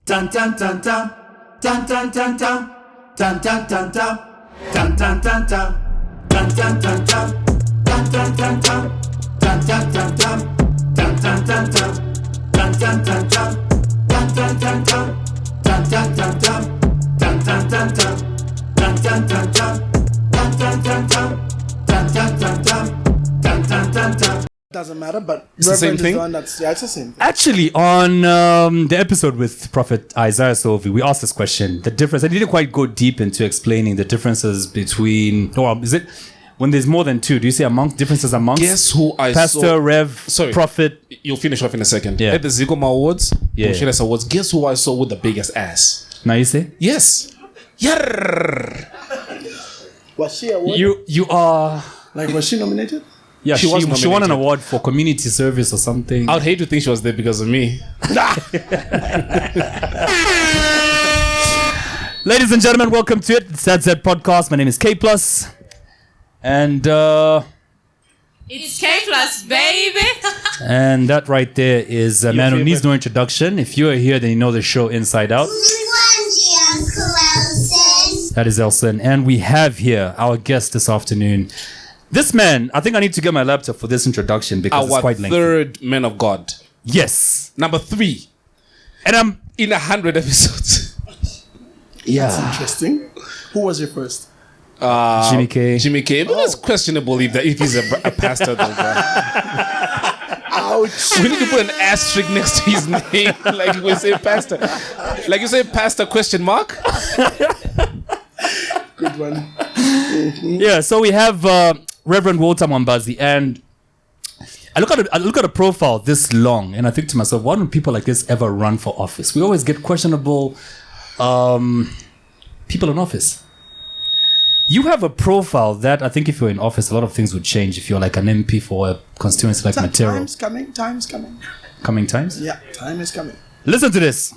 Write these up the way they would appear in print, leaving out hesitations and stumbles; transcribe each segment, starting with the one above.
Tan tan tan tan, tan tan tan tan, tan tan tan tan, tan tan tan tan, tan tan tan tan, tan tan tan tan, tan tan tan tan, tan tan tan tan, tan tan tan tan, tan tan tan tan, tan tan tan tan, tan tan tan tan, tan tan tan tan, tan tan tan tan, tan tan tan tan, tan tan tan tan. Doesn't matter, but it's the same thing. It's the same thing. Actually, on the episode with Prophet Isaiah Sophie, we asked this question: the difference. I didn't quite go deep into explaining the differences between. Or is it when there's more than two? Do you say differences amongst? Guess who I Pastor, saw? Rev, Sorry, Prophet. You'll finish off in a second. Yeah. At the Zigoma Awards, Yeah. Bushires Awards. Guess who I saw with the biggest ass? Now you say Yes. Yarrrr. Was she awarded? you are. Was she nominated? Yeah, She was she won an nominated. award for community service or something. I would hate to think she was there because of me. Ladies and gentlemen, welcome to it. It's TZP Podcast. My name is K Plus, and It's K Plus, baby. and that right there is a man who needs no introduction. If you are here, then you know the show inside out. That is Elson, and we have here our guest this afternoon. This man, I think I need to get my laptop for this introduction because it's Our quite lengthy. third man of God. Yes, Number 3 and I'm in 100 episodes. That's interesting. Who was your first? Jimmy K. Jimmy K. But that's questionable if he's a pastor though, bro. Ouch. We need to put an asterisk next to his name, like we say pastor. Like you say pastor question mark. Good one. Yeah, so we have Reverend Walter Mwambazi, and I look at a profile this long, and I think to myself, why don't people like this ever run for office? We always get questionable people in office. You have a profile that I think if you're in office, a lot of things would change if you're like an MP for a constituency like Matero. Time's coming. Time's coming. Coming times? Yeah, time is coming. Listen to this.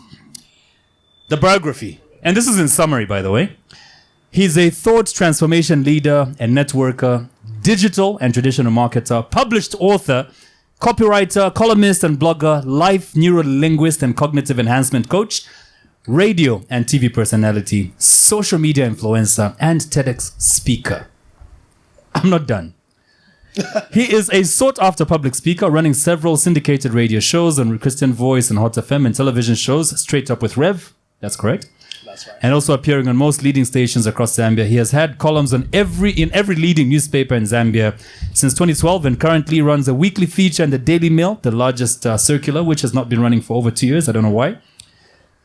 The biography. And this is in summary, by the way. He's a thought transformation leader and networker, digital and traditional marketer, published author, copywriter, columnist and blogger, life neurolinguist and cognitive enhancement coach, radio and TV personality, social media influencer, and TEDx speaker. I'm not done. He is a sought-after public speaker, running several syndicated radio shows on Christian Voice and Hot FM and television shows, Straight Up with Rev. That's correct. That's right. And also appearing on most leading stations across Zambia. He has had columns in every leading newspaper in Zambia since 2012 and currently runs a weekly feature in the Daily Mail, the largest circular, which has not been running for over 2 years. I don't know why.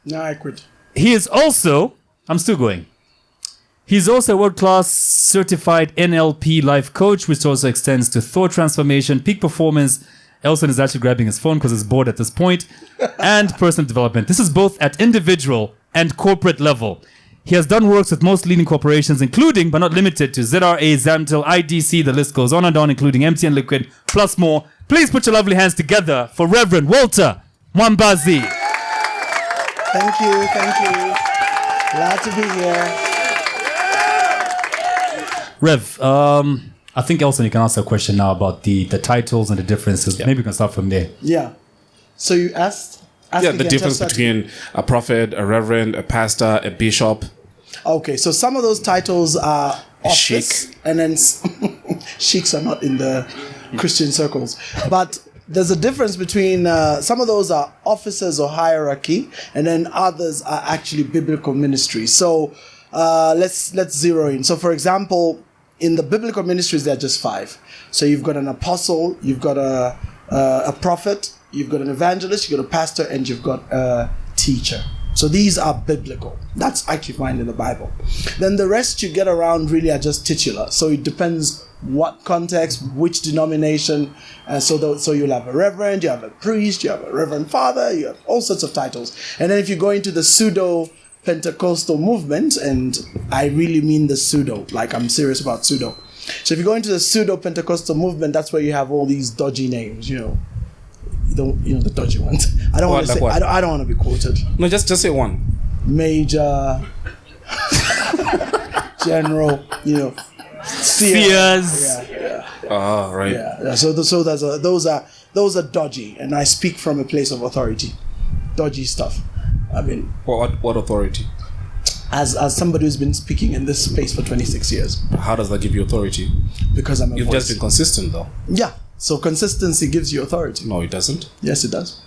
No, I quit. He is also, I'm still going. He's also a world-class certified NLP life coach, which also extends to thought transformation, peak performance. Elson is actually grabbing his phone because he's bored at this point, and personal development. This is both at individual and corporate level. He has done works with most leading corporations, including, but not limited to, ZRA, Zamtel, IDC, the list goes on and on, including MTN Liquid, plus more. Please put your lovely hands together for Reverend Walter Mwambazi. Thank you. Glad to be here. Rev, I think Elson, you can answer a question now about the titles and the differences. Yeah. Maybe we can start from there. Yeah. So you asked Yeah, again, the difference just between a prophet, a reverend, a pastor, a bishop. Okay, so some of those titles are office, Sheikh. and then sheiks are not in the Christian circles. But there's a difference between some of those are offices or hierarchy, and then others are actually biblical ministry. So let's zero in. So for example, in the biblical ministries, there are just 5. So you've got an apostle, you've got a prophet, you've got an evangelist, you've got a pastor, and you've got a teacher. So these are biblical. That's actually found in the Bible. Then the rest you get around really are just titular. So it depends what context, which denomination. So you'll have a reverend, you have a priest, you have a reverend father, you have all sorts of titles. And then if you go into the pseudo-Pentecostal movement, and I really mean the pseudo, like I'm serious about pseudo. So if you go into the pseudo-Pentecostal movement, that's where you have all these dodgy names, the dodgy ones. I don't want to say. I don't want to be quoted. No, just say one. Major, general, Sears. Yeah. Oh, right. Yeah. So those are dodgy, and I speak from a place of authority. Dodgy stuff. I mean, What authority? as somebody who's been speaking in this space for 26 years, How does that give you authority? because I'm a You've voice. just been consistent, though. Yeah. So consistency gives you authority. No, it doesn't. Yes, it does.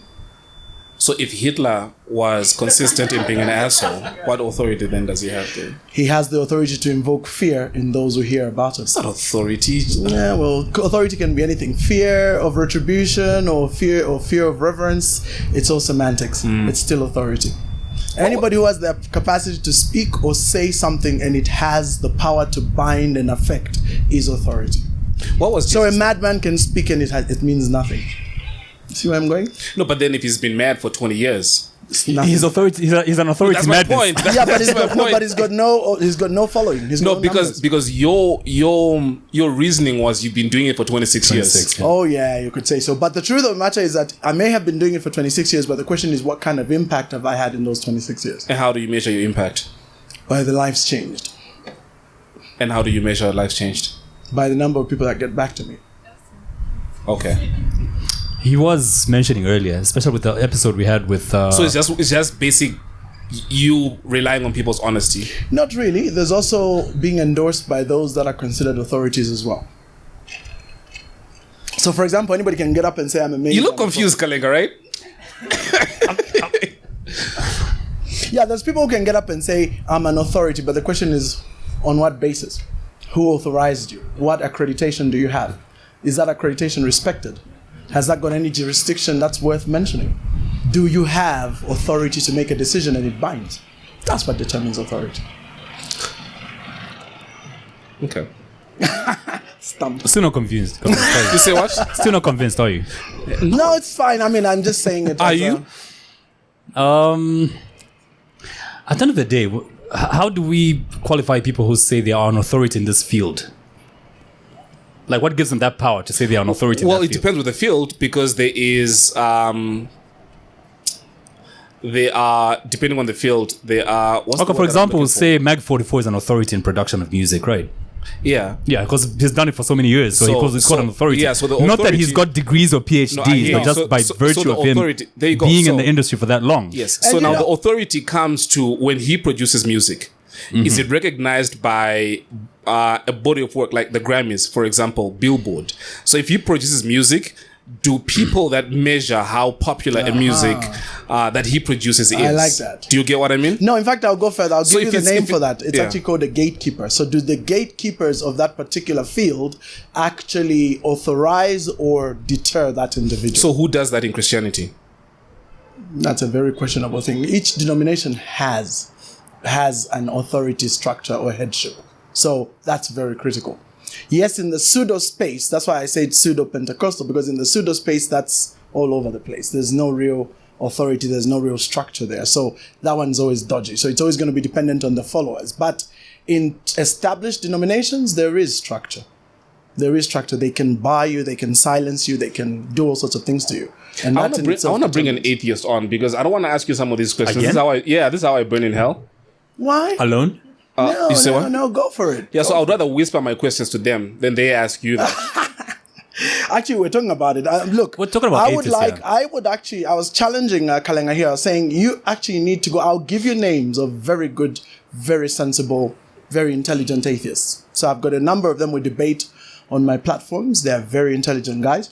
So if Hitler was consistent in being an asshole, what authority then does he have then? He has the authority to invoke fear in those who hear about him. It's not authority. Yeah, well, authority can be anything: fear of retribution, or fear of reverence. It's all semantics. It's still authority. Anybody who has the capacity to speak or say something and it has the power to bind and affect is authority. What was So a Jesus- madman can speak and it means nothing. See where I'm going? No, but then if he's been mad for 20 years, It's nothing. He's authority. He's an authority. that's my madness. point. Yeah, but That's my point. he's got no following. He's No, got because numbers. your reasoning was you've been doing it for 26 years. 26, yeah. Oh yeah, you could say so. But the truth of the matter is that I may have been doing it for 26 years, but the question is, what kind of impact have I had in those 26 years? And how do you measure your impact? By the lives changed, And how do you measure life changed? by the number of people that get back to me. Okay. He was mentioning earlier, especially with the episode we had with. So it's just basic you relying on people's honesty. Not really. There's also being endorsed by those that are considered authorities as well. So, for example, anybody can get up and say, I'm amazing. You look confused, Kalenga, right? Yeah, there's people who can get up and say, I'm an authority, but the question is, on what basis? Who authorized you? What accreditation do you have? Is that accreditation respected? Has that got any jurisdiction that's worth mentioning? Do you have authority to make a decision and it binds? That's what determines authority. Okay. Stumped. Still not convinced. Are you? You say what? Still not convinced, are you? No, it's fine. I mean, I'm just saying it. Are as a- you? At the end of the day, how do we qualify people who say they are an authority in this field? Like, what gives them that power to say they are an authority in Well, that it field? depends with the field because there is they are depending on the field. They are. What's the Okay, word for that I'm example, looking for? say Mag 44 is an authority in production of music, right? Yeah. Yeah, because he's done it for so many years, so he's called an authority. yeah, so the Not that he's authority- got degrees or PhDs, No, I hear but you. just So- by so virtue the of him authority- there you go. being in So- the industry for that long. Yes. And So you now know- the authority comes to when he produces music. Is it recognized by a body of work like the Grammys, for example, Billboard? So if he produces music, do people that measure how popular a music that he produces is? I like that. Do you get what I mean? No, in fact, I'll go further. I'll So give if you the it's- name if for it- that. It's yeah. actually called a gatekeeper. So do the gatekeepers of that particular field actually authorize or deter that individual? So who does that in Christianity? That's a very questionable thing. Each denomination has an authority structure or headship. So that's very critical. Yes, in the pseudo space, that's why I say it's pseudo Pentecostal, because in the pseudo space, that's all over the place. There's no real authority, there's no real structure there. So that one's always dodgy. So it's always going to be dependent on the followers. But in established denominations, there is structure. There is structure. They can bar you, they can silence you, they can do all sorts of things to you. And I that want in to itself bring an determines- atheist on because I don't want to ask you some of these questions. Again? This is how I burn in hell. Why? Alone? No, you say no, what? no, go for it. Yeah, so I would rather whisper my questions to them than they ask you that. Actually, we're talking about it. Look, We're talking about I would atheists, like. yeah. I would actually. I was challenging Kalenga here, saying you actually need to go. I'll give you names of very good, very sensible, very intelligent atheists. So I've got a number of them we debate on my platforms. They're very intelligent guys.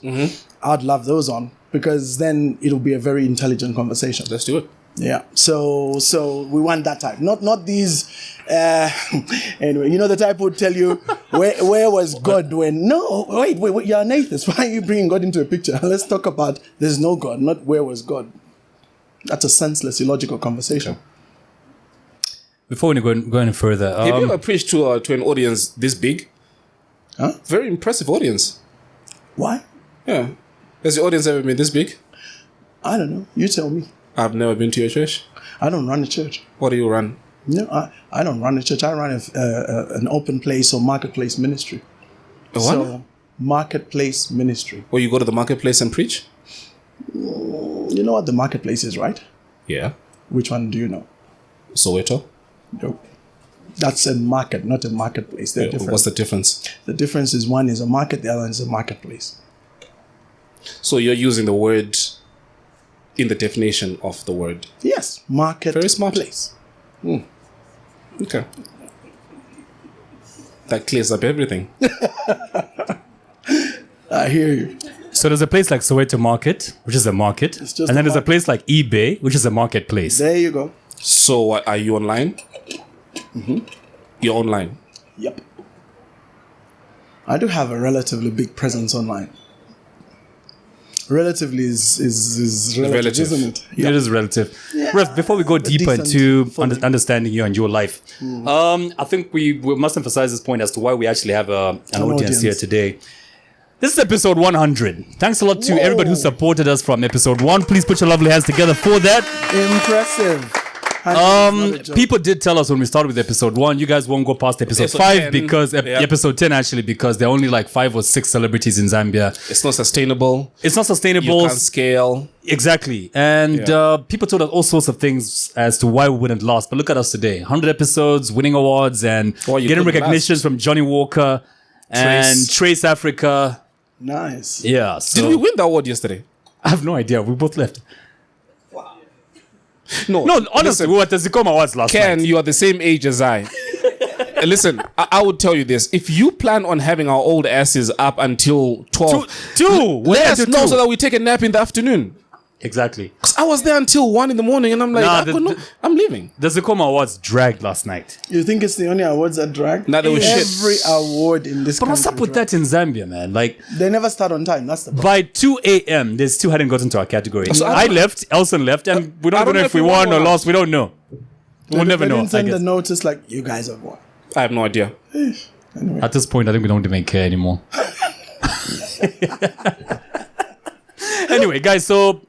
I'd love those on because then it'll be a very intelligent conversation. Let's do it. Yeah. So we want that type. Not these. Anyway, you know the type who would tell you where was God when? No, wait. You're an atheist. Why are you bringing God into a picture? Let's talk about there's no God, not where was God. That's a senseless, illogical conversation. Before we go any further, Have you ever preached to an audience this big? Huh? Very impressive audience. Why? Yeah. Has the audience ever been this big? I don't know. You tell me. I've never been to your church. I don't run a church. What do you run? No, I don't run a church. I run an open place or marketplace ministry. A what? So marketplace ministry. Or you go to the marketplace and preach? You know what the marketplace is, right? Yeah. Which one do you know? Soweto? Nope. That's a market, not a marketplace. They're different. What's the difference? The difference is one is a market, the other is a marketplace. So you're using the word in the definition of the word. Yes, market. Very smart. Place. Okay. That clears up everything. I hear you. So there's a place like Soweto Market, which is a market. It's just and then a there's a market. place like eBay, which is a marketplace. There you go. So are you online? You're online. Yep. I do have a relatively big presence online. Relatively is relative, isn't it? It is relative. Ref, before we go deeper decent into following. understanding you and your life, I think we must emphasize this point as to why we actually have an audience here today. This is episode 100. Thanks a lot to everybody who supported us from episode 1. Please put your lovely hands together for that. Impressive. People did tell us when we started with episode 1, you guys won't go past episode Episode 5 10, because yeah. episode 10 actually, because there are only like 5 or 6 celebrities in Zambia. It's not sustainable. It's not You sustainable. can't scale. Exactly. And people told us all sorts of things as to why we wouldn't last. But look at us today. 100 episodes, winning awards, and Why you getting couldn't recognitions from Johnny Walker and Trace Africa. Nice. Yeah. So Did we win the award yesterday? I have no idea. We both left. No. No, honestly, Listen, we were at the Zikoma Awards last Ken, night. you are the same age as I. Listen, I would tell you this. If you plan on having our old asses up until 12, Two. let us know Two. so that we take a nap in the afternoon. Exactly. 'Cause I was there until 1 in the morning and I'm like, Nah, I'm leaving. The Zikoma Awards dragged last night. You think it's the only awards that drag? Nah, they were shit. Every award in this But what's up country with drag. that in Zambia, man? Like, They never start on time. That's the problem. by 2 a.m., they still hadn't gotten to our category. So I left, Elson left, and we don't I even know if we won or lost. We don't know. We'll never they know. didn't I send the guess. notice like, you guys have won. I have no idea. At this point, I think we don't even care anymore. Anyway, guys, so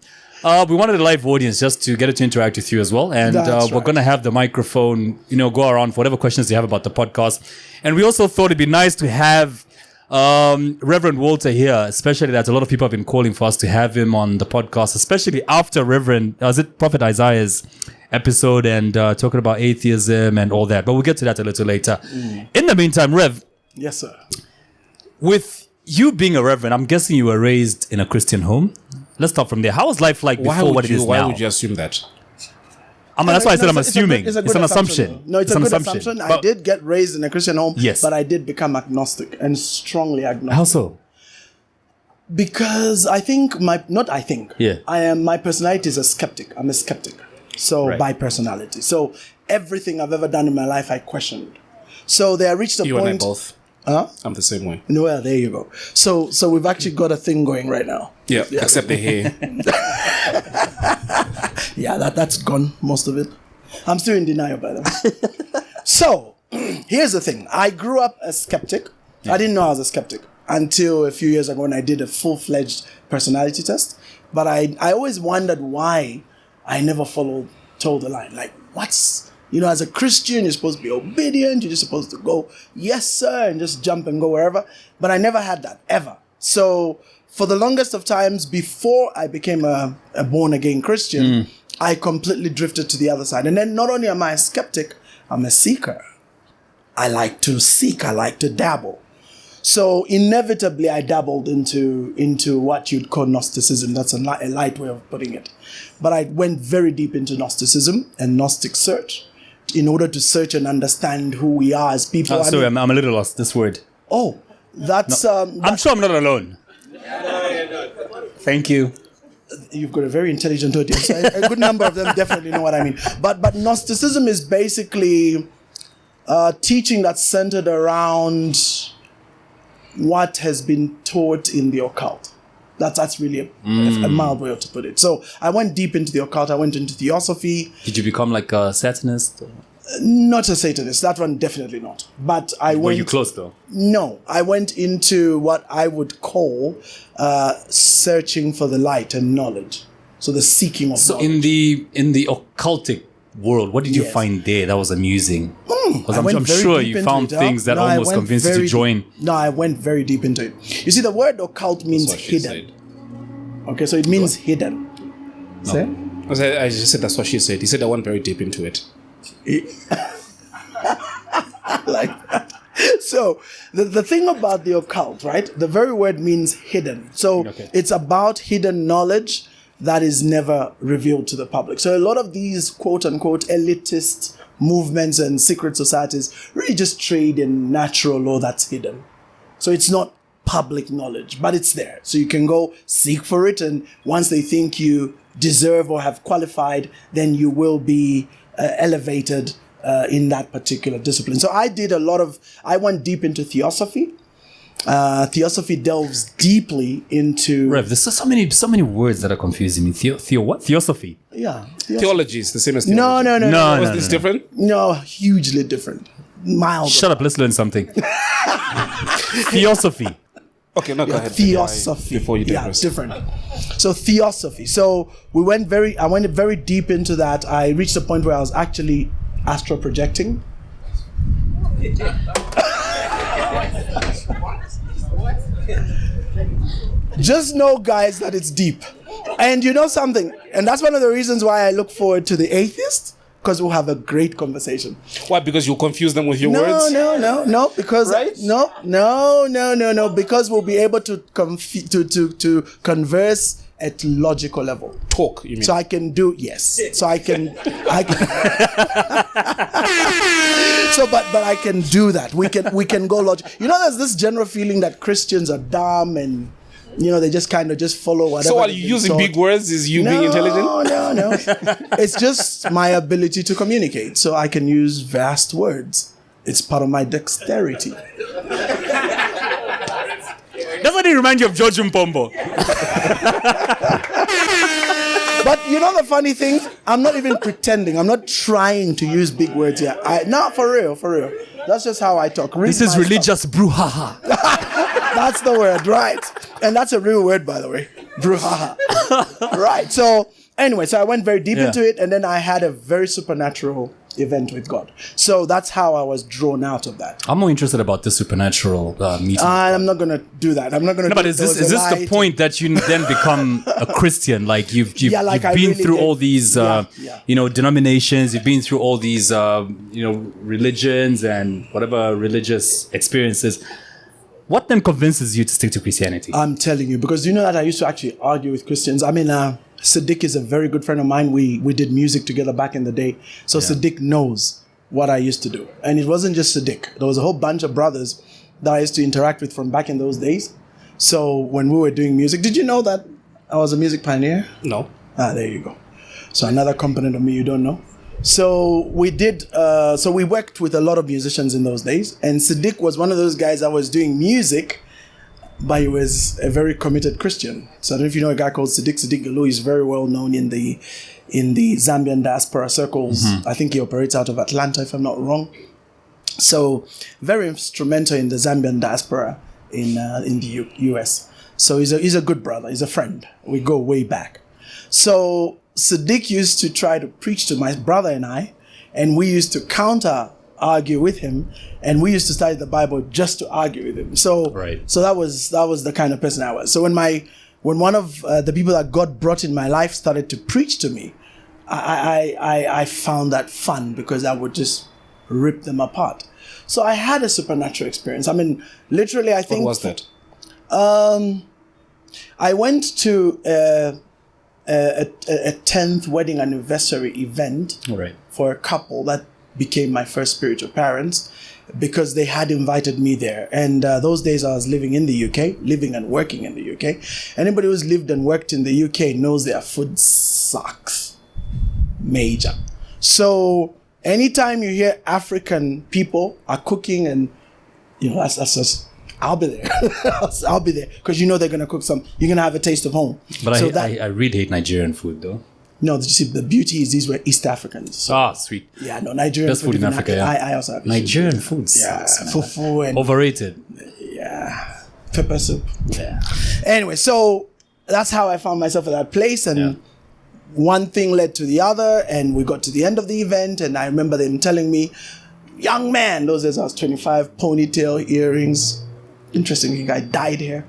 we wanted a live audience just to get it to interact with you as well. And That's we're right. going to have the microphone, go around for whatever questions you have about the podcast. And we also thought it'd be nice to have Reverend Walter here, especially that a lot of people have been calling for us to have him on the podcast, especially after Prophet Isaiah's episode and talking about atheism and all that. But we'll get to that a little later. In the meantime, Rev, Yes, sir. with you being a reverend, I'm guessing you were raised in a Christian home. Let's start from there. How was life like before what it is Why now? would you assume that? I mean, that's why I said I'm It's a assuming. good- It's an assumption. though. No, it's a good assumption. I But did get raised in a Christian home, Yes. but I did become agnostic and strongly agnostic. How so? Because I think Yeah. my personality is a skeptic. I'm a skeptic. So Right. by personality. So everything I've ever done in my life, I questioned. So there reached a You point. and I both. Huh? I'm the same way. No, well, there you go. So we've actually got a thing going right now. Yeah, except the hair. Yeah, that's gone, most of it. I'm still in denial, by the way. So, here's the thing. I grew up a skeptic. I didn't know I was a skeptic until a few years ago when I did a full-fledged personality test. But I always wondered why I never told the line. Like, as a Christian, you're supposed to be obedient. You're just supposed to go, yes, sir, and just jump and go wherever. But I never had that, ever. So, for the longest of times, before I became a born-again Christian, I completely drifted to the other side. And then not only am I a skeptic, I'm a seeker. I like to seek. I like to dabble. So inevitably, I dabbled into what you'd call Gnosticism. That's a light way of putting it. But I went very deep into Gnosticism and Gnostic search in order to search and understand who we are as people. Sorry, I'm a little lost. This word. That's... I'm sure I'm not alone. Thank you. You've got a very intelligent audience. A good number of them definitely know what I mean. But Gnosticism is basically teaching that's centered around what has been taught in the occult. That's really a mild way to put it. So I went deep into the occult. I went into theosophy. Did you become like a Satanist? Not a Satanist. That one definitely not. But I went... Were you close though? No, I went into what I would call searching for the light and knowledge. So the seeking of So knowledge. in the occultic world, what did you Yes. find there that was amusing? Because I went I'm very sure deep you into found it, things that No, I almost went convinced you to very join. deep. No, I went very deep into it. You see, the word occult means That's what she hidden. Okay, so it means hidden. Say? I just said that's what she said. He said I went very deep into it. Like that. So the thing about the occult, right? The very word means hidden. So Okay. it's about hidden knowledge that is never revealed to the public. So a lot of these quote unquote elitist movements and secret societies really just trade in natural law that's hidden. So it's not public knowledge, but it's there. So you can go seek for it, and once they think you deserve or have qualified, then you will be elevated in that particular discipline. So I went deep into theosophy. Theosophy delves deeply into... Rev, there's so many words that are confusing me. What? Theosophy? Yeah. Theology is the same as theology. No. Was this different? No, hugely different. Mild. Shut up, let's learn something. Theosophy. Okay, no, go ahead. Theosophy. Before you digress. Yeah, different. So theosophy. So I went very deep into that. I reached a point where I was actually astral projecting. Just know, guys, that it's deep. And you know something? And that's one of the reasons why I look forward to the atheist, because we'll have a great conversation. Why? Because you'll confuse them with your words? No. Because Right? no. Because we'll be able to converse at logical level. Talk, you mean? So I can do So I can. But I can do that. We can go logic. You know, there's this general feeling that Christians are dumb and they just kind of follow whatever. So are you using big words? Is you being intelligent? No. It's just my ability to communicate. So I can use vast words. It's part of my dexterity. Doesn't it remind you of George Mpombo? But you know the funny thing? I'm not even pretending. I'm not trying to use big words here. No, for real. That's just how I talk. This is religious brouhaha. That's the word, right? And that's a real word, by the way. Brouhaha. Right. So anyway, I went very deep into it, and then I had a very supernatural event with God. So that's how I was drawn out of that. I'm more interested about the supernatural meeting. I'm not going to do that. I'm not going to. No, but is this the point that you then become a Christian? Like you've been through all these denominations. You've been through all these religions and whatever religious experiences. What then convinces you to stick to Christianity? I'm telling you, because you know that I used to actually argue with Christians. I mean, Sadiq is a very good friend of mine. We did music together back in the day. So Sadiq knows what I used to do. And it wasn't just Sadiq. There was a whole bunch of brothers that I used to interact with from back in those days. So when we were doing music, did you know that I was a music pioneer? No. There you go. So another component of me you don't know. So we worked with a lot of musicians in those days. And Sadiq was one of those guys that was doing music, but he was a very committed Christian. So I don't know if you know a guy called Sadiq Galu. He's very well known in the Zambian diaspora circles. Mm-hmm. I think he operates out of Atlanta, if I'm not wrong. So very instrumental in the Zambian diaspora in the US. So he's a good brother. He's a friend. We go way back. So Sadiq used to try to preach to my brother and I, and we used to argue with him, and we used to study the Bible just to argue with him. So that was the kind of person I was. So when one of the people that God brought in my life started to preach to me, I found that fun, because I would just rip them apart. So I had a supernatural experience. I mean, literally, I think. What was that? I went to a 10th wedding anniversary event for a couple that became my first spiritual parents, because they had invited me there. And those days I was living in the UK, living and working in the UK. Anybody who's lived and worked in the UK knows their food sucks. Major. So anytime you hear African people are cooking, and that's just, I'll be there. I'll be there, because they're going to cook some. You're going to have a taste of home. But so I really hate Nigerian food, though. No, you see, the beauty is these were East Africans. So, sweet. Yeah, no, Nigerian food in Africa. Yeah. I also have Nigerian food. Yeah, fufu and overrated. Yeah, pepper soup. Yeah. Anyway, so that's how I found myself at that place, and one thing led to the other, and we got to the end of the event, and I remember them telling me, "Young man," those days I was 25, ponytail, earrings. Interestingly, guy dyed hair.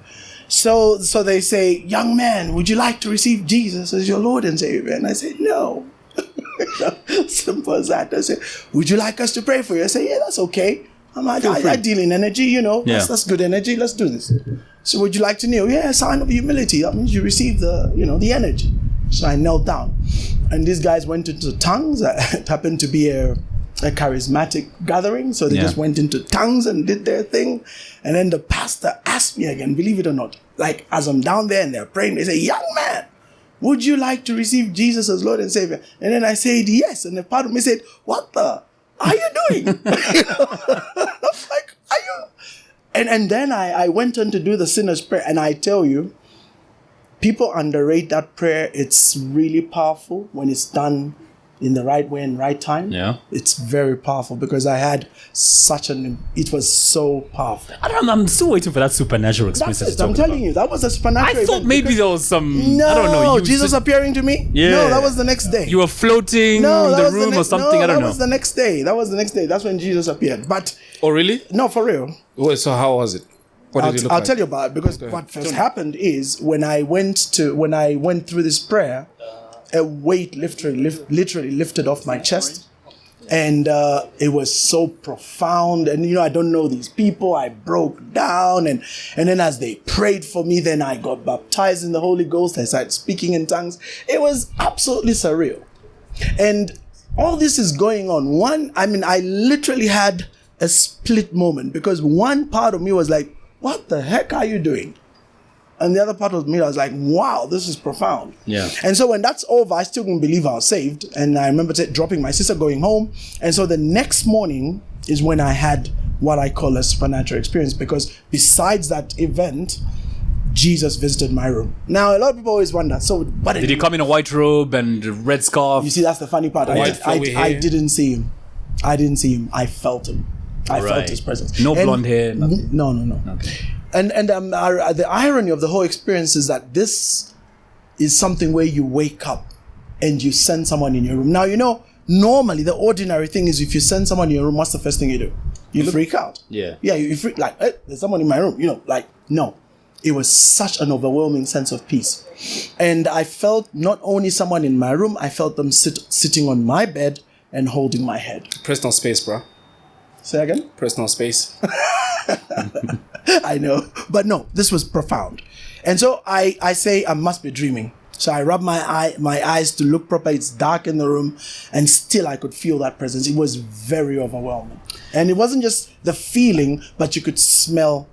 So they say, "Young man, would you like to receive Jesus as your Lord and Savior?" And I say, "No." Simple as that. I say, "Would you like us to pray for you?" I say, "Yeah, that's okay. I deal in energy, That's good energy. Let's do this." So, "Would you like to kneel?" "Yeah, sign of humility. That means you receive the energy." So I knelt down. And these guys went into tongues. It happened to be a charismatic gathering. So they just went into tongues and did their thing. And then the pastor asked me again, believe it or not, like as I'm down there and they're praying, they say, young man, would you like to receive Jesus as Lord and Savior? And then I said, yes. And the part of me said, what the are you doing? I'm like, are you? And then I went on to do the sinner's prayer. And I tell you, people underrate that prayer. It's really powerful when it's done in the right way and right time. Yeah. It's very powerful because I had it was so powerful. I'm still waiting for that supernatural experience. That's it. I'm telling you, that was a supernatural I thought event maybe there was some, No, I don't know. Jesus appearing to me? Yeah. No, that was the next day. You were floating No, in that the was room or something. No, I don't that know. was the next day. That's when Jesus appeared. But Oh, really? no, for real. Wait, so how was it? What did it look I'll like? tell you about it because what first happened is when I went through this prayer, a weight literally lifted off my chest. And it was so profound. And, I don't know these people. I broke down. And then as they prayed for me, then I got baptized in the Holy Ghost. I started speaking in tongues. It was absolutely surreal. And all this is going on. I literally had a split moment because one part of me was like, what the heck are you doing? And the other part of me, I was like, wow, this is profound. Yeah. And so when that's over, I still couldn't believe I was saved. And I remember dropping my sister, going home. And so the next morning is when I had what I call a supernatural experience, because besides that event, Jesus visited my room. Now, a lot of people always wonder, so what Did he come in a white robe and a red scarf? You see, that's the funny part. I didn't see him. I didn't see him. I felt him. I felt his presence. No blonde hair? Nothing. No. Okay. And the irony of the whole experience is that this is something where you wake up and you send someone in your room. Now, normally the ordinary thing is if you send someone in your room, what's the first thing you do? You freak out. Yeah. Yeah, you freak like, hey, there's someone in my room. No. It was such an overwhelming sense of peace. And I felt not only someone in my room, I felt them sitting on my bed and holding my head. Personal space, bro. Say again? Personal space. I know. But no, this was profound. And so I say I must be dreaming. So I rub my eyes to look proper. It's dark in the room. And still I could feel that presence. It was very overwhelming. And it wasn't just the feeling, but you could smell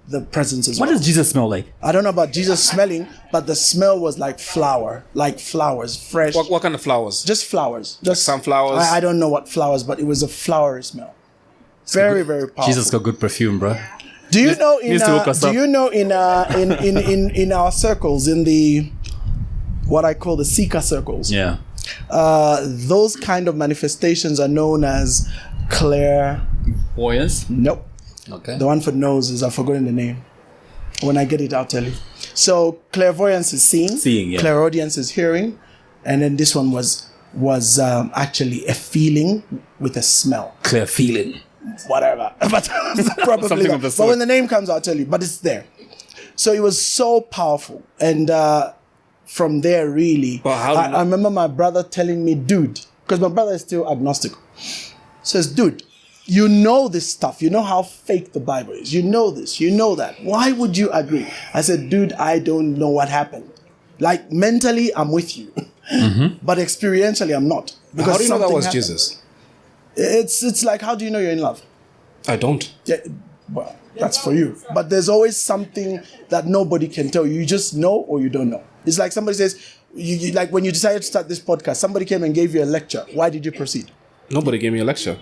the presence as well. What does Jesus smell like? I don't know about Jesus smelling, but the smell was like flowers, fresh. What kind of flowers? Just flowers. Just sunflowers? I don't know what flowers, but it was a flowery smell. Very, very powerful. Jesus got good perfume, bro. Do you know in our circles, in the what I call the seeker circles? Yeah. Those kind of manifestations are known as Voyance? Nope. Okay. The one for nose is I've forgotten the name. When I get it, I'll tell you. So clairvoyance is seeing. Seeing, yeah. Clairaudience is hearing, and then this one was actually a feeling with a smell. Clear feeling. Whatever, but probably Something not. of the But sort. when the name comes, I'll tell you. But it's there. So it was so powerful, and from there, really, But how do you know- I remember my brother telling me, "Dude," because my brother is still agnostic. Says, "Dude, you know this stuff. You know how fake the Bible is. You know this. You know that. Why would you agree?" I said, "Dude, I don't know what happened. Like mentally, I'm with you, but experientially, I'm not." How do you know that something was happened. Jesus? It's like, how do you know you're in love? I don't. Yeah, well, that's for you. But there's always something that nobody can tell you. You just know or you don't know. It's like somebody says, you like when you decided to start this podcast, somebody came and gave you a lecture. Why did you proceed? Nobody gave me a lecture.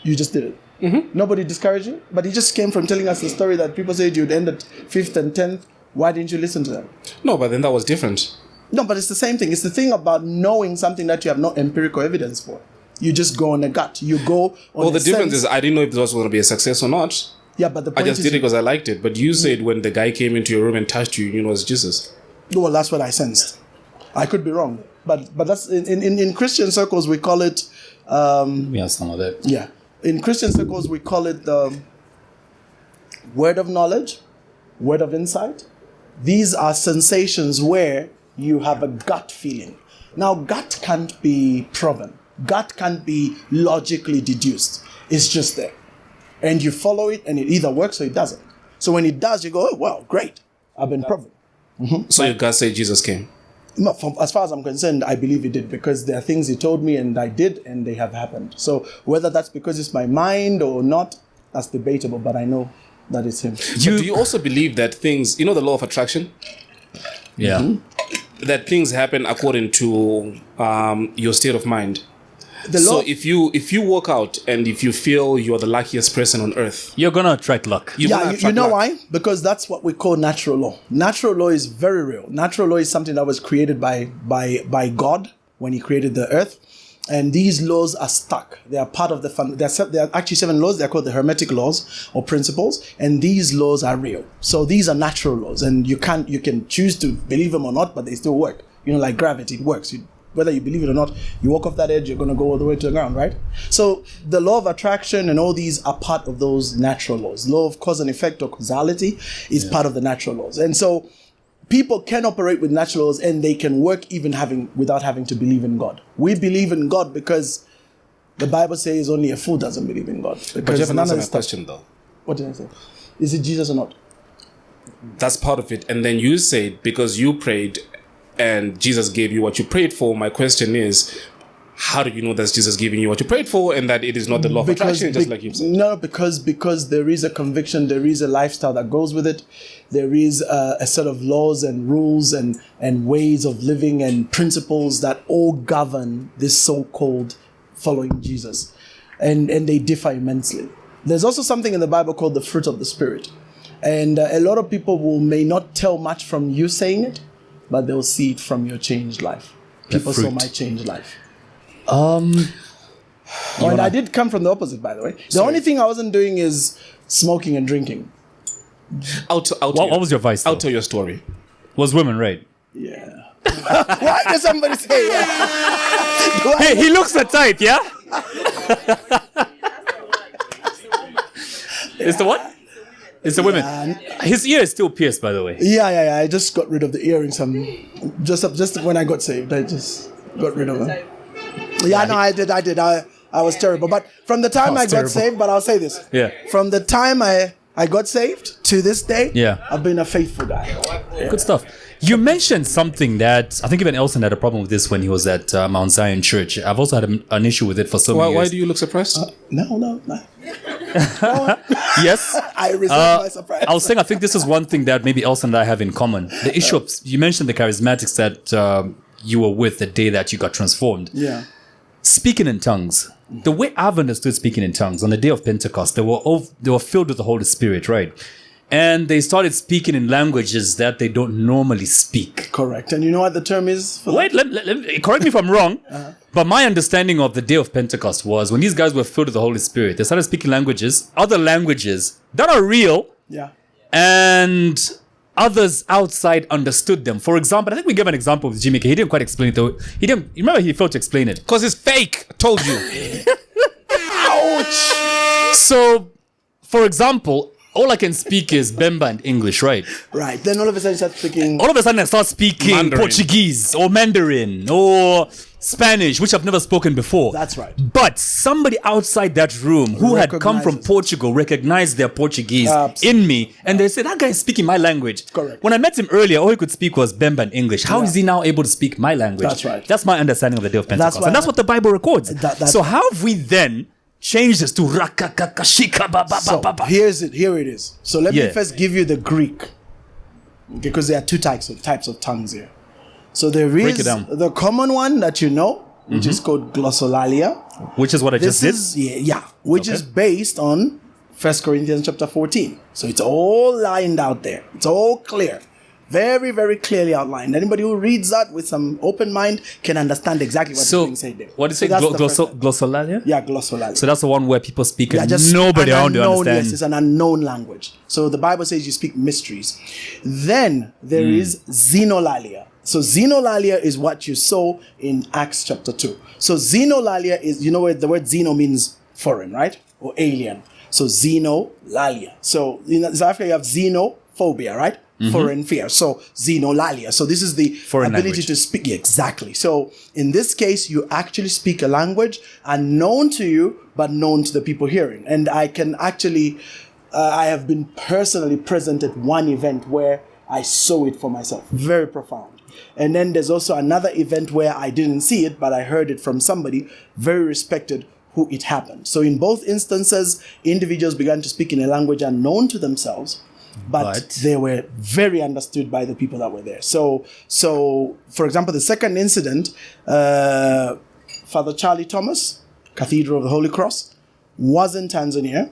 You just did it. Nobody discouraged you, but he just came from telling us the story that people said you'd end at 5th and 10th. Why didn't you listen to them? No, but then that was different. No, but it's the same thing. It's the thing about knowing something that you have no empirical evidence for. You just go on a gut. You go on Well, the a difference sense. is I didn't know if this was going to be a success or not. Yeah, but the I point just is, did it because I liked it. But you said when the guy came into your room and touched you, you know, it was Jesus. well, that's what I sensed. I could be wrong, but that's in Christian circles we call it. Yeah, some of that. Yeah, in Christian circles we call it the word of knowledge, word of insight. These are sensations where you have a gut feeling. Now, gut can't be proven. Gut can't be logically deduced. It's just there. And you follow it and it either works or it doesn't. So when it does, you go, oh, well, great. I've been proven. So your gut said Jesus came. No, as far as I'm concerned, I believe he did, because there are things he told me and I did, and they have happened. So whether that's because it's my mind or not, that's debatable, but I know that it's him. But do you also believe that things, the law of attraction? Yeah. That things happen according to your state of mind. So if you walk out and if you feel you're the luckiest person on earth, You're going to attract luck. You know why? Because that's what we call natural law. Natural law is very real. Natural law is something that was created by God when he created the earth. And these laws are stuck. They are part of the there are actually 7 laws. They're called the Hermetic laws or principles. And these laws are real. So these are natural laws. And you can choose to believe them or not, but they still work. Like gravity, it works. Whether you believe it or not, you walk off that edge, you're going to go all the way to the ground, right? So the law of attraction and all these are part of those natural laws. Law of cause and effect or causality is part of the natural laws. And so people can operate with natural laws and they can work even without having to believe in God. We believe in God because the Bible says only a fool doesn't believe in God. But you haven't answered my question though. What did I say? Is it Jesus or not? That's part of it. And then you said because you prayed and Jesus gave you what you prayed for. My question is, how do you know that's Jesus giving you what you prayed for and that it is not the law of attraction, just like you said? No, because there is a conviction, there is a lifestyle that goes with it. There is a set of laws and rules and ways of living and principles that all govern this so-called following Jesus. And they differ immensely. There's also something in the Bible called the fruit of the Spirit. And a lot of people may not tell much from you saying it, but they'll see it from your changed life. People saw my changed life. And I did come from the opposite, by the way. The only thing I wasn't doing is smoking and drinking. What was your vice? I'll tell your story. Was women, right? Yeah. Why does somebody say yeah? Hey, he looks the type, yeah? It's the what? It's the women. His ear is still pierced, by the way. Yeah. I just got rid of the earrings. Just when I got saved, I just got rid of them. Yeah, no, I did. I was terrible. But from the time I got saved, but I'll say this. Yeah. From the time I got saved to this day, yeah, I've been a faithful guy. Yeah. Good stuff. You mentioned something that I think even Elson had a problem with this when he was at Mount Zion Church. I've also had an issue with it for so many years. Why do you look surprised? No. Yes. I reserve my surprise. I was saying I think this is one thing that maybe Elson and I have in common. The issue of, you mentioned the charismatics that you were with the day that you got transformed. Yeah. Speaking in tongues. The way I've understood speaking in tongues, on the day of Pentecost, they were filled with the Holy Spirit, right? And they started speaking in languages that they don't normally speak. Correct. And you know what the term is? Wait, correct me if I'm wrong. But my understanding of the day of Pentecost was when these guys were filled with the Holy Spirit, they started speaking languages, other languages that are real. Yeah. And others outside understood them. For example, I think we gave an example with Jimmy K. He didn't quite explain it though. Remember he failed to explain it. Because it's fake. I told you. Ouch. So, for example, all I can speak is Bemba and English, right? Right. Then all of a sudden I start speaking Mandarin. Portuguese or Mandarin or Spanish, which I've never spoken before. That's right. But somebody outside that room who had come from Portugal recognized their Portuguese in me, and they said, that guy is speaking my language. Correct. When I met him earlier, all he could speak was Bemba and English. How is he now able to speak my language? That's right. That's my understanding of the day of Pentecost. And that's what the Bible records. So how have we then changed this to rakakakashika ba ba ba ba ba? Here it is. So let me first give you the Greek, because there are two types of tongues here. So there is the common one that you know, which is called glossolalia. Which is what I just did? Which is based on 1 Corinthians chapter 14. So it's all lined out there. It's all clear. Very, very clearly outlined. Anybody who reads that with some open mind can understand exactly what is being said there. What is it? Glossolalia? Yeah, glossolalia. So that's the one where people speak and nobody around you understands. Yes, it's an unknown language. So the Bible says you speak mysteries. Then there is xenolalia. So xenolalia is what you saw in Acts chapter 2. So xenolalia is, you know what the word xeno means? Foreign, right? Or alien. So xenolalia. So in South Africa you have xenophobia, right? Foreign fear. So xenolalia. So this is the ability to speak. Yeah, exactly. So in this case, you actually speak a language unknown to you, but known to the people hearing. And I can actually, I have been personally present at one event where I saw it for myself. Very profound. And then there's also another event where I didn't see it, but I heard it from somebody very respected who it happened. So in both instances, individuals began to speak in a language unknown to themselves, but they were very understood by the people that were there. So for example, the second incident, Father Charlie Thomas, Cathedral of the Holy Cross, was in Tanzania.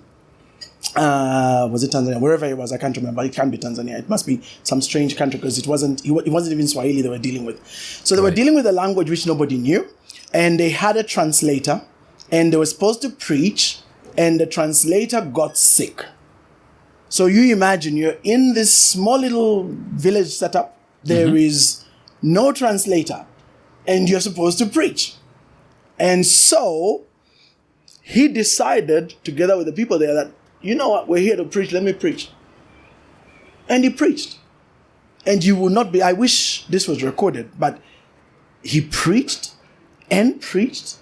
Was it Tanzania? Wherever it was, I can't remember. It can't be Tanzania. It must be some strange country because it wasn't even Swahili they were dealing with. So they were dealing with a language which nobody knew, and they had a translator, and they were supposed to preach, and the translator got sick. So you imagine you're in this small little village setup. There is no translator, and you're supposed to preach. And so he decided, together with the people there, that, you know what, we're here to preach, let me preach. And he preached. And you will not be, I wish this was recorded, but he preached and preached,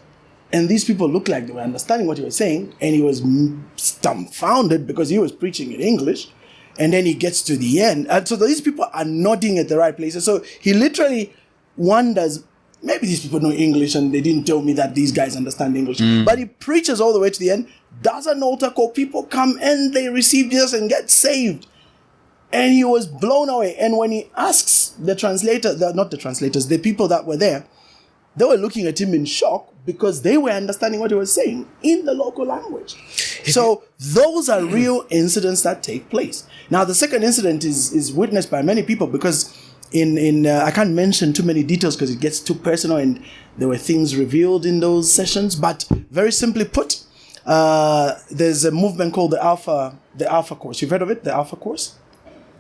and these people looked like they were understanding what he was saying, and he was dumbfounded because he was preaching in English. And then he gets to the end. And so these people are nodding at the right places. So he literally wonders, maybe these people know English and they didn't tell me that these guys understand English. But he preaches all the way to the end, does an altar call, people come and they receive Jesus and get saved. And he was blown away. And when he asks the translator, not the translators, the people that were there, they were looking at him in shock because they were understanding what he was saying in the local language. So those are real incidents that take place. Now, the second incident is witnessed by many people because I can't mention too many details because it gets too personal and there were things revealed in those sessions. But very simply put, there's a movement called the Alpha Course. You've heard of it? The Alpha Course?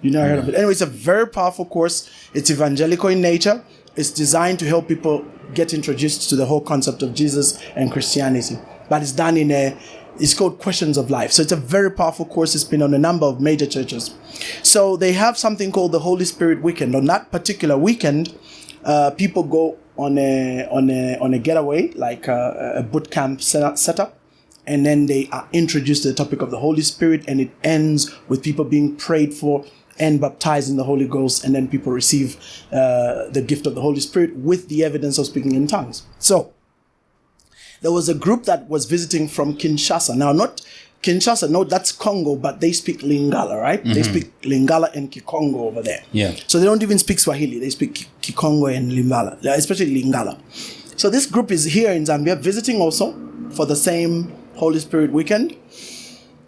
You never heard of it. Anyway, it's a very powerful course. It's evangelical in nature. It's designed to help people get introduced to the whole concept of Jesus and Christianity. But it's done it's called Questions of Life. So it's a very powerful course. It's been on a number of major churches. So they have something called the Holy Spirit Weekend. On that particular weekend, people go on a getaway, like a boot camp setup. And then they are introduced to the topic of the Holy Spirit, and it ends with people being prayed for and baptized in the Holy Ghost, and then people receive the gift of the Holy Spirit with the evidence of speaking in tongues. So there was a group that was visiting from Kinshasa. Now, not Kinshasa, no, that's Congo, but they speak Lingala, right? They speak Lingala and Kikongo over there. Yeah. So they don't even speak Swahili. They speak Kikongo and Lingala, especially Lingala. So this group is here in Zambia visiting also for the same Holy Spirit weekend.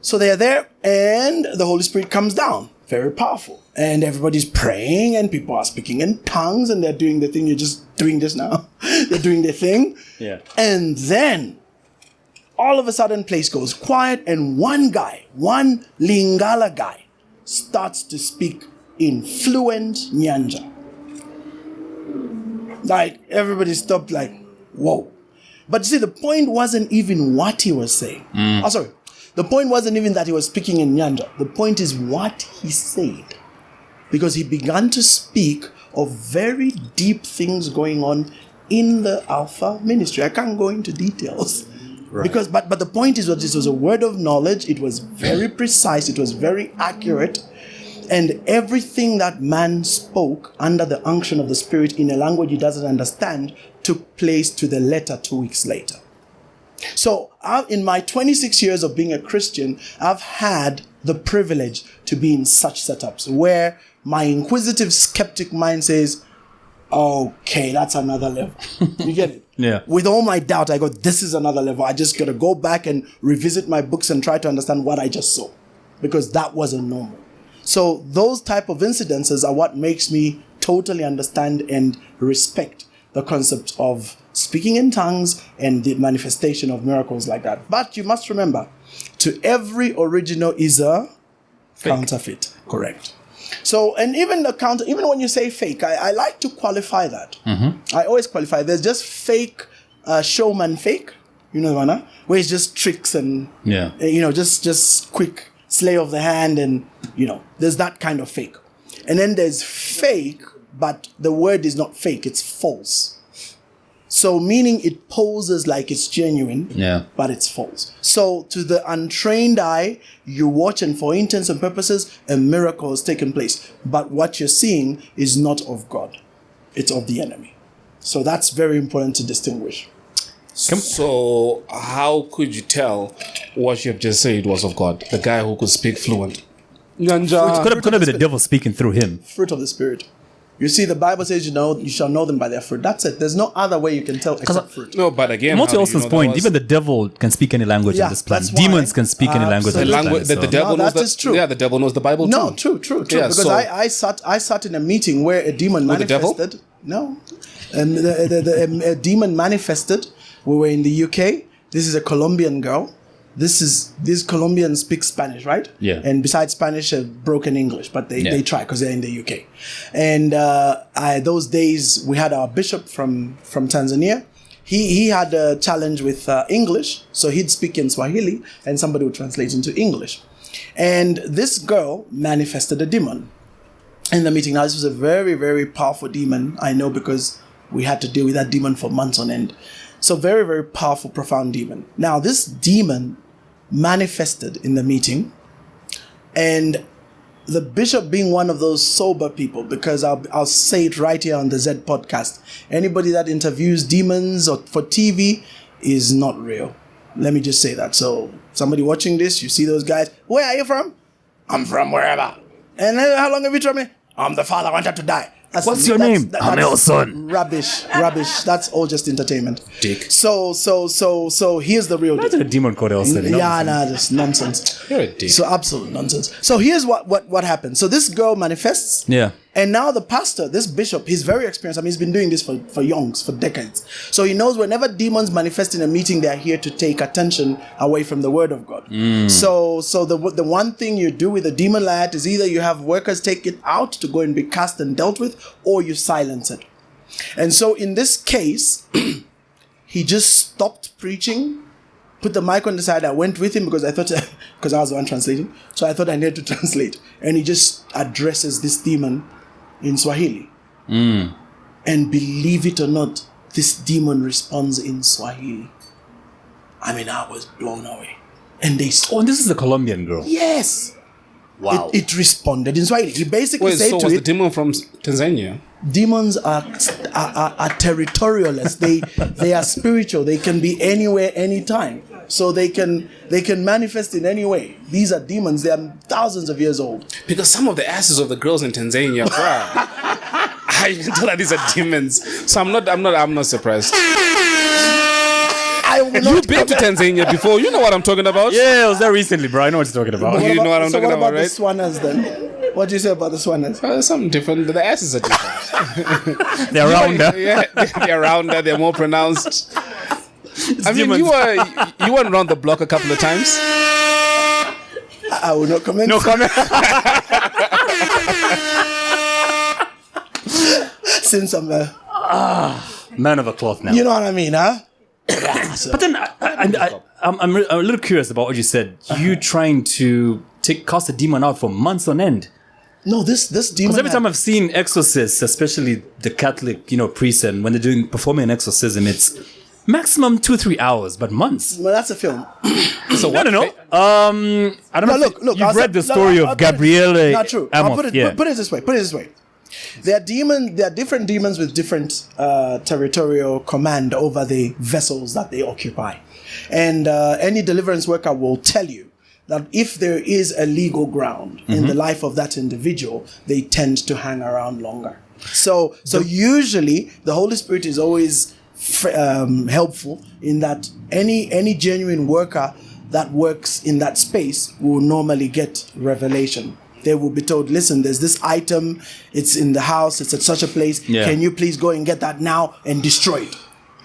So they are there, and the Holy Spirit comes down. Very powerful. And everybody's praying, and people are speaking in tongues, and they're doing the thing you're just doing just now. They're doing their thing. Yeah. And then, all of a sudden, place goes quiet, and one Lingala guy, starts to speak in fluent Nyanja. Like, everybody stopped like, whoa. But you see, the point wasn't even what he was saying. Oh, sorry. The point wasn't even that he was speaking in Nyanja. The point is what he said. Because he began to speak of very deep things going on in the Alpha ministry. I can't go into details. Right. But the point is that this was a word of knowledge. It was very precise. It was very accurate. And everything that man spoke under the unction of the Spirit in a language he doesn't understand took place to the letter 2 weeks later. So in my 26 years of being a Christian, I've had the privilege to be in such setups where my inquisitive skeptic mind says, okay, that's another level. You get it? Yeah. With all my doubt, I go, this is another level. I just got to go back and revisit my books and try to understand what I just saw, because that wasn't normal. So those type of incidences are what makes me totally understand and respect the concept of speaking in tongues and the manifestation of miracles like that. But you must remember, to every original is a counterfeit. Correct. So, and even when you say fake, I like to qualify that. I always qualify. There's just fake showman fake, where it's just tricks and, just quick slay of the hand, and, there's that kind of fake. And then there's fake, but the word is not fake, it's false. So meaning it poses like it's genuine, but it's false. So to the untrained eye, you watch, and for intents and purposes, a miracle has taken place. But what you're seeing is not of God. it's of the enemy. So that's very important to distinguish. So how could you tell what you have just said was of God? The guy who could speak fluent. Nyanja. Could have been the devil speaking through him. Fruit of the Spirit. You see, the Bible says, you shall know them by their fruit. That's it. There's no other way you can tell except fruit. No, but again, Multi how do you Olson's know point, that was- even the devil can speak any language Yeah, on this planet. that's why- Demons can speak any language on the this language planet. that the so- devil No, knows that is true. Yeah, the devil knows the Bible No, too. true. Yeah, because so- I sat in a meeting where a demon With the devil? manifested. No, a demon manifested. We were in the UK. This is a Colombian girl. These Colombians speak Spanish, right? Yeah. And besides Spanish, broken English, but they try because they're in the UK. And those days we had our bishop from Tanzania. He had a challenge with English, so he'd speak in Swahili and somebody would translate into English. And this girl manifested a demon in the meeting. Now, this was a very, very powerful demon. I know because we had to deal with that demon for months on end. So very, very powerful, profound demon. Now, this demon manifested in the meeting, and the bishop being one of those sober people, because I'll say it right here on the Z podcast. Anybody that interviews demons or for TV is not real. Let me just say that. So somebody watching this, you see those guys. Where are you from? I'm from wherever. And how long have you told me? I'm the father wanted to die. What's your name? I'm Elson. Rubbish. That's all just entertainment. Dick. So here's the real That's deal. a demon called Elson. Yeah, nah, just nonsense. You're a dick. So absolute nonsense. So here's what happened. So this girl manifests. Yeah. And now the pastor, this bishop, he's very experienced. I mean, he's been doing this for yonks, for decades. So he knows whenever demons manifest in a meeting, they're here to take attention away from the word of God. So the one thing you do with a demon like that is either you have workers take it out to go and be cast and dealt with, or you silence it. And so in this case, he just stopped preaching, put the mic on the side. I went with him because I thought, because I was the one translating. So I thought I needed to translate. And he just addresses this demon in Swahili. And believe it or not, this demon responds in Swahili. I mean, I was blown away. And they Oh, and this is a Colombian girl. yes. Wow. It responded in Swahili. He basically Wait, said so to was the it, demon from Tanzania? demons are territorialists. They are spiritual. They can be anywhere, anytime. So they can manifest in any way. These are demons. They are thousands of years old. Because some of the asses of the girls in Tanzania, bruh, you can tell that these are demons. So I'm not surprised. I will not You've been to Tanzania before. You know what I'm talking about. Yeah, I was there recently, bro. I know what you're talking about. You know what I'm talking what about, the right? Swanas then? What do you say about the Swanas? Something different. The asses are different. They're around there. Yeah, they're rounder. They're more pronounced. I mean, demons. you went around the block a couple of times. I will not comment. No comment. Since I'm Man of a cloth now. you know what I mean, huh? But then I'm a little curious about what you said. You trying to cast a demon out for months on end. No, this demon. Because every time I've seen exorcists, especially the Catholic, priests, and when they're performing an exorcism, it's maximum 2-3 hours, but months. Well, that's a film. So I don't know. I don't know. Look. You've I'll read say- the story I'll of put it- Gabriele. Not true. Amorth, I'll put it this way. There are different demons with different territorial command over the vessels that they occupy. And any deliverance worker will tell you that if there is a legal ground in the life of that individual, they tend to hang around longer. So usually the Holy Spirit is always helpful in that any genuine worker that works in that space will normally get revelation. They will be told, listen, there's this item, it's in the house, it's at such a place. Yeah. Can you please go and get that now and destroy it?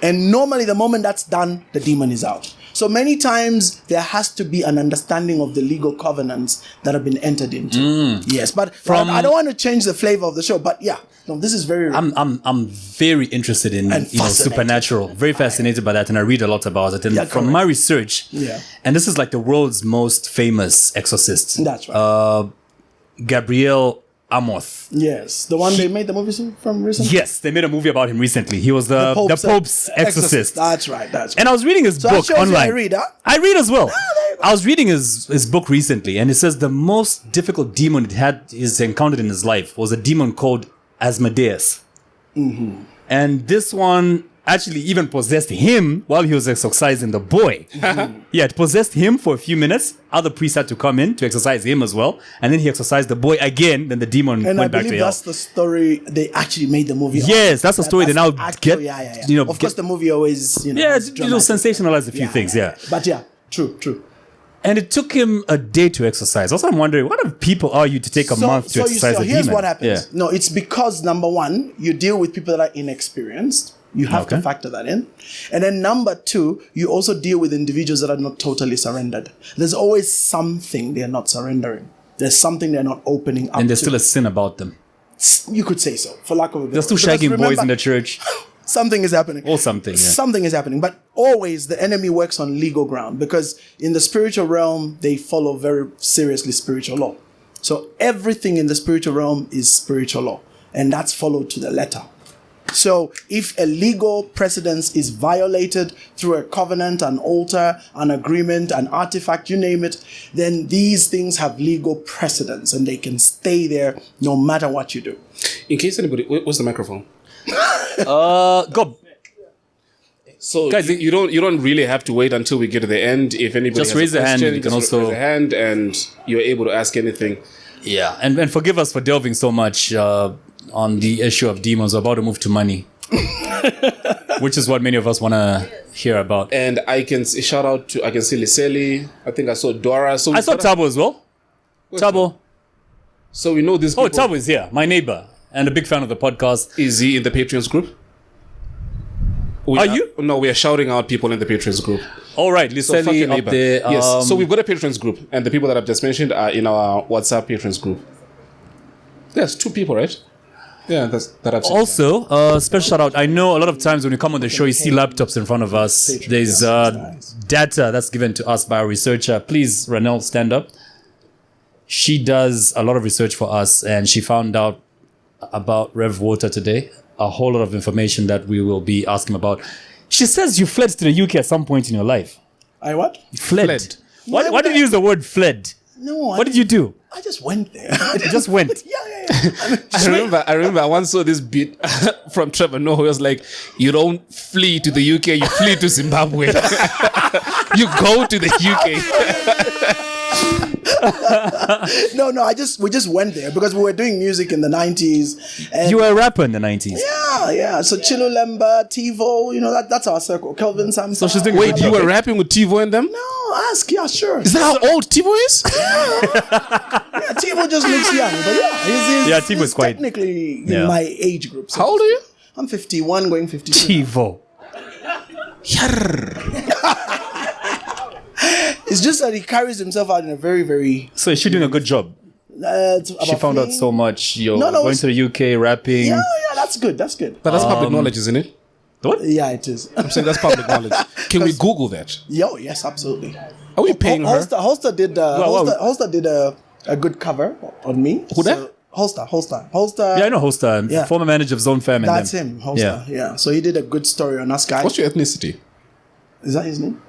And normally the moment that's done, the demon is out. So many times there has to be an understanding of the legal covenants that have been entered into. Yes, but I don't want to change the flavor of the show, but yeah, no, this is very real. I'm very interested in And fascinated. supernatural, very fascinated by that, and I read a lot about it. And Yeah, from correct. my research, Yeah. and this is like the world's most famous exorcist. That's right. Gabriele Amorth. Yes, the one they made the movie from recently. Yes, they made a movie about him recently. He was the Pope's exorcist. That's right. And I was reading his So book that shows you online. I read, huh? I read as well. there you go. I was reading his book recently, and it says the most difficult demon he's encountered in his life was a demon called Asmodeus. And this one actually even possessed him while he was exorcising the boy. He had possessed him for a few minutes. Other priests had to come in to exorcise him as well. And then he exorcised the boy again. Then the demon And I went back to believe hell. that's the story they actually made the movie. Yes, that's the story they now get. Yeah. You know, of course, the movie always, it's, dramatic. sensationalized a few things. Yeah. But yeah, true. And it took him a day to exercise. Also, I'm wondering, what kind of people are you to take a month to exercise a demon? Here's what happens. Yeah. No, it's because number one, you deal with people that are inexperienced. You have to factor that in. And then number two, you also deal with individuals that are not totally surrendered. There's always something they're not surrendering. There's something they're not opening up And there's to. still a sin about them. You could say so, for lack of a better They're still word. Because shagging boys remember, in the church. Something is happening. Or something, yeah. Something is happening. But always the enemy works on legal ground because in the spiritual realm, they follow very seriously spiritual law. So everything in the spiritual realm is spiritual law. And that's followed to the letter. So if a legal precedence is violated through a covenant, an altar, an agreement, an artifact, you name it, then these things have legal precedence and they can stay there no matter what you do. In case anybody, what's the microphone? Go. So Guys, you don't really have to wait until we get to the end. If anybody Just has raise a a hand question, and you can just also- raise a hand and you're able to ask anything. Yeah. And forgive us for delving so much on the issue of demons. We're about to move to money. Which is what many of us want to hear about. And I can shout out to, I can see Liseli. I think I saw Dora. So I saw Tabo as well. Tabo. So we know this. Oh, Tabo is here. My neighbor. And a big fan of the podcast. Is he in the Patreons group? Are you? No, we are shouting out people in the Patreons group. All right. So fuck Liseli your up neighbor. there. Yes. So we've got a Patreons group, and the people that I've just mentioned are in our WhatsApp Patreons group. There's 2 people, right? Yeah, that I've seen. Also, special shout out. I know a lot of times when you come on the show, you see laptops in front of us. There's data that's given to us by a researcher. Please, Ranel, stand up. She does a lot of research for us, and she found out about Rev Water today. A whole lot of information that we will be asking about. She says you fled to the UK at some point in your life. I what? Fled. Why did you use the word fled? No. What did you do? I just went there. You just went. Yeah. I remember I once saw this bit from Trevor Noah. He was like, "You don't flee to the UK, you flee to Zimbabwe. You go to the UK." No. We just went there because we were doing music in the 90s. And You were a rapper in the 90s. yeah. So Chilulemba, TiVo, that's our circle. Kelvin Samson. So she's doing Wait, you were rapping with TiVo and them? No, ask. Yeah, sure. Is that how old TiVo is? Yeah, TiVo just looks young, but yeah, TiVo is quite- technically Yeah. in my age group. So How old are you? I'm 51, going 52. TiVo. It's just that he carries himself out in a very, very. So is she doing a good job? She found out so much. You're No, going it's- to the UK, rapping. Yeah, that's good. That's good. But that's public knowledge, isn't it? What? Yeah, it is. I'm saying that's public knowledge. Can we Google that? Yes, absolutely. Are we paying her? Holster did. Holster did a good cover on me. Who that? Holster. Yeah, I know Hosta, Yeah. former manager of Zone Fam. And That's them. him, Holster. Yeah. So he did a good story on us guys. What's your ethnicity? Is that his name?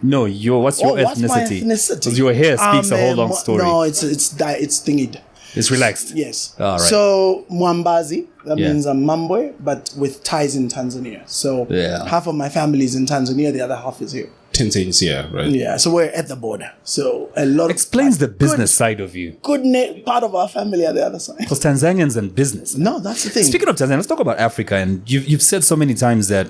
No, what's your What's my ethnicity? ethnicity? Because your hair speaks a whole long story. No, it's thingied. It's relaxed. Yes. All right. So Mwambazi, that Yeah. means I'm Mambwe, but with ties in Tanzania. So Yeah. half of my family is in Tanzania, the other half is here. Tintains, yeah, right. Yeah. So we're at the border. So a lot Explains of the business side of you. good part of our family are the other side. Because Tanzanians and business. No, that's the thing. Speaking of Tanzania, let's talk about Africa. And you've said so many times that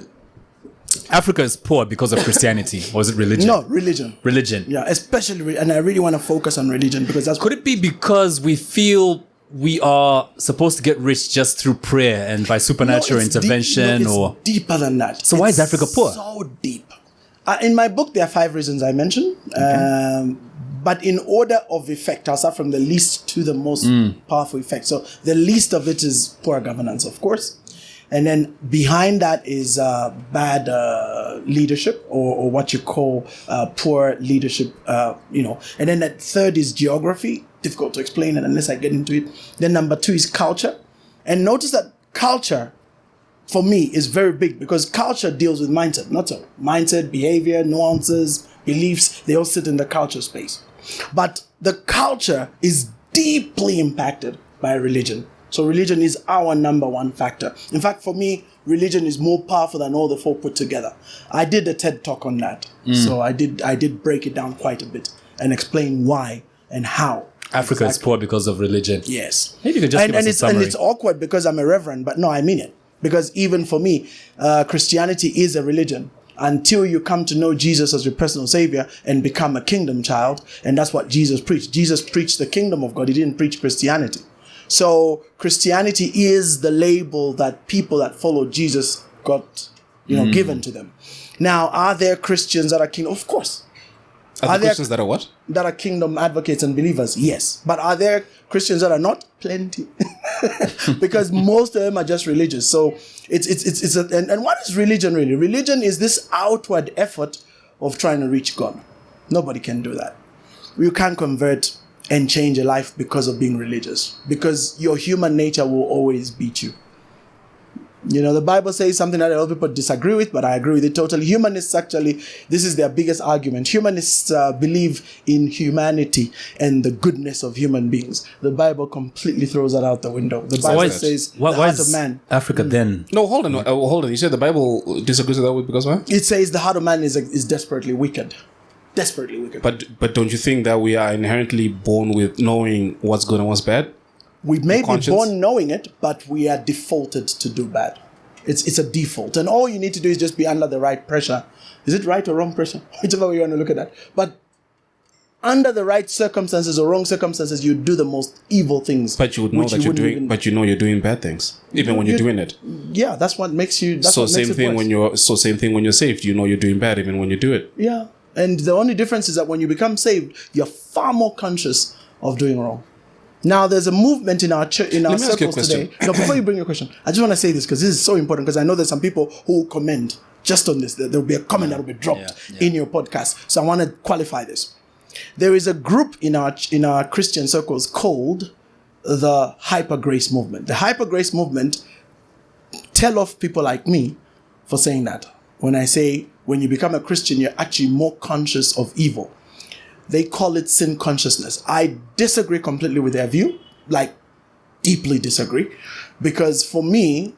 Africa is poor because of Christianity. Or is it religion? No, religion. Religion. Yeah, especially, and I really want to focus on religion because that's Could it be because we feel we are supposed to get rich just through prayer and by supernatural it's deep- intervention? it's deeper than that. So why is Africa poor? So deep. In my book, there are 5 reasons I mentioned. But in order of effect, I'll start from the least to the most powerful effect. So the least of it is poor governance, of course. And then behind that is bad leadership or what you call poor leadership, And then that third is geography. Difficult to explain it unless I get into it. Then number 2 is culture. And notice that culture, for me, is very big because culture deals with mindset, not so. Mindset, behavior, nuances, beliefs, they all sit in the culture space. But the culture is deeply impacted by religion. So religion is our number one factor. In fact, for me, religion is more powerful than all the four put together. I did a TED talk on that. So I did break it down quite a bit and explain why and how. Africa is poor because of religion. Yes. Maybe you could just give us a summary. And it's awkward because I'm a reverend, but no, I mean it. Because even for me, Christianity is a religion. Until you come to know Jesus as your personal savior and become a kingdom child. And that's what Jesus preached. Jesus preached the kingdom of God. He didn't preach Christianity. So Christianity is the label that people that follow Jesus got, given to them. Now, are there Christians that are kingdom? Of course. Are there Christians that are what? That are kingdom advocates and believers? Yes. But are there Christians that are not? Plenty. Because most of them are just religious. So and what is religion really? Religion is this outward effort of trying to reach God. Nobody can do that. You can't convert and change a life because of being religious. Because your human nature will always beat you. The Bible says something that a lot of people disagree with, but I agree with it totally. Humanists actually, this is their biggest argument. Humanists believe in humanity and the goodness of human beings. The Bible completely throws that out the window. The Bible says the heart of man. Africa then? No, hold on. You said the Bible disagrees with that because why? It says the heart of man is desperately wicked. Desperately wicked. But don't you think that we are inherently born with knowing what's good and what's bad? We may be born knowing it, but we are defaulted to do bad. It's a default. And all you need to do is just be under the right pressure. Is it right or wrong pressure? Whichever way you want to look at that. But under the right circumstances or wrong circumstances, you do the most evil things. But you would know that you're doing but you're doing bad things. Even when you're doing it. Yeah, that's what makes you same thing when you're saved, you know you're doing bad even when you do it. Yeah. And the only difference is that when you become saved, you're far more conscious of doing wrong. Now, there's a movement in our circles today. No, before you bring your question, I just want to say this because this is so important because I know there's some people who will comment just on this. There will be a comment that will be dropped in your podcast. So I want to qualify this. There is a group in our Christian circles called the Hyper Grace Movement. The Hyper Grace Movement tell off people like me for saying that. When I say when you become a Christian, you're actually more conscious of evil. They call it sin consciousness. I disagree completely with their view, like deeply disagree. Because for me,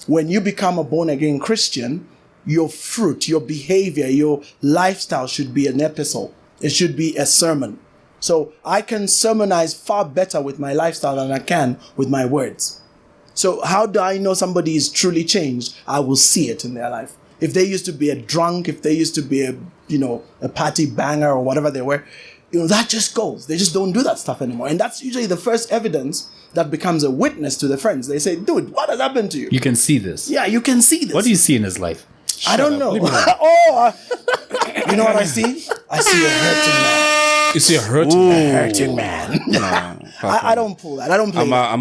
when you become a born-again Christian, your fruit, your behavior, your lifestyle should be an epistle. It should be a sermon. So I can sermonize far better with my lifestyle than I can with my words. So how do I know somebody is truly changed? I will see it in their life. If they used to be a drunk, if they used to be a party banger or whatever they were, that just goes. They just don't do that stuff anymore. And that's usually the first evidence that becomes a witness to the friends. They say, dude, what has happened to you? You can see this. Yeah, you can see this. What do you see in his life? I don't know. You know what I see? I see a hurting man. You see a hurting man? Hurting man. I don't pull that. I don't play that. I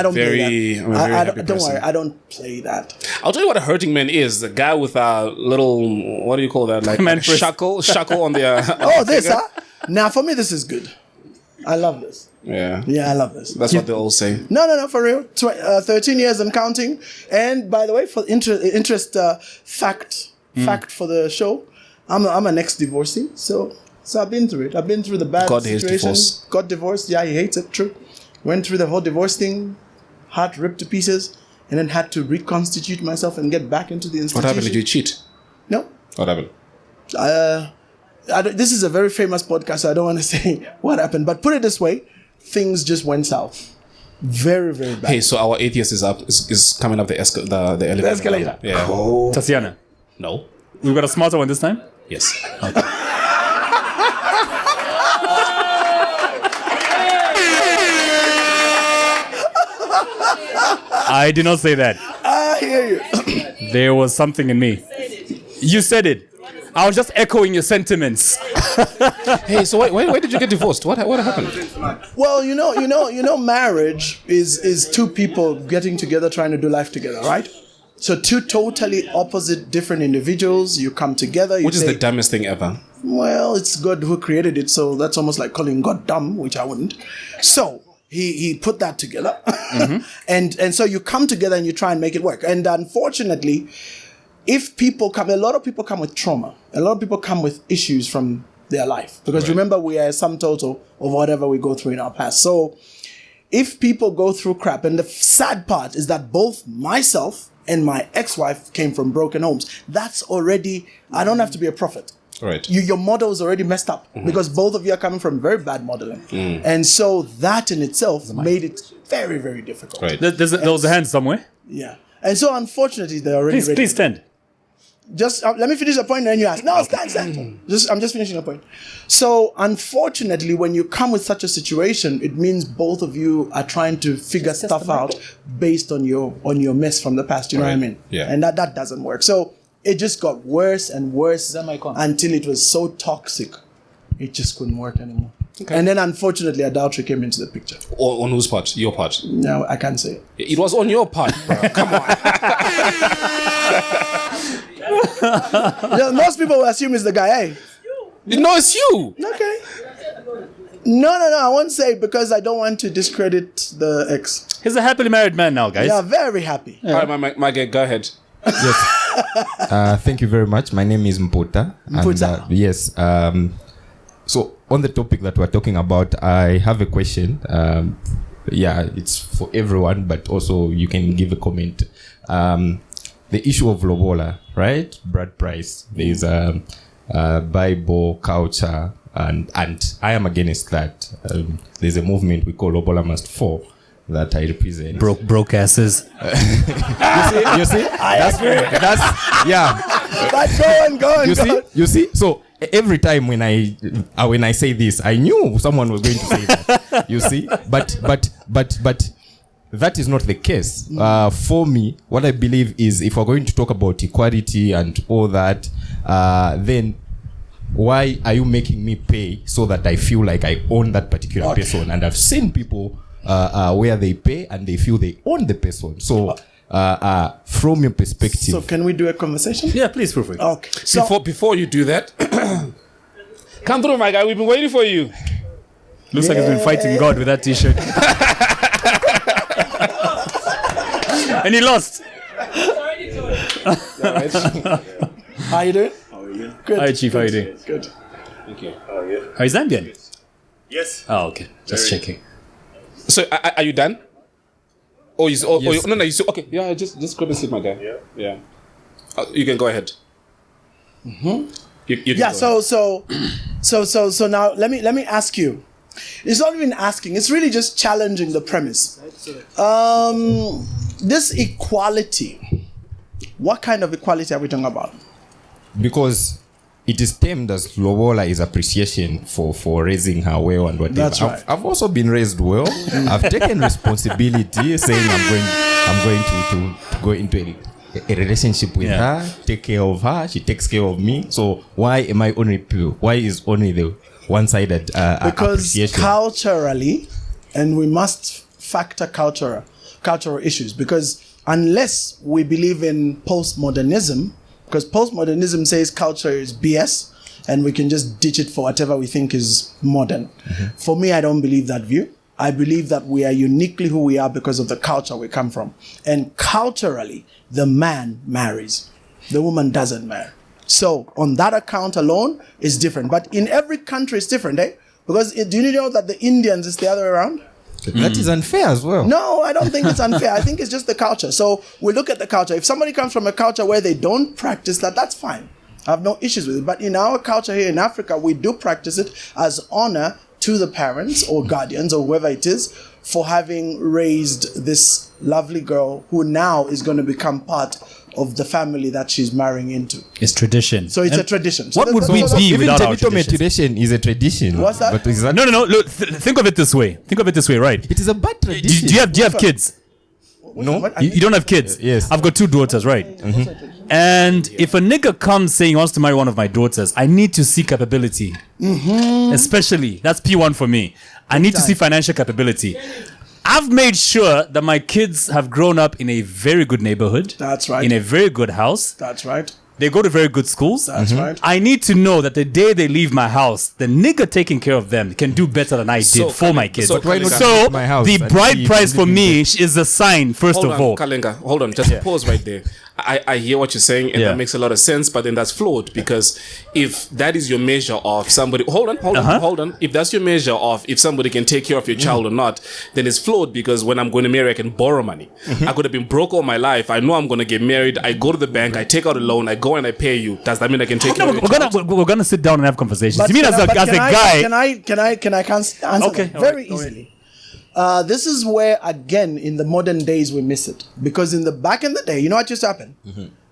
don't play that. Don't worry, I don't play that. I'll tell you what a hurting man is. The guy with a little, what do you call that? Like a shackle on the... this, huh? Now, for me, this is good. I love this. Yeah. Yeah, I love this. That's what they all say. No, for real. 13 years and counting. And by the way, for interest fact for the show, I'm an ex-divorcee, so I've been through it. I've been through the bad situation. Got divorced. Yeah, he hates it. True. Went through the whole divorce thing. Heart ripped to pieces, and then had to reconstitute myself and get back into the institution. What happened? Did you cheat? No. What happened? This is a very famous podcast, so I don't want to say what happened. But put it this way, things just went south. Very, very bad. Hey, so our atheist is coming up the elevator. The escalator. Yeah. Oh. Tatiana. No. We've got a smarter one this time? Yes. Okay. I did not say that. I hear you. There was something in me. You said it. I was just echoing your sentiments. Hey, so why did you get divorced? What happened? Well, marriage is two people getting together, trying to do life together, right? So two totally opposite, different individuals. You come together. Which is the dumbest thing ever? Well, it's God who created it, so that's almost like calling God dumb, which I wouldn't. So he put that together, and so you come together and you try and make it work. And unfortunately, if people come, a lot of people come with trauma. A lot of people come with issues from their life because remember, we are a sum total of whatever we go through in our past. So if people go through crap, and the sad part is that both myself and my ex-wife came from broken homes, that's already, I don't have to be a prophet. Right. Your model is already messed up because both of you are coming from very bad modeling. And so that in itself made it very, very difficult. Right. There was a hand somewhere. Yeah. And so unfortunately, they're already ready. Please stand. Just let me finish the point and then you ask. No, stand. I'm just finishing the point. So unfortunately, when you come with such a situation, it means both of you are trying to figure stuff out based on your mess from the past. You know what I mean? Yeah. And that doesn't work. So it just got worse and worse until it was so toxic, it just couldn't work anymore. Okay. And then unfortunately, adultery came into the picture. On whose part? Your part? No, I can't say it. It was on your part, bro. Come on. Yeah, most people will assume it's the guy. Hey, No, it's you. okay. No, I won't say it because I don't want to discredit the ex. He's a happily married man now, guys. Yeah, very happy. All right, my guy, go ahead. Yes. Thank you very much. My name is Mputa. Mputa. And, yes. So on the topic that we're talking about, I have a question. It's for everyone, but also you can give a comment. The issue of lobola, right? Brad Price. There's Bible culture, and I am against that. There's a movement we call Lobola Must Fall that I represent. Broke asses. You see? That's yeah. But go on. You see. So every time when I say this, I knew someone was going to say that. You see, but that is not the case. For me, what I believe is if we're going to talk about equality and all that, then why are you making me pay so that I feel like I own that particular person? And I've seen people where they pay and they feel they own the person. So from your perspective, So can we do a conversation? Yeah, please, prove it. Okay. So Before you do that, come through, my guy. We've been waiting for you. Looks like he's been fighting God with that t-shirt. And he lost. how you doing? Good. Hi, Chief. How you doing? Good. Thank you. Are you Zambian? Yes. Oh, okay. Just checking. So, are you done? Yes. No. You still, okay. Yeah, just grab a seat, my guy. Yeah. You can go ahead. You can Yeah. go So now let me ask you. It's not even asking. It's really just challenging the premise. This equality. What kind of equality are we talking about? because it is termed as lobola is appreciation for raising her well and whatever. That's right. I've also been raised well. I've taken responsibility, saying I'm going to go into a relationship with her, take care of her. She takes care of me. So why am I only? Why is only the one-sided because appreciation? culturally, and we must factor cultural issues, because unless we believe in postmodernism, because postmodernism says culture is BS and we can just ditch it for whatever we think is modern. Mm-hmm. For me, I don't believe that view. I believe that we are uniquely who we are because of the culture we come from. And culturally, the man marries. The woman doesn't marry. So on that account alone, it's different. But in every country, it's different, eh? Because do you know that the Indians is the other way around? That is unfair as well. No, I don't think it's unfair. I think it's just the culture. So we look at the culture. If somebody comes from a culture where they don't practice that, that's fine. I have no issues with it. But in our culture here in Africa, we do practice it as honor to the parents or guardians or whoever it is for having raised this lovely girl who now is going to become part of the family that she's marrying into. It's tradition. So it's a tradition. So What would we be Even without our Tebito traditions? tradition is a tradition. What's that? But is that No. Look, think of it this way. Right? It is a bad Do tradition. you have kids? No. What? You don't have kids? Yes. I've got 2 daughters, right? Mm-hmm. And if a nigga comes saying he wants to marry one of my daughters, I need to see capability. Mm-hmm. Especially, that's P1 for me. I need to see financial capability. I've made sure that my kids have grown up in a very good neighborhood. That's right. In a very good house. That's right. They go to very good schools. That's right. I need to know that the day they leave my house, the nigga taking care of them can do better than I did for my kids. so why not So my house the and bride see price for living me is a sign, first Hold of on, all. Kalenga. Hold on. Just pause right there. I hear what you're saying, and that makes a lot of sense, but then that's flawed, because if that is your measure of somebody, hold on. If that's your measure of if somebody can take care of your child or not, then it's flawed, because when I'm going to marry, I can borrow money. I could have been broke all my life. I know I'm going to get married. I go to the bank, I take out a loan, I go and I pay you. Does that mean I can take care of your child? We're gonna sit down and have conversations. But You mean as a guy? Can I answer Okay, that very easily? This is where, again, in the modern days, we miss it. Because back in the day, you know what used to happen?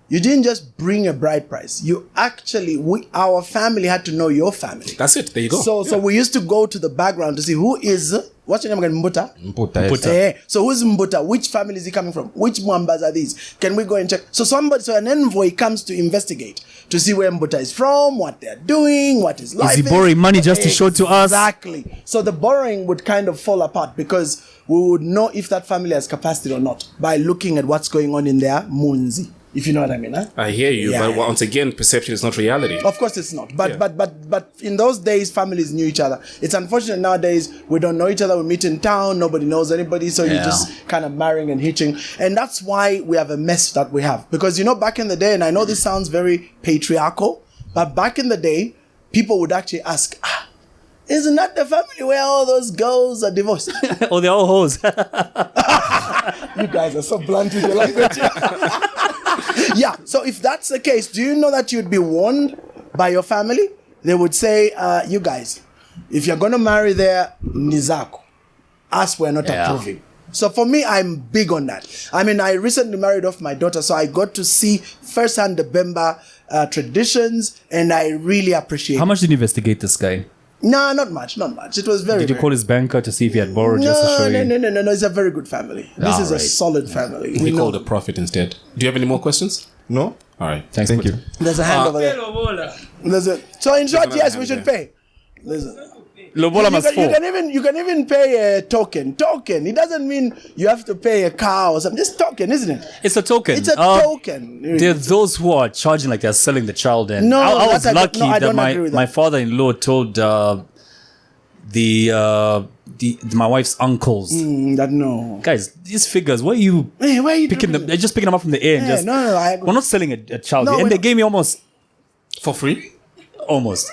You didn't just bring a bride price. You actually, our family had to know your family. That's it. There you go. So we used to go to the background to see who is, what's your name again? Mbuta? Mputa, yes. So who's Mbuta? Which family is he coming from? Which Mwambazi are these? Can we go and check? So an envoy comes to investigate, to see where Mbuta is from, what they're doing, what his life is. Is he borrowing money just to show to us? Exactly. So the borrowing would kind of fall apart, because we would know if that family has capacity or not by looking at what's going on in their munzi. If you know what I mean, huh? I hear you, but once again, perception is not reality. Of course, it's not. But in those days, families knew each other. It's unfortunate nowadays we don't know each other. We meet in town, nobody knows anybody, so you're just kind of marrying and hitching, and that's why we have a mess that we have. Because back in the day, and I know this sounds very patriarchal, but back in the day, people would actually ask, isn't that the family where all those girls are divorced? Oh, they're all hoes. You guys are so blunt with your language. Yeah, so if that's the case, do you know that you'd be warned by your family? They would say, you guys, if you're going to marry there, nizako. Us, we're not approving. So for me, I'm big on that. I mean, I recently married off my daughter, so I got to see firsthand the Bemba traditions, and I really appreciate it. How much did you investigate this guy? No, not much. It was very. Did you call his banker to see if he had borrowed just to show you? No. It's a very good family. This is a solid family. We called a prophet instead. Do you have any more questions? No? All right. Thank you. There's a hand over there. So in short, yes, we should pay. Listen. Lobola must fall. You can even pay a token. It doesn't mean you have to pay a car or something. Just token, isn't it? It's a token. It's a token. There are those who are charging like they're selling the child. And No, I was lucky I that don't agree with my that. father-in-law told my wife's uncles, That no. guys, these figures, why are you Hey, why are you picking them? They're just picking them up from the air and just. No. We're not selling a child, No, and we're they not. gave me almost. For free? Almost.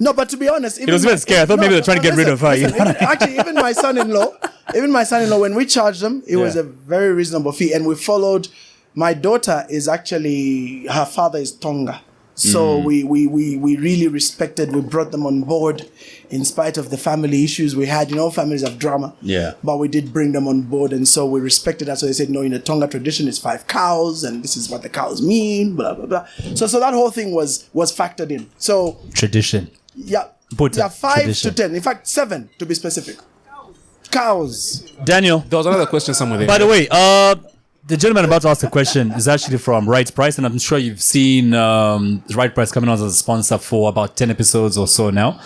No, but to be honest, It was a bit scary. I thought maybe they're trying to get rid of her. Actually, even my son-in-law, when we charged them, it was a very reasonable fee, and we followed. My daughter is actually, her father is Tonga, so we really respected. We brought them on board, in spite of the family issues we had. Families have drama. Yeah. But we did bring them on board, and so we respected that. So they said, no, in the Tonga tradition, it's 5 cows, and this is what the cows mean. Blah blah blah. So that whole thing was factored in. So Tradition. yeah, Put yeah, 5 tradition. to 10. In fact, 7 to be specific. Cows. Daniel, There was another question somewhere there. by the way, the gentleman about to ask the question is actually from Right Price, and I'm sure you've seen Right Price coming on as a sponsor for about 10 episodes or so now.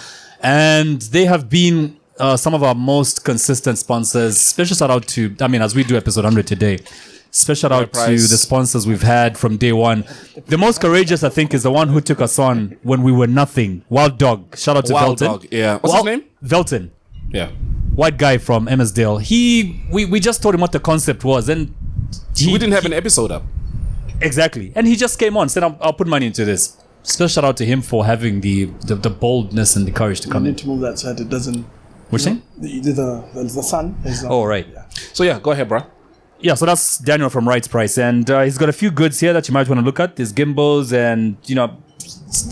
And they have been some of our most consistent sponsors. Special shout out to, as we do episode 100 today, special shout out to the sponsors we've had from day one. The most courageous, I think, is the one who took us on when we were nothing. Wild Dog. Shout out to Wild Velton. Dog, yeah. What's his name? Velton. Yeah. White guy from Emmersdale. We just told him what the concept was, and We didn't have an episode up. exactly. And he just came on, said, "I'll put money into this." Special shout out to him for having the boldness and the courage to I come in. need to move that so that it doesn't. Which thing? The sun is. Oh, right. So yeah, go ahead, bro. Yeah, so that's Daniel from Rights Price, and he's got a few goods here that you might want to look at. There's gimbals and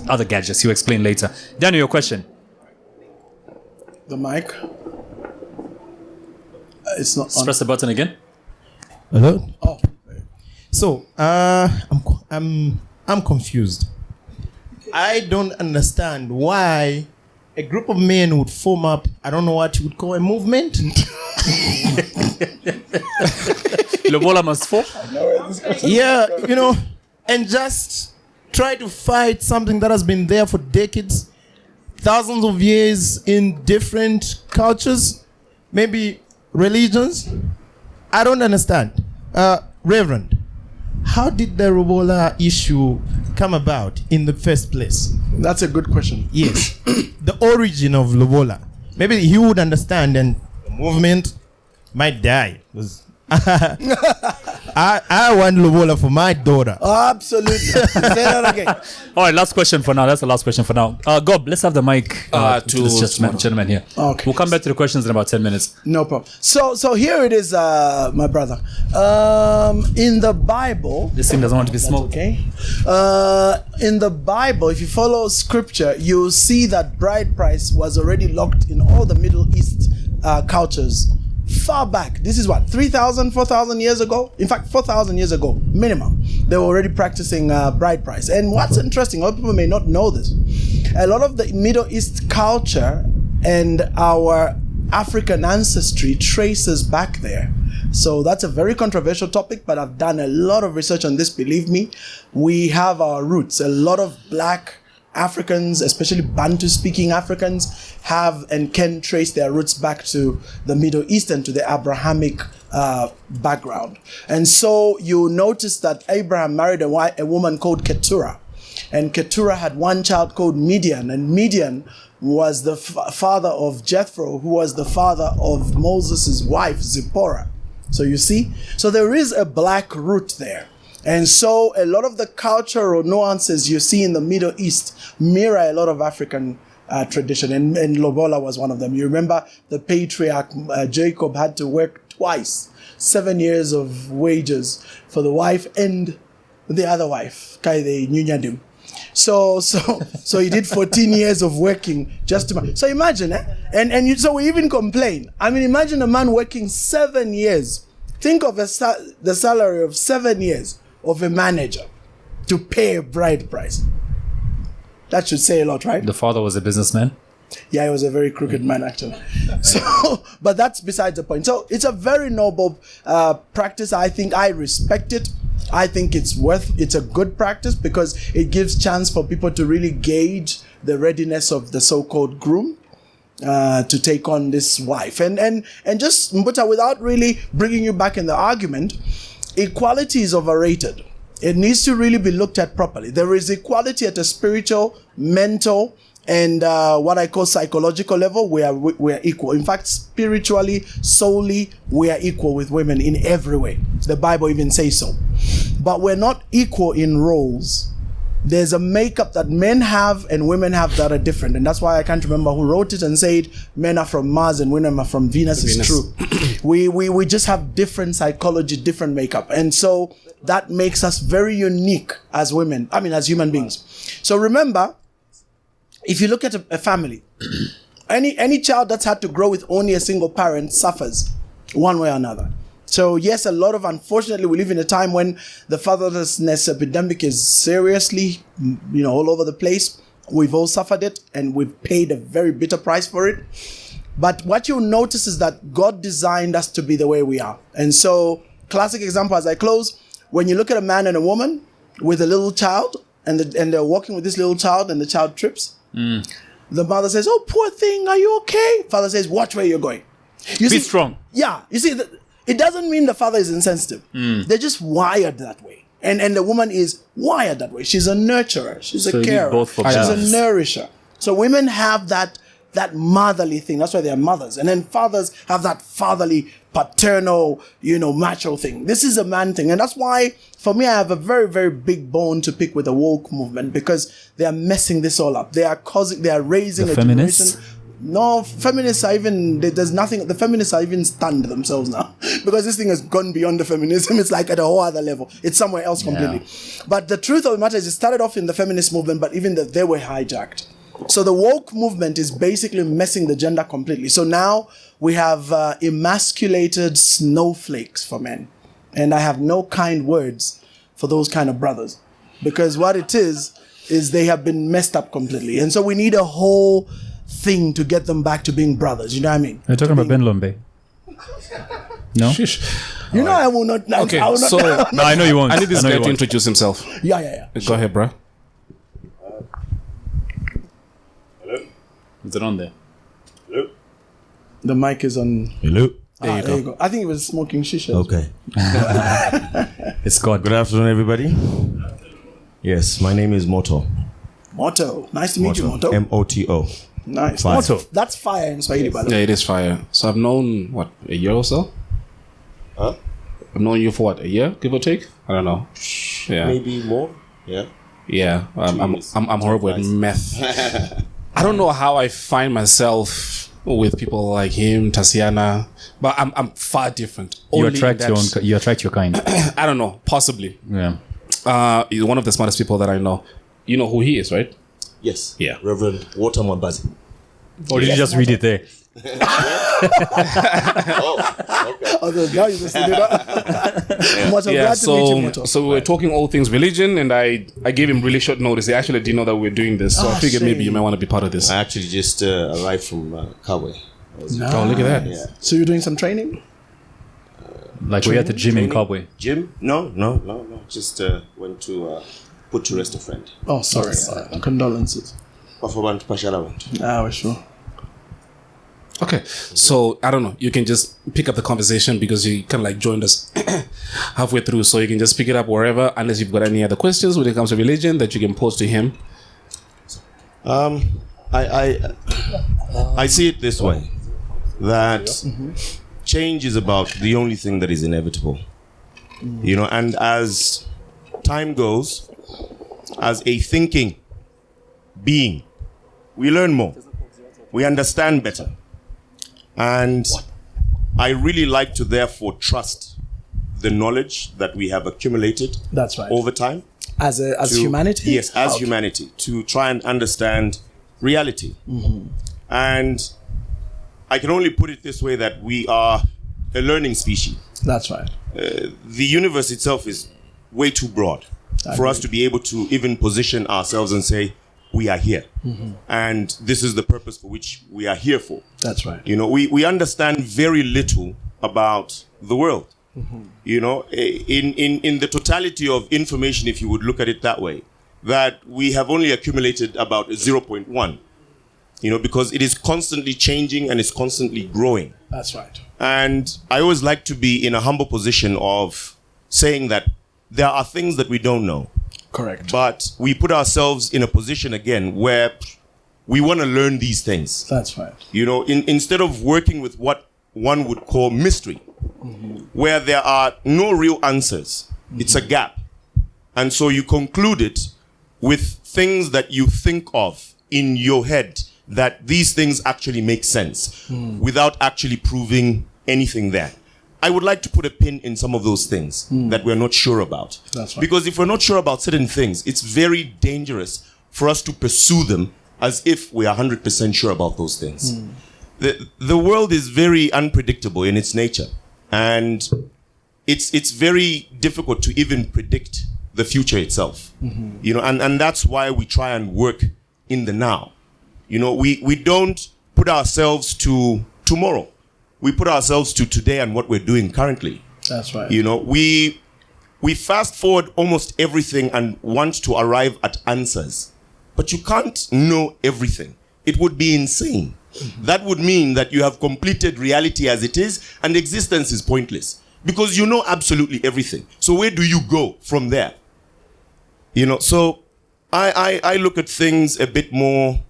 other gadgets. He'll explain later. Daniel, your question. The mic. It's not Just on. press the button again. Hello? Oh. So, I'm confused. I don't understand why a group of men would form up, I don't know what you would call a movement. Lobola must fall. Yeah, and just try to fight something that has been there for decades, thousands of years in different cultures, maybe religions. I don't understand. Reverend, how did the Lobola issue come about in the first place? That's a good question. Yes. The origin of Lobola. Maybe he would understand and the movement might die. I want Lobola for my daughter. Absolutely. Say that again. All right, last question for now. That's the last question for now. Gob, let's have the mic to this gentleman here. Okay. We'll come back to the questions in about 10 minutes. No problem. So here it is, my brother. In the Bible, This thing doesn't want to be smoked. okay. In the Bible, if you follow scripture, you'll see that bride price was already locked in all the Middle East cultures far back. This is what, 3,000, 4,000 years ago? In fact, 4,000 years ago, minimum. They were already practicing bride price. And what's interesting, a lot of people may not know this. A lot of the Middle East culture and our African ancestry traces back there. So that's a very controversial topic, but I've done a lot of research on this, believe me. We have our roots. A lot of black Africans, especially Bantu-speaking Africans, have and can trace their roots back to the Middle East and to the Abrahamic background. And so you notice that Abraham married a woman called Keturah. And Keturah had one child called Midian. And Midian was the father of Jethro, who was the father of Moses' wife, Zipporah. So you see? So there is a black root there. And so a lot of the cultural nuances you see in the Middle East mirror a lot of African tradition. And Lobola was one of them. You remember the patriarch Jacob had to work twice, 7 years of wages for the wife and the other wife, Kaide Nyunyadim. So he did 14 years of working just to. So imagine, so we even complain. I mean, imagine a man working 7 years. Think of the salary of 7 years of a manager to pay a bride price. That should say a lot, right? The father was a businessman. Yeah, he was a very crooked man, actually. So, but that's besides the point. So it's a very noble practice. I think I respect it. I think it's a good practice because it gives chance for people to really gauge the readiness of the so-called groom to take on this wife. And just, Mbuta, without really bringing you back in the argument, equality is overrated. It needs to really be looked at properly. There is equality at a spiritual, mental, and what I call psychological level. We are equal. In fact, spiritually, solely, we are equal with women in every way. The Bible even says so. But we're not equal in roles. There's a makeup that men have and women have that are different. And that's why I can't remember who wrote it and said men are from Mars and women are from Venus. It's true. We just have different psychology, different makeup. And so that makes us very unique as women. I mean, as human beings. So remember, if you look at a family, any child that's had to grow with only a single parent suffers one way or another. So yes, unfortunately, we live in a time when the fatherlessness epidemic is seriously, all over the place. We've all suffered it and we've paid a very bitter price for it. But what you'll notice is that God designed us to be the way we are. And so, classic example as I close, when you look at a man and a woman with a little child and they're walking with this little child and the child trips, the mother says, "Oh, poor thing, are you okay?" Father says, "Watch where you're going." Be strong. Yeah, you see, it doesn't mean the father is insensitive. They're just wired that way. And the woman is wired that way. She's a nurturer. She's a carer. She's a nourisher. So women have that motherly thing. That's why they are mothers. And then fathers have that fatherly, paternal, macho thing. This is a man thing. And that's why, for me, I have a very, very big bone to pick with the woke movement because they are messing this all up. They are raising a generation. No, feminists are even, the feminists are even stunned themselves now because this thing has gone beyond the feminism. It's like at a whole other level. It's somewhere else completely. Yeah. But the truth of the matter is it started off in the feminist movement, but even they were hijacked. So the woke movement is basically messing the gender completely. So now we have emasculated snowflakes for men. And I have no kind words for those kind of brothers because what it is they have been messed up completely. And so we need a whole thing to get them back to being brothers. You know what I mean? You're talking about Ben Lombe. No? Shish. I will not. Okay, I will not, so no, I know you won't. I need this guy to introduce himself. Yeah. Go ahead, bro. Hello? Is it on there? Hello? The mic is on. Hello. There you go. I think he was smoking shisha. Okay. It's God. Good afternoon, everybody. Yes, my name is Moto. Moto. Nice to meet you, Moto. Moto. Nice. Fire. Moto. That's fire in Swahili, by the way. Yeah, it is fire. So I've known, a year or so? Huh? I've known you for what, a year, give or take? I don't know. Yeah. Maybe more. Yeah. Yeah. I'm horrible at math. I don't know how I find myself with people like him, Tatiana, but I'm far different. You Only attract that- you attract your kind. I don't know. Possibly. Yeah. He's one of the smartest people that I know. You know who he is, right? Yes. Yeah. Reverend Walter Mwambazi. Or did you just read it there? Although now you just Much Yeah, glad to meet you, Moto. so we were talking all things religion, and I gave him really short notice. He actually didn't know that we were doing this, so I figured maybe you might want to be part of this. I actually just arrived from Kawe. Oh, look at that. Yeah. So you're doing some training? Like we're at the gym in Kabwe. Jim? No. Just went to put to rest a friend. Oh, sorry. Condolences. Pafabantu Pashalabantu. We're sure. Okay, so I don't know. You can just pick up the conversation because you kind of like joined us halfway through, so you can just pick it up wherever, unless you've got any other questions when it comes to religion that you can pose to him. I see it this way, that change is about the only thing that is inevitable. You know, and as time goes, as a thinking being, we learn more. We understand better. And I really like to therefore trust the knowledge that we have accumulated That's right. over time. As to- humanity? Yes, as Okay. humanity, to try and understand reality. And I can only put it this way, that we are a learning species. That's right. The universe itself is way too broad for us to be able to even position ourselves and say, we are here. And this is the purpose for which we are here for. That's right. You know, we understand very little about the world. You know, in the totality of information, if you would look at it that way, that we have only accumulated about 0.1, you know, because it is constantly changing and it's constantly growing. That's right. And I always like to be in a humble position of saying that there are things that we don't know, Correct. but we put ourselves in a position again where we want to learn these things. That's right. You know, instead of working with what one would call mystery, where there are no real answers, it's a gap. And so you conclude it with things that you think of in your head, that these things actually make sense without actually proving anything there. I would like to put a pin in some of those things that we're not sure about. That's right. Because if we're not sure about certain things, it's very dangerous for us to pursue them as if we are 100% sure about those things. The world is very unpredictable in its nature, and it's very difficult to even predict the future itself. You know, and that's why we try and work in the now. You know, we don't put ourselves to tomorrow. We put ourselves to today and what we're doing currently. That's right. You know, we fast forward almost everything and want to arrive at answers. But you can't know everything. It would be insane. That would mean that you have completed reality as it is and existence is pointless. Because you know absolutely everything. So where do you go from there? You know, so I look at things a bit more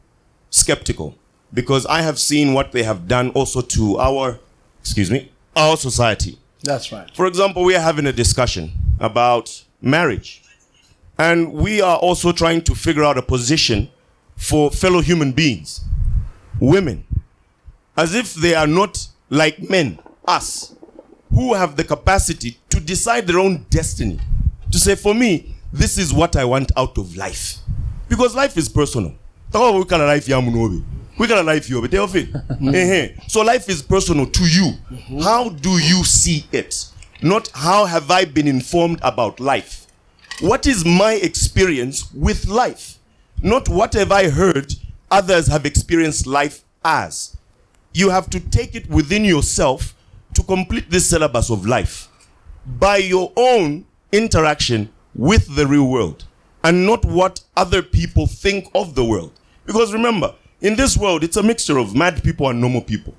skeptical, because I have seen what they have done also to our society. That's right. For example, we are having a discussion about marriage, and we are also trying to figure out a position for fellow human beings, women, as if they are not like men, us, who have the capacity to decide their own destiny, to say, for me, this is what I want out of life. Because life is personal. We can life we got a life here, but so life is personal to you. How do you see it? Not how have I been informed about life. What is my experience with life? Not what have I heard others have experienced life as. You have to take it within yourself to complete this syllabus of life by your own interaction with the real world, and not what other people think of the world. Because remember, in this world, it's a mixture of mad people and normal people.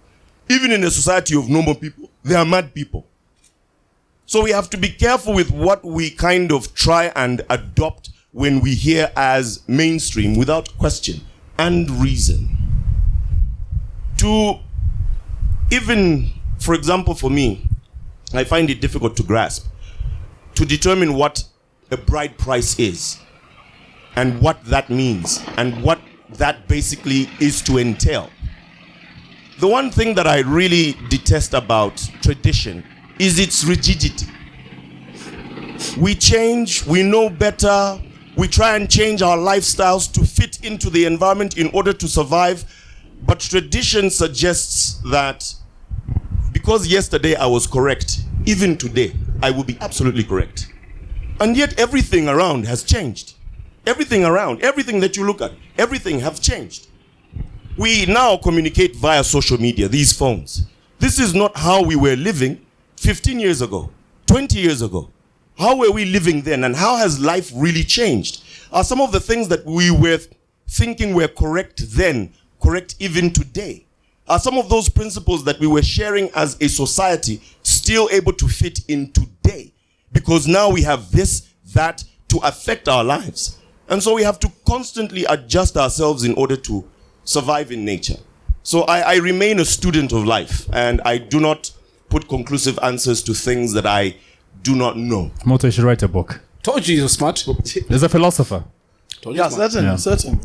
Even in a society of normal people, there are mad people. So we have to be careful with what we kind of try and adopt when we hear as mainstream without question and reason. To even, for example, for me, I find it difficult to grasp, to determine what a bride price is and what that means and what that basically is to entail. The one thing that I really detest about tradition is its rigidity. We change, we know better, we try and change our lifestyles to fit into the environment in order to survive, but tradition suggests that because yesterday I was correct, even today I will be absolutely correct. And yet everything around has changed. Everything around, everything that you look at, everything have changed. We now communicate via social media, these phones. This is not how we were living 15 years ago, 20 years ago. How were we living then, and how has life really changed? Are some of the things that we were thinking were correct then correct even today? Are some of those principles that we were sharing as a society still able to fit in today? Because now we have this, that to affect our lives. And so we have to constantly adjust ourselves in order to survive in nature. So I remain a student of life, and I do not put conclusive answers to things that I do not know. Moto, you should write a book. Told you he was smart. There's a philosopher. Told you Yeah, he was smart. certain.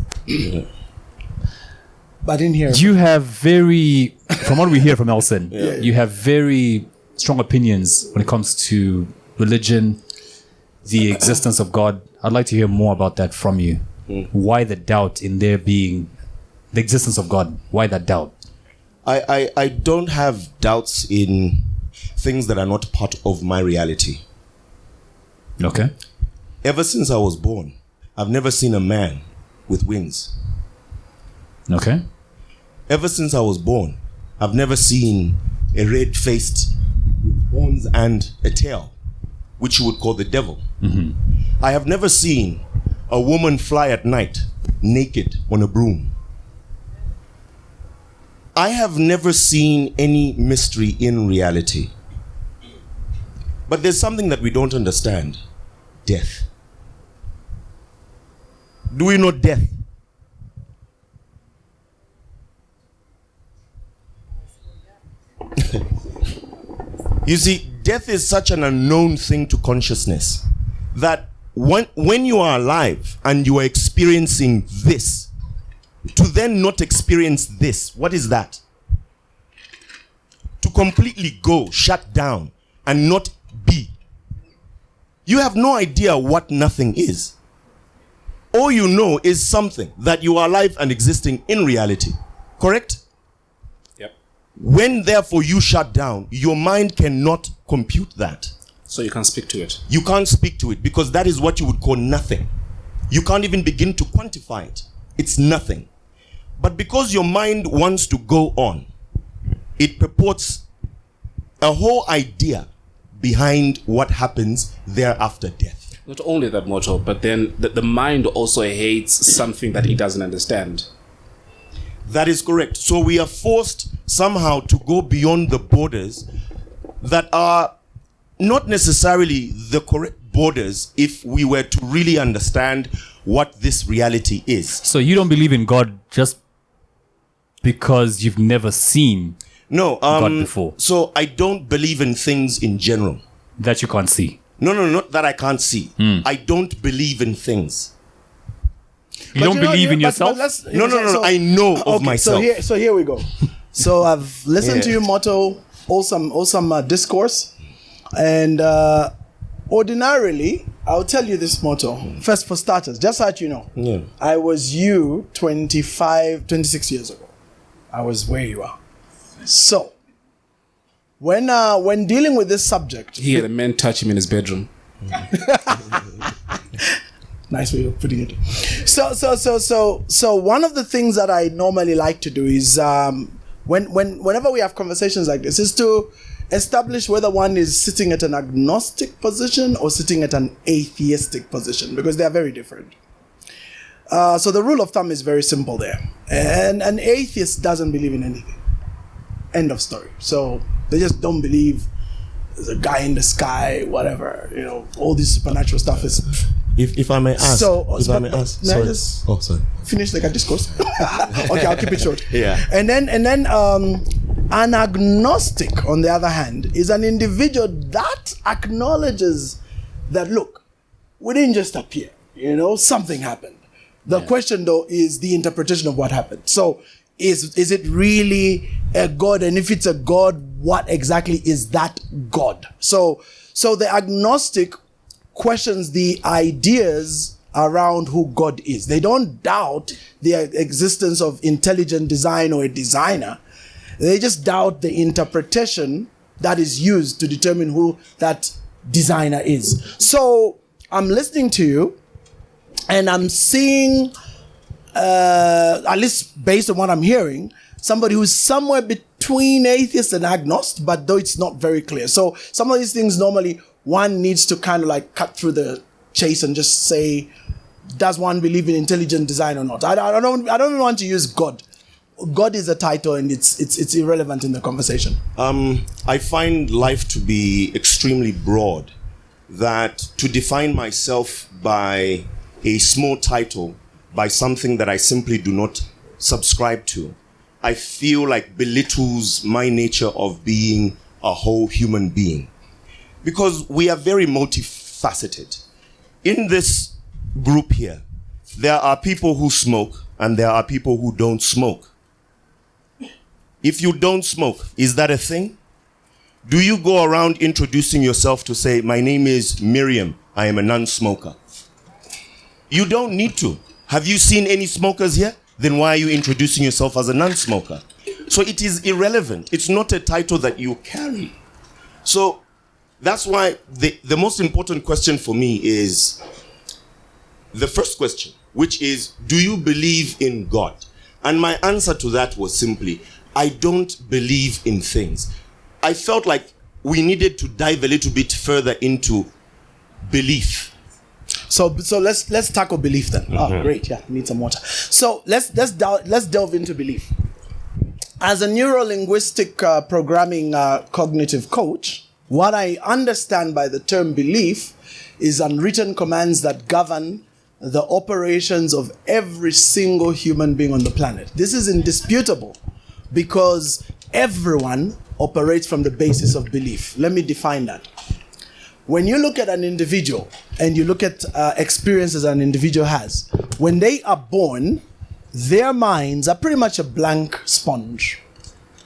But I didn't hear. You have very, from what we hear from Elson, you have very strong opinions when it comes to religion, the existence of God. I'd like to hear more about that from you. Why the doubt in there being the existence of God? Why that doubt? I don't have doubts in things that are not part of my reality. Okay. Ever since I was born, I've never seen a man with wings. Okay. Ever since I was born, I've never seen a red-faced with horns and a tail, which you would call the devil. I have never seen a woman fly at night naked on a broom. I have never seen any mystery in reality. But there's something that we don't understand. Death. Do we know death? You see, death is such an unknown thing to consciousness that when you are alive and you are experiencing this, to then not experience this, what is that? To completely go, shut down, and not be. You have no idea what nothing is. All you know is something that you are alive and existing in reality. Correct? Yep. When therefore you shut down, your mind cannot compute that. So you can speak to it. You can't speak to it because that is what you would call nothing. You can't even begin to quantify it. It's nothing. But because your mind wants to go on, it purports a whole idea behind what happens thereafter death. Not only that, Moto, but then the mind also hates something that it doesn't understand. That is correct. So we are forced somehow to go beyond the borders that are not necessarily the correct borders if we were to really understand what this reality is. So you don't believe in God just because you've never seen No, God before? So I don't believe in things in general. That you can't see. No, not that I can't see. I don't believe in things. You don't believe in yourself? No. I know of myself. So here we go. So I've listened to your motto, awesome discourse, and ordinarily I'll tell you this motto. First, for starters, just so that you know, I was you 26 years ago. I was where you are. So when dealing with this subject, He had a man touch him in his bedroom. nice way of putting it. So one of the things that I normally like to do is whenever we have conversations like this is to establish whether one is sitting at an agnostic position or sitting at an atheistic position, because they are very different. So the rule of thumb is very simple there. And an atheist doesn't believe in anything. End of story. So they just don't believe there's a guy in the sky, whatever. You know, all this supernatural stuff is. If I may ask. May I just finish like a discourse? Okay, I'll keep it short. Yeah. And then An agnostic, on the other hand, is an individual that acknowledges that, look, we didn't just appear, something happened. The question, though, is the interpretation of what happened. So, is it really a God? And if it's a God, what exactly is that God? So the agnostic questions the ideas around who God is. They don't doubt the existence of intelligent design or a designer. They just doubt the interpretation that is used to determine who that designer is. So I'm listening to you and I'm seeing, at least based on what I'm hearing, somebody who's somewhere between atheist and agnostic, but though it's not very clear. So some of these things normally one needs to kind of like cut through the chase and just say, does one believe in intelligent design or not? I don't even want to use God. God is a title and it's irrelevant in the conversation. I find life to be extremely broad, that to define myself by a small title, by something that I simply do not subscribe to, I feel like belittles my nature of being a whole human being. Because we are very multifaceted. In this group here, there are people who smoke and there are people who don't smoke. If you don't smoke, is that a thing? Do you go around introducing yourself to say, my name is Miriam, I am a non-smoker? You don't need to. Have you seen any smokers here? Then why are you introducing yourself as a non-smoker? So it is irrelevant. It's not a title that you carry. So that's why the most important question for me is the first question, which is, do you believe in God? And my answer to that was simply, I don't believe in things. I felt like we needed to dive a little bit further into belief. So let's tackle belief then. Oh, great. Yeah, need some water. So let's delve into belief. As a neuro-linguistic programming cognitive coach, what I understand by the term belief is unwritten commands that govern the operations of every single human being on the planet. This is indisputable because everyone operates from the basis of belief. Let me define that. When you look at an individual and you look at experiences an individual has, when they are born, their minds are pretty much a blank sponge.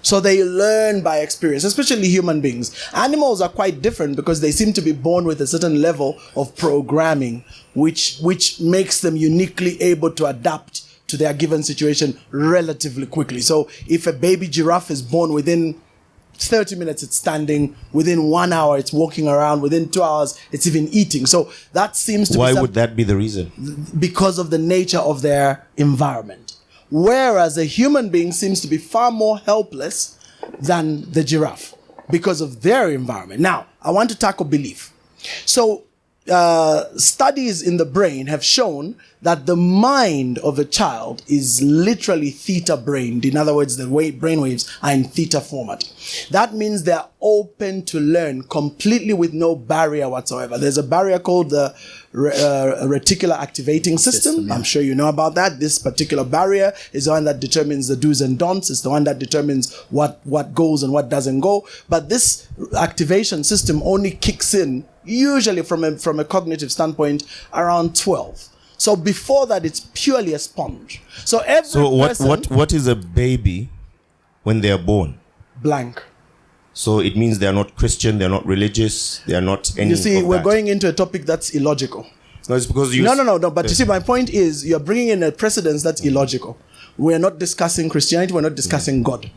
So they learn by experience, especially human beings. Animals are quite different because they seem to be born with a certain level of programming, which makes them uniquely able to adapt to their given situation relatively quickly. So if a baby giraffe is born within 30 minutes, it's standing. Within 1 hour, it's walking around. Within 2 hours, it's even eating. So that seems to be... Why would that be the reason? Because of the nature of their environment. Whereas a human being seems to be far more helpless than the giraffe because of their environment. Now, I want to tackle belief. So, studies in the brain have shown that the mind of a child is literally theta brained. In other words, the brain waves are in theta format. That means they're open to learn completely with no barrier whatsoever. There's a barrier called the reticular activating system. I'm sure you know about that. This particular barrier is the one that determines the do's and don'ts. It's the one that determines what goes and what doesn't go. But this activation system only kicks in usually from a cognitive standpoint around 12. So before that, it's purely a sponge. So what is a baby when they are born? Blank. So it means they are not Christian, they are not religious, they are not any. You see, we're going into a topic that's illogical. No, it's because you. No. But you see, my point is, you're bringing in a precedence that's illogical. We're not discussing Christianity. We're not discussing God.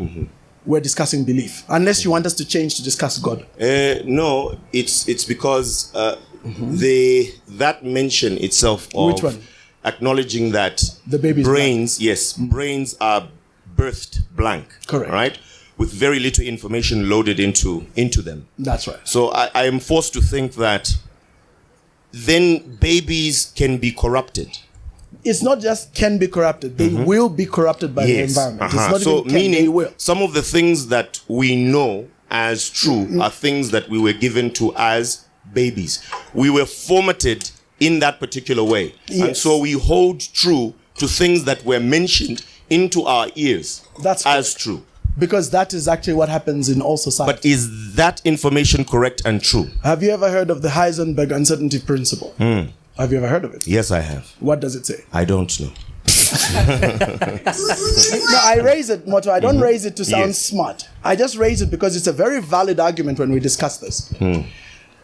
We're discussing belief. Unless you want us to change to discuss God. No, it's because that mention itself of which one? Acknowledging that the baby's brains, brains are birthed blank. Correct. Right? With very little information loaded into them. That's right. So I am forced to think that then babies can be corrupted. It's not just can be corrupted. They will be corrupted by the environment. It's not so even can, meaning they will. Some of the things that we know as true are things that we were given to as babies. We were formatted in that particular way. Yes. And so we hold true to things that were mentioned into our ears That's as correct. true. Because that is actually what happens in all societies. But is that information correct and true? Have you ever heard of the Heisenberg uncertainty principle? Have you ever heard of it? Yes, I have. What does it say? I don't know. No, I raise it, Moto. I don't raise it to sound Yes. smart. I just raise it because it's a very valid argument when we discuss this.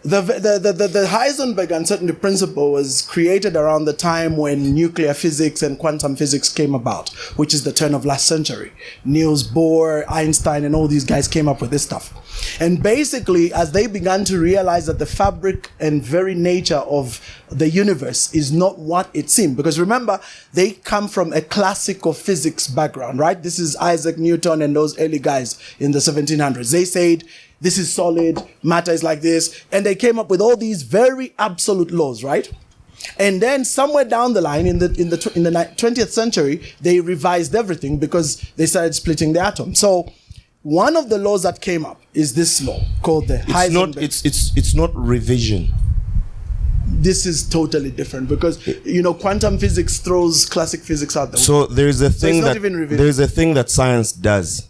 The Heisenberg uncertainty principle was created around the time when nuclear physics and quantum physics came about, which is the turn of last century. Niels Bohr, Einstein, and all these guys came up with this stuff. And basically, as they began to realize that the fabric and very nature of the universe is not what it seemed, because remember, they come from a classical physics background, right? This is Isaac Newton and those early guys in the 1700s. They said, this is solid, matter is like this, and they came up with all these very absolute laws, right? And then somewhere down the line, in the 20th century, they revised everything because they started splitting the atom. So one of the laws that came up is this law called the Heisenberg. It's not revision. This is totally different because quantum physics throws classic physics out the window. So there is a thing not even revision. there is a thing that science does.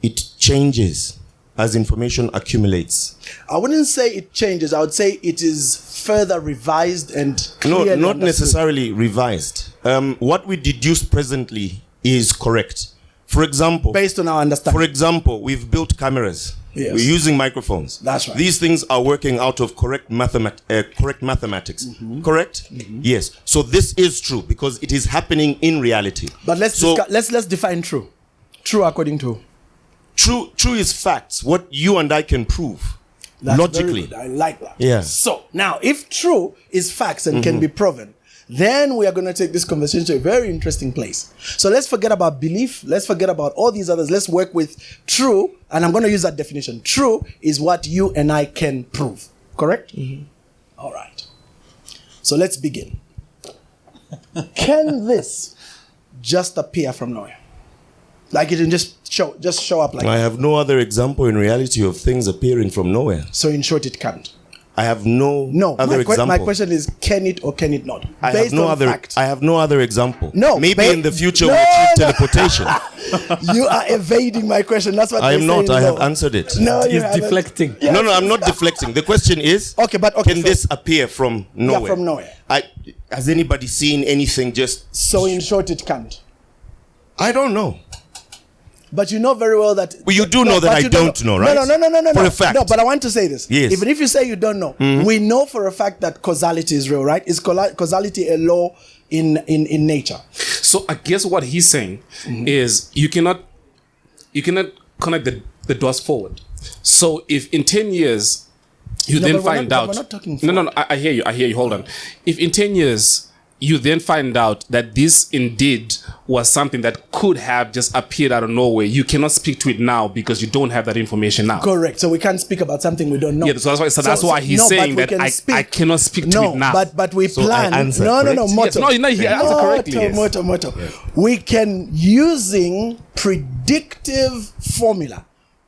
It changes as information accumulates. I wouldn't say it changes. I would say it is further revised and No, clearly not understood. necessarily revised. What we deduce presently is correct. For example, Based on our understanding. For example, we've built cameras. Yes. We're using microphones. That's right. These things are working out of correct mathematics. Correct? Yes. So this is true because it is happening in reality. But let's define true. True according to. True is facts. What you and I can prove That's logically. very good. I like that. Yeah. So now, if true is facts and can be proven, then we are going to take this conversation to a very interesting place. So let's forget about belief. Let's forget about all these others. Let's work with true. And I'm going to use that definition. True is what you and I can prove. Correct? All right. So let's begin. Can this just appear from nowhere? Like it can just show up like I have no other example in reality of things appearing from nowhere. So in short, it can't. I have no other example. My question is, can it or can it not? I have no other example. No, maybe in the future no, we'll achieve teleportation. You are evading my question. That's what I they're am not. saying, I have no. answered it. No, you He's haven't. deflecting. Yeah. No, I'm not deflecting. The question is, Okay, can this appear from nowhere? Yeah, from nowhere. Has anybody seen anything just... So in short, it can't. I don't know. But you know very well that... Well, you do know that but I you don't know, right? No. For a fact. No, but I want to say this. Yes. Even if you say you don't know, we know for a fact that causality is real, right? Is causality a law in nature? So I guess what he's saying is you cannot connect the dots forward. So if in 10 years you No, then but we're find not- out... we're not talking No, I hear you. Hold on. If in 10 years you then find out that this indeed was something that could have just appeared out of nowhere, you cannot speak to it now because you don't have that information now. Correct. So we can't speak about something we don't know. Yeah, so that's why he's no, saying but that we can I cannot speak to No, it now. but we So I plan. answered, No, correct? Moto. Yes, no, he answered correctly, yes. Moto. We can, using predictive formula,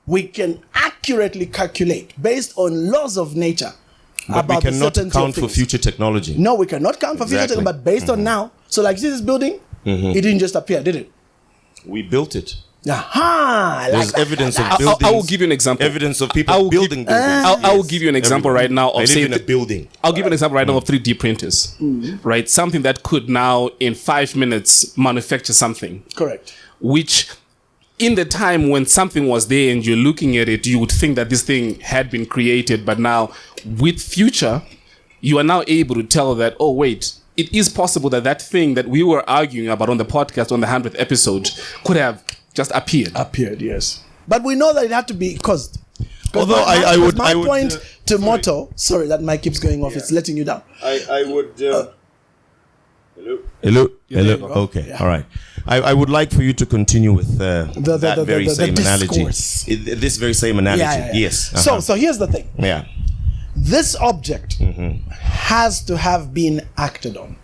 we can accurately calculate based on laws of nature But we about the cannot certainty count of for things. future technology. No, we cannot count for future Exactly. technology, but based on now. So like, see this building? It didn't just appear, did it? We built it. Aha! I There's like that. evidence of I buildings. will give you an example. Evidence of people I will building give- buildings. I will give you an example right now of I live say in a building. I'll give you an example right now of 3D printers, right? Something that could now in 5 minutes manufacture something, Correct. which in the time when something was there and you're looking at it, you would think that this thing had been created, but now with future, you are now able to tell that, oh wait, it is possible that that thing that we were arguing about on the podcast on the 100th episode could have just appeared. Appeared, yes. But we know that it had to be caused. Although I would- my I would, point to sorry. Moto. Sorry, that mic keeps going off. It's letting you down. I would. Hello. Okay. All right. I would like for you to continue with that very same analogy. discourse. This very same analogy. Yeah. Yes. So here's the thing. Yeah. This object has to have been acted on.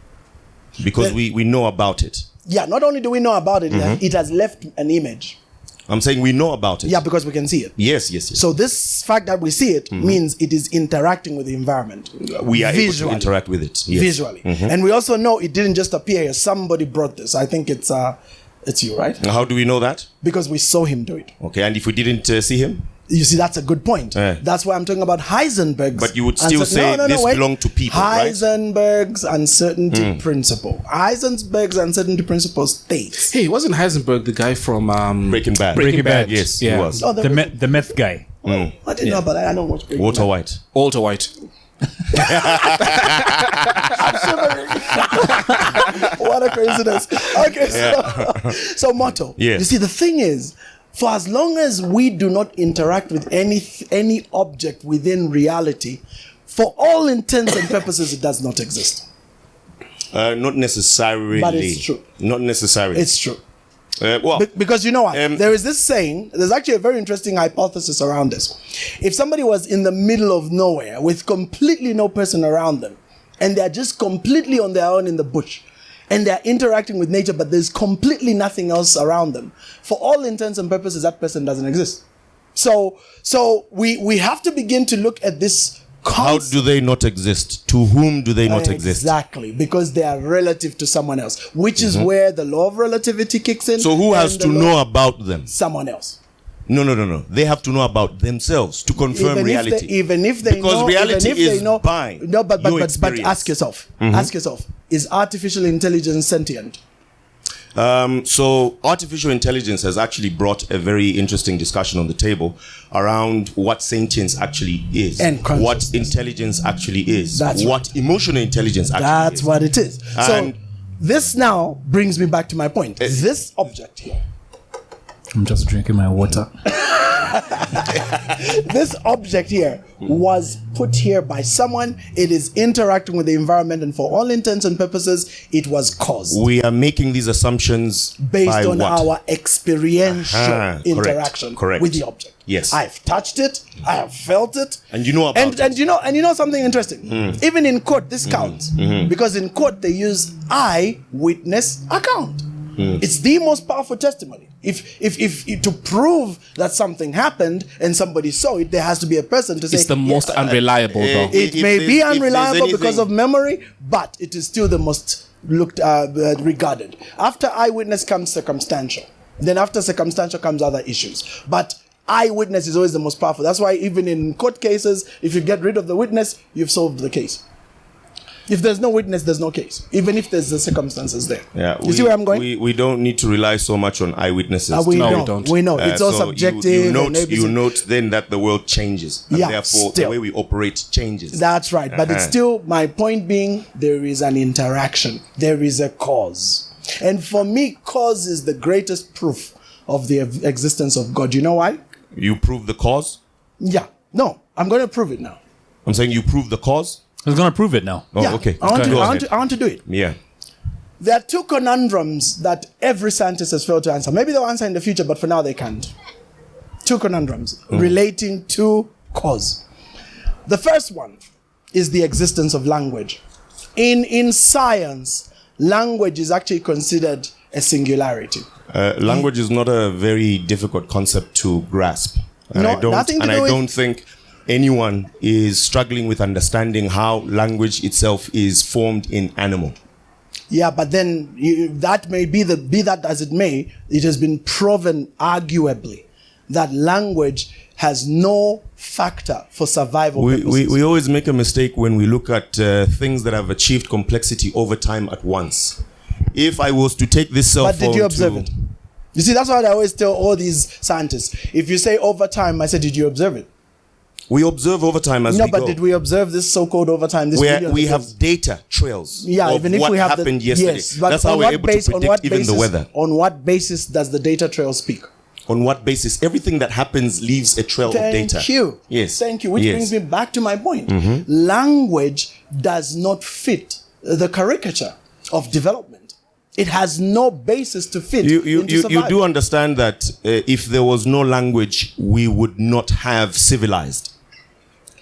Because we know about it. Yeah. Not only do we know about it, it has left an image. I'm saying we know about it. Yeah, because we can see it. Yes. So this fact that we see it means it is interacting with the environment. We are able visually. to interact with it. Yes. Visually. And we also know it didn't just appear here. Somebody brought this. I think it's it's you, right? How do we know that? Because we saw him do it. Okay, and if we didn't see him? You see, that's a good point. Yeah. That's why I'm talking about Heisenberg's. But you would still say this wait. belonged to people, right? Heisenberg's uncertainty principle. Heisenberg's uncertainty principle states. Hey, wasn't Heisenberg the guy from Breaking Bad. Breaking Bad. Yes, Yeah. he was. Oh, The meth guy. I didn't know about that. I don't watch Breaking Walter Bad. White. Walter White. What a coincidence. Okay, so motto. Yes. You see, the thing is, for as long as we do not interact with any object within reality, for all intents and purposes, it does not exist. Not necessarily. But it's true. Not necessarily. It's true. Well, Because you know what? There is this saying, there's actually a very interesting hypothesis around this. If somebody was in the middle of nowhere with completely no person around them, and they're just completely on their own in the bush, and they're interacting with nature, but there's completely nothing else around them, for all intents and purposes, that person doesn't exist. So we have to begin to look at this how do they not exist? To whom do they not exist? Exactly, because they are relative to someone else, which is where the law of relativity kicks in. So who has and to the law- know about them? Someone else. No. They have to know about themselves to confirm reality. Even if they because know, reality even if they is know, by no, but your ask yourself, ask yourself: is artificial intelligence sentient? So artificial intelligence has actually brought a very interesting discussion on the table around what sentience actually is, And what consciousness. intelligence actually is, That's what emotional intelligence actually That's is. what it is. And- So this now brings me back to my point. This object here, I'm just drinking my water. this object here was put here by someone. It is interacting with the environment, and for all intents and purposes, it was caused We are making these assumptions based by on what? our experiential Correct, interaction correct. with the object. Yes. I've touched it. I have felt it. And you know about and, it. and you know something interesting. Even in court, this counts because in court they use eyewitness account. It's the most powerful testimony. If to prove that something happened and somebody saw it, there has to be a person to say It's the most yes, unreliable, though. it If may there's- be if there's unreliable because anything- of memory, but it is still the most regarded. After eyewitness comes circumstantial. Then after circumstantial comes other issues. But eyewitness is always the most powerful. That's why even in court cases, if you get rid of the witness, you've solved the case. If there's no witness, there's no case. Even if there's the circumstances there. Yeah, you see where I'm going? We don't need to rely so much on eyewitnesses. We No, we know. don't. We know. It's all So subjective. You and note, ABC. you note then that the world changes. And Yeah, therefore, still. the way we operate changes. That's right. But it's Uh-huh. still, my point being, there is an interaction. There is a cause. And for me, cause is the greatest proof of the existence of God. You know why? You prove the cause? Yeah. No, I'm going to prove it now. I'm saying you prove the cause? Who's gonna prove it now? Oh, Yeah, okay. I want, Go to, I, ahead. want to, I want to do it. Yeah. There are two conundrums that every scientist has failed to answer. Maybe they'll answer in the future, but for now they can't. Two conundrums relating to cause. The first one is the existence of language. In science, language is actually considered a singularity. Language is not a very difficult concept to grasp. And No, I don't, nothing to and do I with- don't think anyone is struggling with understanding how language itself is formed in animal. Yeah, but then that may be that as it may, it has been proven arguably that language has no factor for survival purposes. We always make a mistake when we look at things that have achieved complexity over time at once. If I was to take this cell But phone did you observe to, it? You see, that's what I always tell all these scientists. If you say over time, I say, did you observe it? We observe over time as No, we but go. did we observe this so-called overtime? This Where millions we of have years? data trails Yeah, of even if what we have happened yesterday. Yes, but That's how on we're what able base- to on predict what even the basis- weather. On what basis does the data trail speak? On what basis? Everything that happens leaves a trail of data. Thank you. Yes. Thank you. Which Yes. brings me back to my point. Language does not fit the caricature of development. It has no basis to fit into You survival. do understand that if there was no language, we would not have civilized.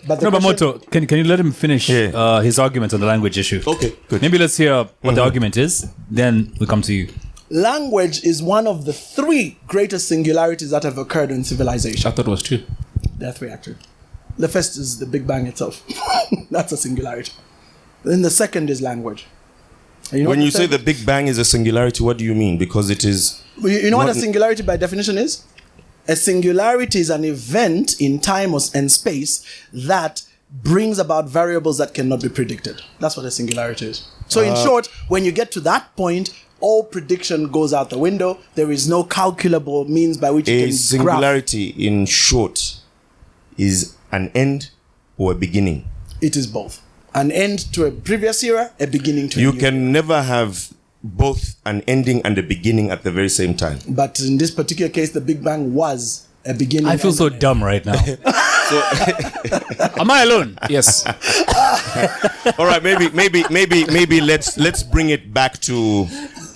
But the No, but question- Moto, can you let him finish Yeah. his argument on the language issue? Okay, good. Maybe let's hear what the argument is, then we come to you. language is one of the three greatest singularities that have occurred in civilization. I thought it was two. There are three actually. The first is the Big Bang itself. That's a singularity. Then the second is language. You know When what you I'm say saying? the Big Bang is a singularity, what do you mean? Because it is. You know what a not- singularity by definition is? A singularity is an event in time and space that brings about variables that cannot be predicted. That's what a singularity is. So in short, when you get to that point, all prediction goes out the window. There is no calculable means by which you A can graph. singularity, in short, is an end or a beginning. It is both. An end to a previous era, a beginning to a You new can era. never have both an ending and a beginning at the very same time. But in this particular case, the Big Bang was a beginning. I feel and so an end. dumb right now. Am I alone? Yes. All right, maybe let's bring it back to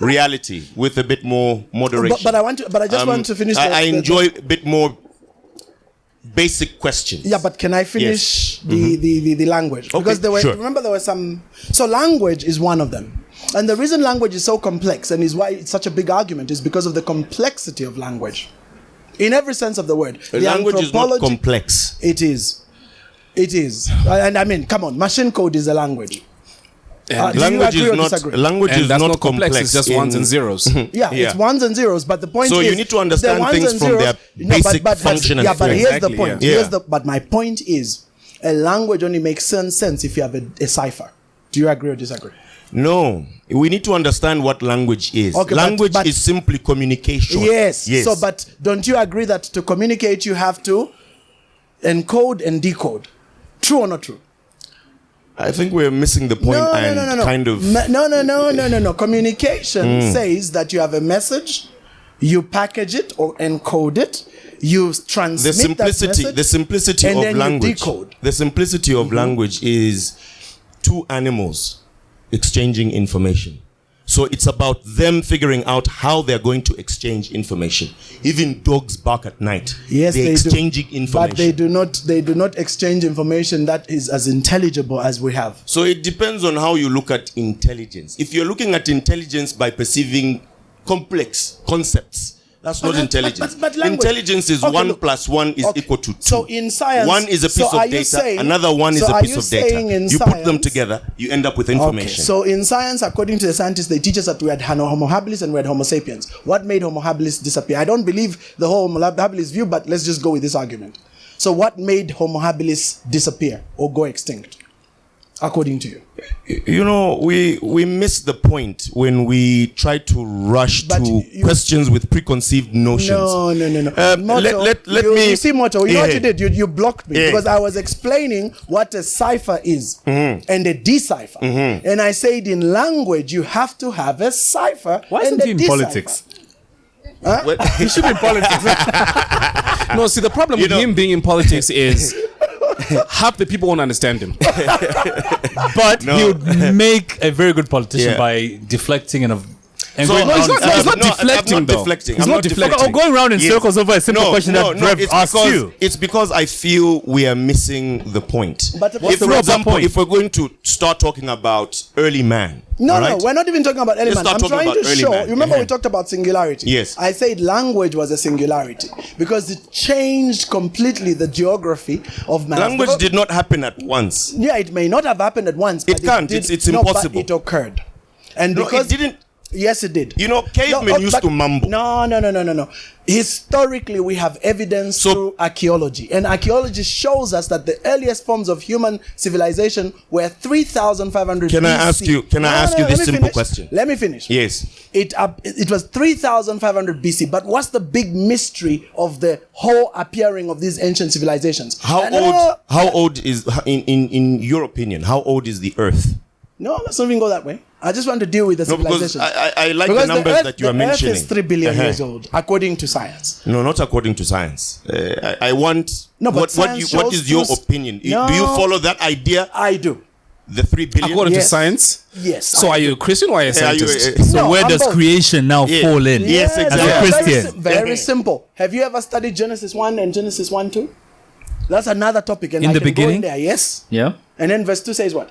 reality with a bit more moderation. But I just want to finish. I enjoy a bit more basic questions. Yeah, but can I finish the language? Okay, Because sure. remember there were some. So language is one of them, and the reason language is so complex and is why it's such a big argument is because of the complexity of language, in every sense of the word. The Language is not anthropology- complex. It is. It is. And I mean, come on, machine code is a language. Do you Language agree is or not. disagree? Language And is that's not not complex. It's just ones and zeros. Yeah, Yeah. it's ones and zeros, but the point So is you need to understand the ones things and from their basic function and Yeah, but form. here's the Exactly, point. yeah. But my point is, a language only makes sense if you have a cipher. Do you agree or disagree? No, we need to understand what language is. Okay, Language but- is simply communication. Yes. Yes. So, but don't you agree that to communicate you have to encode and decode? True or not true? I think we're missing the point and kind of. No. Communication says that you have a message, you package it or encode it, you transmit the simplicity, that message, the simplicity and of then you language. decode. The simplicity of language is two animals exchanging information. So it's about them figuring out how they're going to exchange information. Even dogs bark at night. Yes, they're they exchanging do. information. But they do not exchange information that is as intelligible as we have. So it depends on how you look at intelligence. If you're looking at intelligence by perceiving complex concepts, that's not intelligence. but language- Intelligence is Okay, 1 look. plus 1 is Okay. equal to 2. So in science, one is a piece so are of you data, saying- another one is so a are piece you of data. saying in You put them science- together, you end up with Okay, information. so in science, according to the scientists, they teach us that we had Homo habilis and we had Homo sapiens. What made Homo habilis disappear? I don't believe the whole Homo habilis view, but let's just go with this argument. So what made Homo habilis disappear or go extinct, according to you? You know, we miss the point when we try to rush But to you- questions with preconceived notions. No. Moto, let you see, Moto, you know what Yeah. you did? You blocked me Yeah. because I was explaining what a cipher is and a decipher. And I said in language, you have to have a cipher. Why and isn't a he in decipher. politics? Well, He should be in politics. No, see, the problem with know- him being in politics is half the people won't understand him. But he would make a very good politician Yeah. by deflecting and So- going No, around he's not- in he's circles. not no, deflecting, I'm not though. deflecting. He's I'm not not deflecting. Or going around in Yes. circles over a simple question that Rev it's asked because, you. It's because I feel we are missing the point. But what's if, the for rubber example, point? if we're going to start talking about early man, No, all no, right? we're not even talking about element. start I'm talking trying about to early show. man. You remember Uh-huh. we talked about singularity? Yes. I said language was a singularity because it changed completely the geography of man. Language did not happen at once. Yeah, it may not have happened at once. It But can't. did- It's no, impossible. But it occurred, and No, because it didn't. Yes, it did. You know, cavemen used but- to mumble. No. Historically, we have evidence So- through archaeology, and archaeology shows us that the earliest forms of human civilization were 3,500. Can I BC. ask you- can I ask you let this me simple finish. question? Let me finish. Yes. It was 3,500 BC. But what's the big mystery of the whole appearing of these ancient civilizations? How old is in your opinion? How old is the Earth? No, let's not even go that way. I just want to deal with the No, because civilizations. I like Because the numbers Earth, that you are the mentioning. Earth is 3 billion Uh-huh. years old, according to science. No, not according to science. I want No, but what science what shows is your through- opinion? No. Do you follow that idea? I do. The 3 billion. According Yes. to science. Yes. So are you a Christian or are you a Are you, scientist? So No, where I'm does both. creation now Yeah. fall in? Yes, exactly. As a very Christian. Very simple. Have you ever studied Genesis 1 and Genesis 1 2? That's another topic. And In I the can go beginning? in there, yes. Yeah. And then verse 2 says what?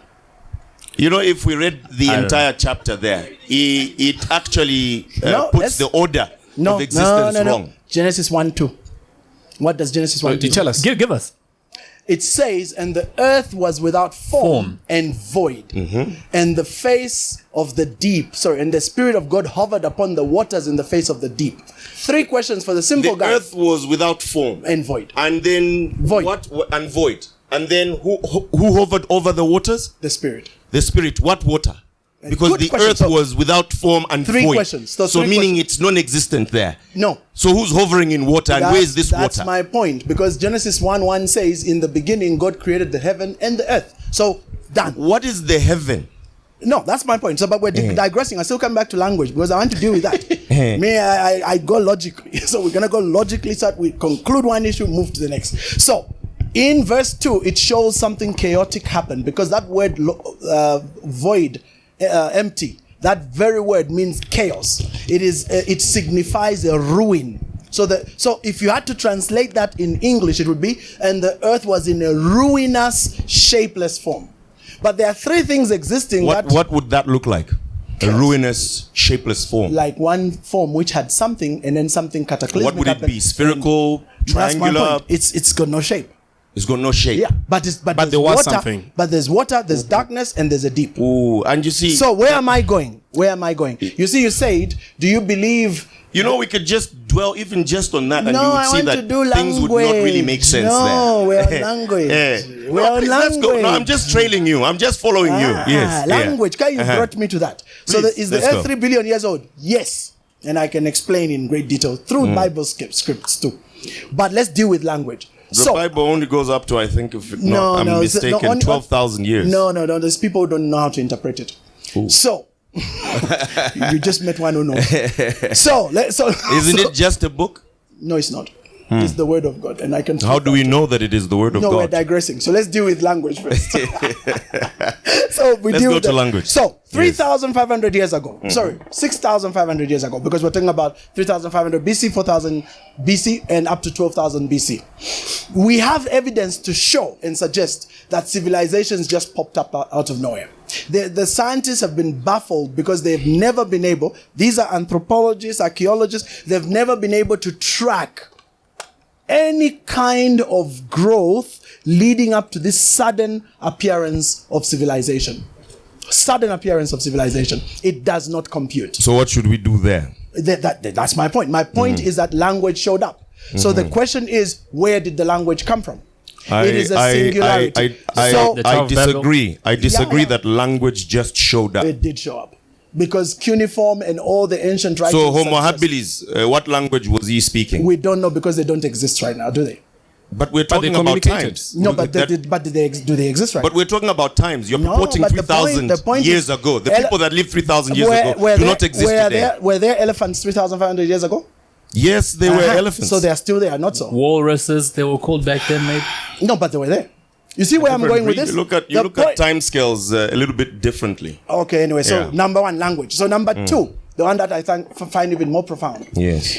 You know, if we read the don't entire chapter there, it actually No, puts let's- the order No, of existence no. wrong. Genesis 1 2. What does Genesis 1 Do 2? tell us. Give us. it says, and the earth was without form and void, and the face of the deep, and the Spirit of God hovered upon the waters in the face of the deep. 3 questions for the simple The guy. earth was without form And void. and then Void. What? And void. And then who hovered over the waters? The Spirit. The Spirit. What water? Because Good the question. earth So, was without form and 3 void. questions. So So 3 meaning questions. it's non-existent there. No. So who's hovering in water and where is this That's water? my point. Because Genesis 1:1 says, in the beginning, God created the heaven and the earth. So, done. What is the heaven? No, that's my point. So, but we're digressing. I still come back to language because I want to deal with that. Me, I go logically. So we're gonna go logically. So that we conclude one issue, move to the next. So, in verse 2, it shows something chaotic happened because that word void, empty. That very word means chaos. It signifies a ruin. So if you had to translate that in English, it would be, and the earth was in a ruinous, shapeless form. But there are 3 things existing. What would that look like? A ruinous, shapeless form. Like one form which had something and then something cataclysmic. What would it be? Spherical, That's my triangular? point. It's got no shape. It's got no shape. Yeah, but there's there was water, something. But there's water, there's darkness, and there's a deep. Ooh, and you see. So where am I going? Where am I going? You see, you said, do you believe? You know, we could just dwell even just on that, and No, you would I see want that to do things would not really make sense No, there. we're on language. Yeah. We're on Please, let's go. No, language. I'm just trailing you. I'm just following you. Yes. Language. Yeah. You brought me to that. So Please, is the let's earth go. 3 billion years old? Yes. And I can explain in great detail through Bible scripts too. But let's deal with language. The Bible only goes up to, I think, if I'm mistaken, 12,000 years. No. There's people who don't know how to interpret it. Ooh. So, you just met one who knows. Isn't it just a book? No, it's not. It's the word of God, and I can. How do we know that it is the word of No, we're God? digressing. So let's deal with language first. Let's go to language. So 3,500 years ago. Sorry, 6,500 years ago, because we're talking about 3,500 BC, 4,000 BC, and up to 12,000 BC. We have evidence to show and suggest that civilizations just popped up out of nowhere. The scientists have been baffled because they've never been able. These are anthropologists, archaeologists. They've never been able to track any kind of growth leading up to this sudden appearance of civilization. Sudden appearance of civilization. It does not compute. So what should we do there? That's my point. My point is that language showed up. So the question is, where did the language come from? It is a singularity. I disagree. I disagree Yeah. that language just showed up. It did show up. Because cuneiform and all the ancient writings. So Homo suggest- habilis, what language was he speaking? We don't know because they don't exist right now, do they? But we're talking they about communicated. times. No, but do they exist right But now? we're talking about times. You're No, purporting but the 3,000 point years is- ago. The people that lived 3,000 years ago do not exist today. Were there elephants 3,500 years ago? Yes, they were Uh-huh. elephants. So they are still there, not so. Walruses, they were called back then, maybe. No, but they were there. You see where I'm going with this? You look at The point- time scales a little bit differently. Okay, anyway, so Yeah. number 1, language. So number 2, the one that I find even more profound. Yes.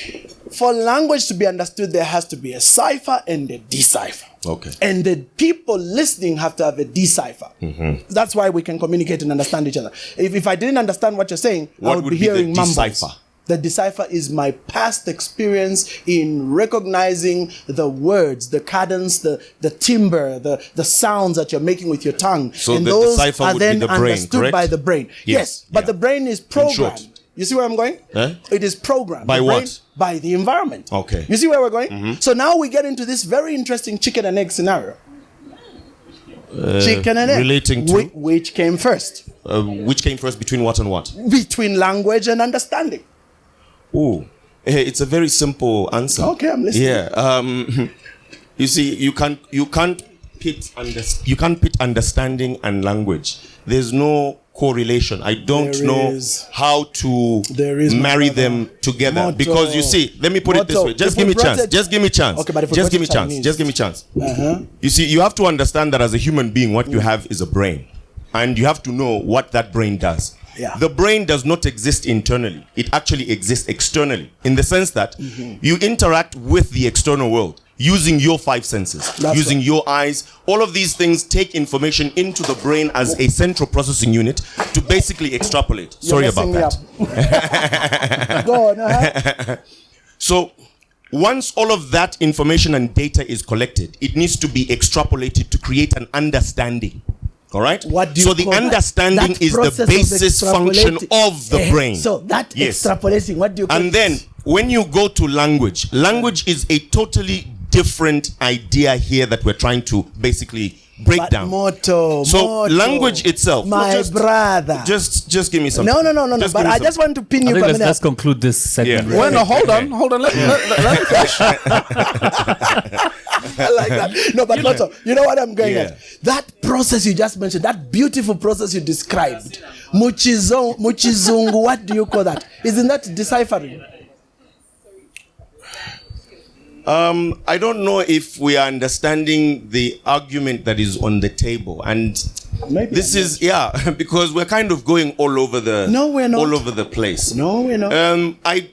For language to be understood, there has to be a cipher and a decipher. Okay. And the people listening have to have a decipher. That's why we can communicate and understand each other. If I didn't understand what you're saying, I What would would be be the hearing mumbles. decipher? The decipher is my past experience in recognizing the words, the cadence, the timbre, the sounds that you're making with your tongue. So and the those decipher are would be then the brain, understood correct? by the brain. Yes, but Yeah. the brain is short. programmed. You see where I'm going? Eh? It is programmed. By The brain- what? By the environment. Okay. You see where we're going? So now we get into this very interesting chicken and egg scenario. Chicken and egg. relating to? Which came first? Which came first between what and what? Between language and understanding. Ooh, hey, it's a very simple answer. Okay, I'm listening. Yeah. You see, you can't pit understanding and language. There's no correlation. I don't There know is. how to There is, my marry brother. them together. Motto. Because you see, let me put it this Motto. way. Just If give we me chance. brought it- Just give me chance. Okay, but if we Just brought give me it chance. Chinese. Just give me chance. Uh-huh. You see, you have to understand that as a human being, what you have is a brain. And you have to know what that brain does. Yeah. The brain does not exist internally. It actually exists externally, in the sense that you interact with the external world using your 5 senses, That's using right. your eyes. All of these things take information into the brain as a central processing unit to basically extrapolate. You're Sorry messing about me that. up. Go on. Uh-huh. So once all of that information and data is collected, it needs to be extrapolated to create an understanding. All right? What do you so the call that? understanding That is the process of basis function extrapolating. of the brain. So that Yes. extrapolating, what do you call And it? then when you go to language, language is a totally different idea here that we're trying to basically break But down. Motto, So language itself. my No, just- brother. Just give me some. No. But give me I some. just want to pin I you. think Pamela. let's conclude this segment. Yeah. Well, no, hold on. Let me finish. I like that. No, but Motto, you know what I'm going Yeah. at? That process you just mentioned, that beautiful process you described, Muchizungu, what do you call that? Isn't that deciphering? I don't know if we are understanding the argument that is on the table, and Maybe this I'm is because we're kind of going all over the No, we're not. all over the place. No, we're not. I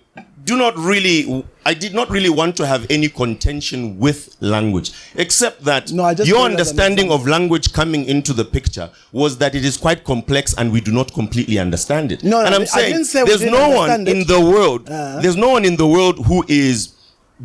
did not really want to have any contention with language, except that No, I just your put it as an understanding of language coming into the picture was that it is quite complex and we do not completely understand it. No, and I'm I saying didn't say we there's didn't no one understand it. in the world, there's no one in the world who is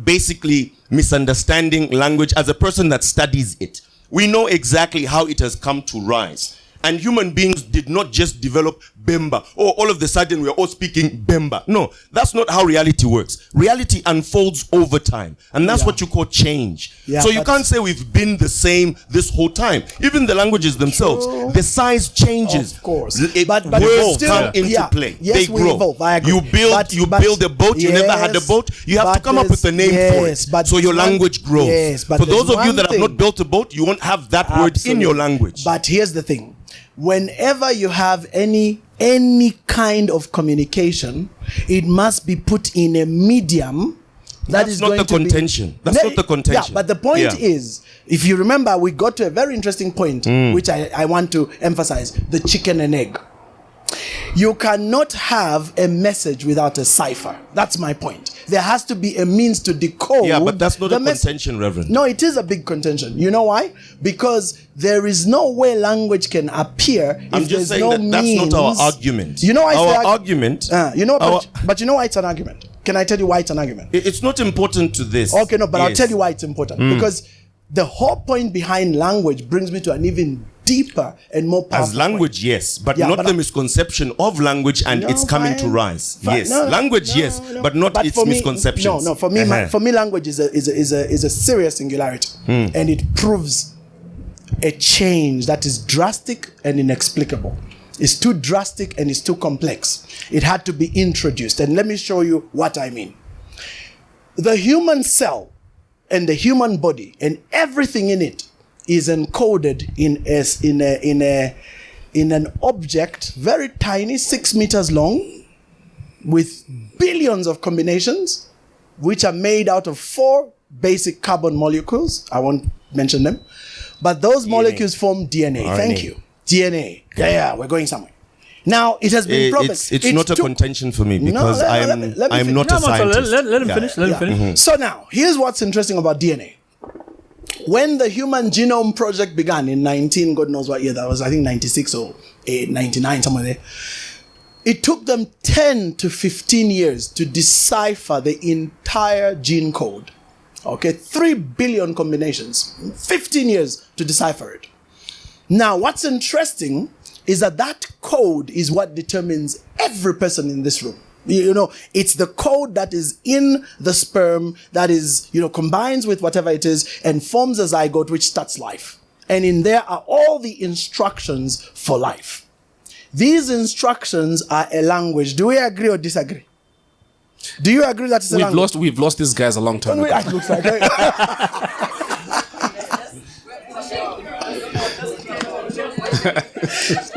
basically misunderstanding language as a person that studies it. We know exactly how it has come to rise. And human beings did not just develop Bemba. Oh, all of a sudden we're all speaking Bemba. No, that's not how reality works. Reality unfolds over time. And that's what you call change. Yeah, so you but- can't say we've been the same this whole time. Even the languages themselves, the size changes. Of course. But But words still- come into yeah. play. Yes, they we grow. evolve. I agree. You build a boat. You never had a yes, boat. You have to but come up with a name for yes, it. but So your there's one- language grows. yes, but for those there's of you one that have thing- not built a boat, you won't have that word in your Absolutely. language. But here's the thing. Whenever you have any kind of communication, it must be put in a medium that That's is not going the to be- contention. That's not the contention. Yeah, but the point Yeah. is, if you remember, we got to a very interesting point, which I want to emphasize: the chicken and egg. You cannot have a message without a cipher. That's my point. There has to be a means to decode. Yeah, but that's not the a contention, Reverend. No, it is a big contention. You know why? Because there is no way language can appear if I'm just there's saying no that that's not our means. argument. You know why our argument. you know, our- but you know why it's an argument. Can I tell you why it's an argument? It's not important to this. Okay, no, but I'll Yes. tell you why it's important. Because the whole point behind language brings me to an even deeper and more powerful As language, yes, but Yeah, not but the I- misconception of language and No, it's coming to fine. rise. Fine. Yes, No, language, no, yes, no. but not its for me, misconceptions. No, for me, for me, language is a serious singularity, and it proves a change that is drastic and inexplicable. It's too drastic and it's too complex. It had to be introduced, and let me show you what I mean. The human cell and the human body and everything in it is encoded in an object very tiny, 6 meters long, with billions of combinations, which are made out of 4 basic carbon molecules. I won't mention them, but those molecules form DNA. RNA. Thank you. DNA. Yeah, we're going somewhere. Now it has been proven. It's not a contention for me because let me I'm finish. not No, a so scientist. let him Yeah. finish. Let him finish. So now, here's what's interesting about DNA. When the Human Genome Project began in God knows what year that was, I think 96 or 99, somewhere there. It took them 10 to 15 years to decipher the entire gene code. Okay, 3 billion combinations, 15 years to decipher it. Now, what's interesting is that code is what determines every person in this room. You know, it's the code that is in the sperm that is, combines with whatever it is and forms a zygote which starts life. And in there are all the instructions for life. These instructions are a language. Do we agree or disagree? Do you agree that it's a language? We've lost these guys a long time ago. It looks like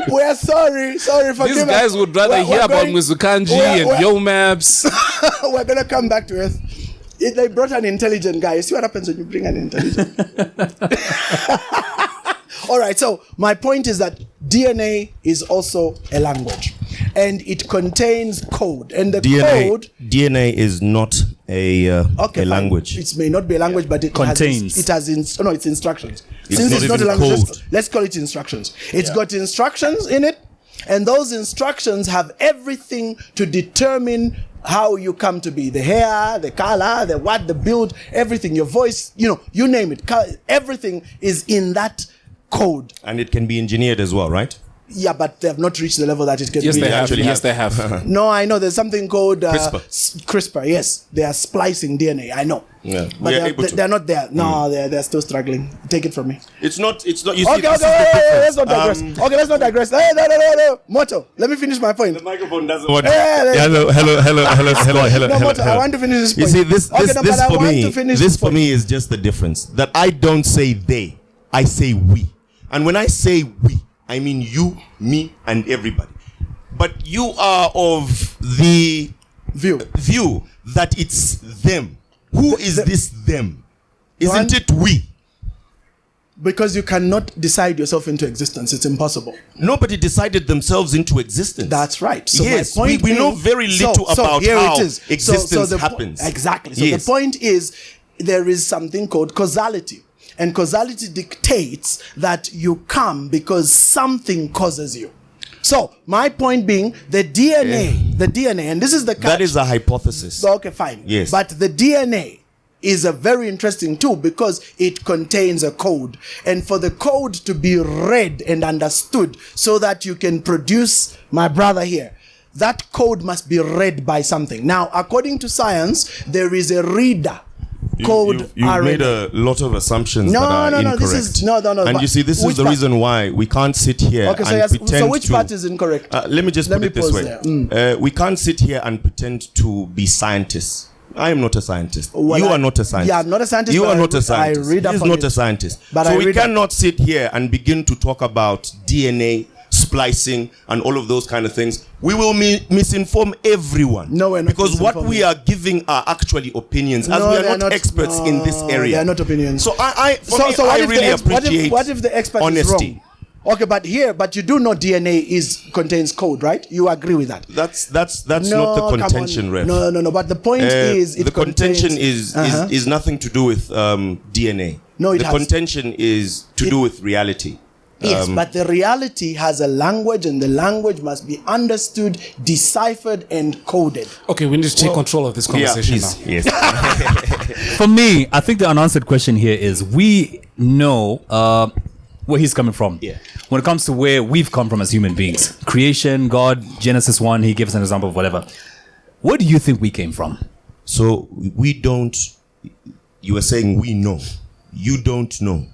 We're sorry, forgive These us. guys would rather We're hear about going- Mizukanji we're- and Yo Maps. We're gonna come back to Earth. They brought an intelligent guy. You see what happens when you bring an intelligent? All right. So my point is that DNA is also a language, and it contains code. And the code DNA is not a fine. language. It may not be a language, but it Contains. It's instructions. It's Since not it's not a even language, code. let's call it instructions. It's got instructions in it, and those instructions have everything to determine how you come to be, the hair, the color, the what, the build, everything, your voice, you name it. Everything is in that code. And it can be engineered as well, right? Yeah, but they have not reached the level that it can be. Yes, they have. actually Yes, have. they have. No, I know there's something called CRISPR. CRISPR, yes. They are splicing DNA, I know. Yeah, But we are able to. they're not there. No, they're still struggling. Take it from me. It's not. You see, Okay, this is the let's difference. not digress. Okay, let's not digress. Hey, no. Motto, let me finish my point. The microphone doesn't work. Hello. No, Motto, I want to finish this You point. see, this for me, this for me is just the difference that I don't say they, I say we, and when I say we, I mean you, me, and everybody. But you are of the view that it's them. Who is this them? Isn't it we? Because you cannot decide yourself into existence. It's impossible. Nobody decided themselves into existence. That's right. So yes, my point we know being- very little about here how it is. existence the happens. Exactly. So Yes. the point is, there is something called causality. And causality dictates that you come because something causes you. So my point being, the DNA, and this is the catch. That is a hypothesis. Okay, fine. Yes. But the DNA is a very interesting tool because it contains a code. And for the code to be read and understood so that you can produce my brother here, that code must be read by something. Now, according to science, there is a reader code You've RNA. made a lot of assumptions that are incorrect. This is no. And but you see, this is which the part? reason why we can't sit here Okay, and so pretend which to... part is incorrect? Let me just Let put me it this pause way. there. We can't sit here and pretend to be scientists. I am not a scientist. Well, You are not a scientist. Yeah, I'm not a scientist. You but are not a scientist. I read up He is on not it. a scientist. But So I we read up- cannot sit here and begin to talk about DNA, splicing, and all of those kind of things. We will misinform everyone. No, we're not because what misinforming. we are giving are actually opinions, as No, we they're are not experts in this area. They are not opinions. So I what if really appreciate what if the expert honesty. is wrong? Okay, but you do know DNA contains code, right? You agree with that? That's No, not the come contention, on. Ref. No. But the point is, it the contention contains- is nothing to do with DNA. No, it the has. contention is to do with reality. Yes, but the reality has a language, and the language must be understood, deciphered, and coded. Okay, we need to take control of this conversation now. Yes. For me, I think the unanswered question here is we know where he's coming from. Yeah. When it comes to where we've come from as human beings, creation, God, Genesis 1, he gives an example of whatever. Where do you think we came from? So we don't. You were saying we know. You don't know.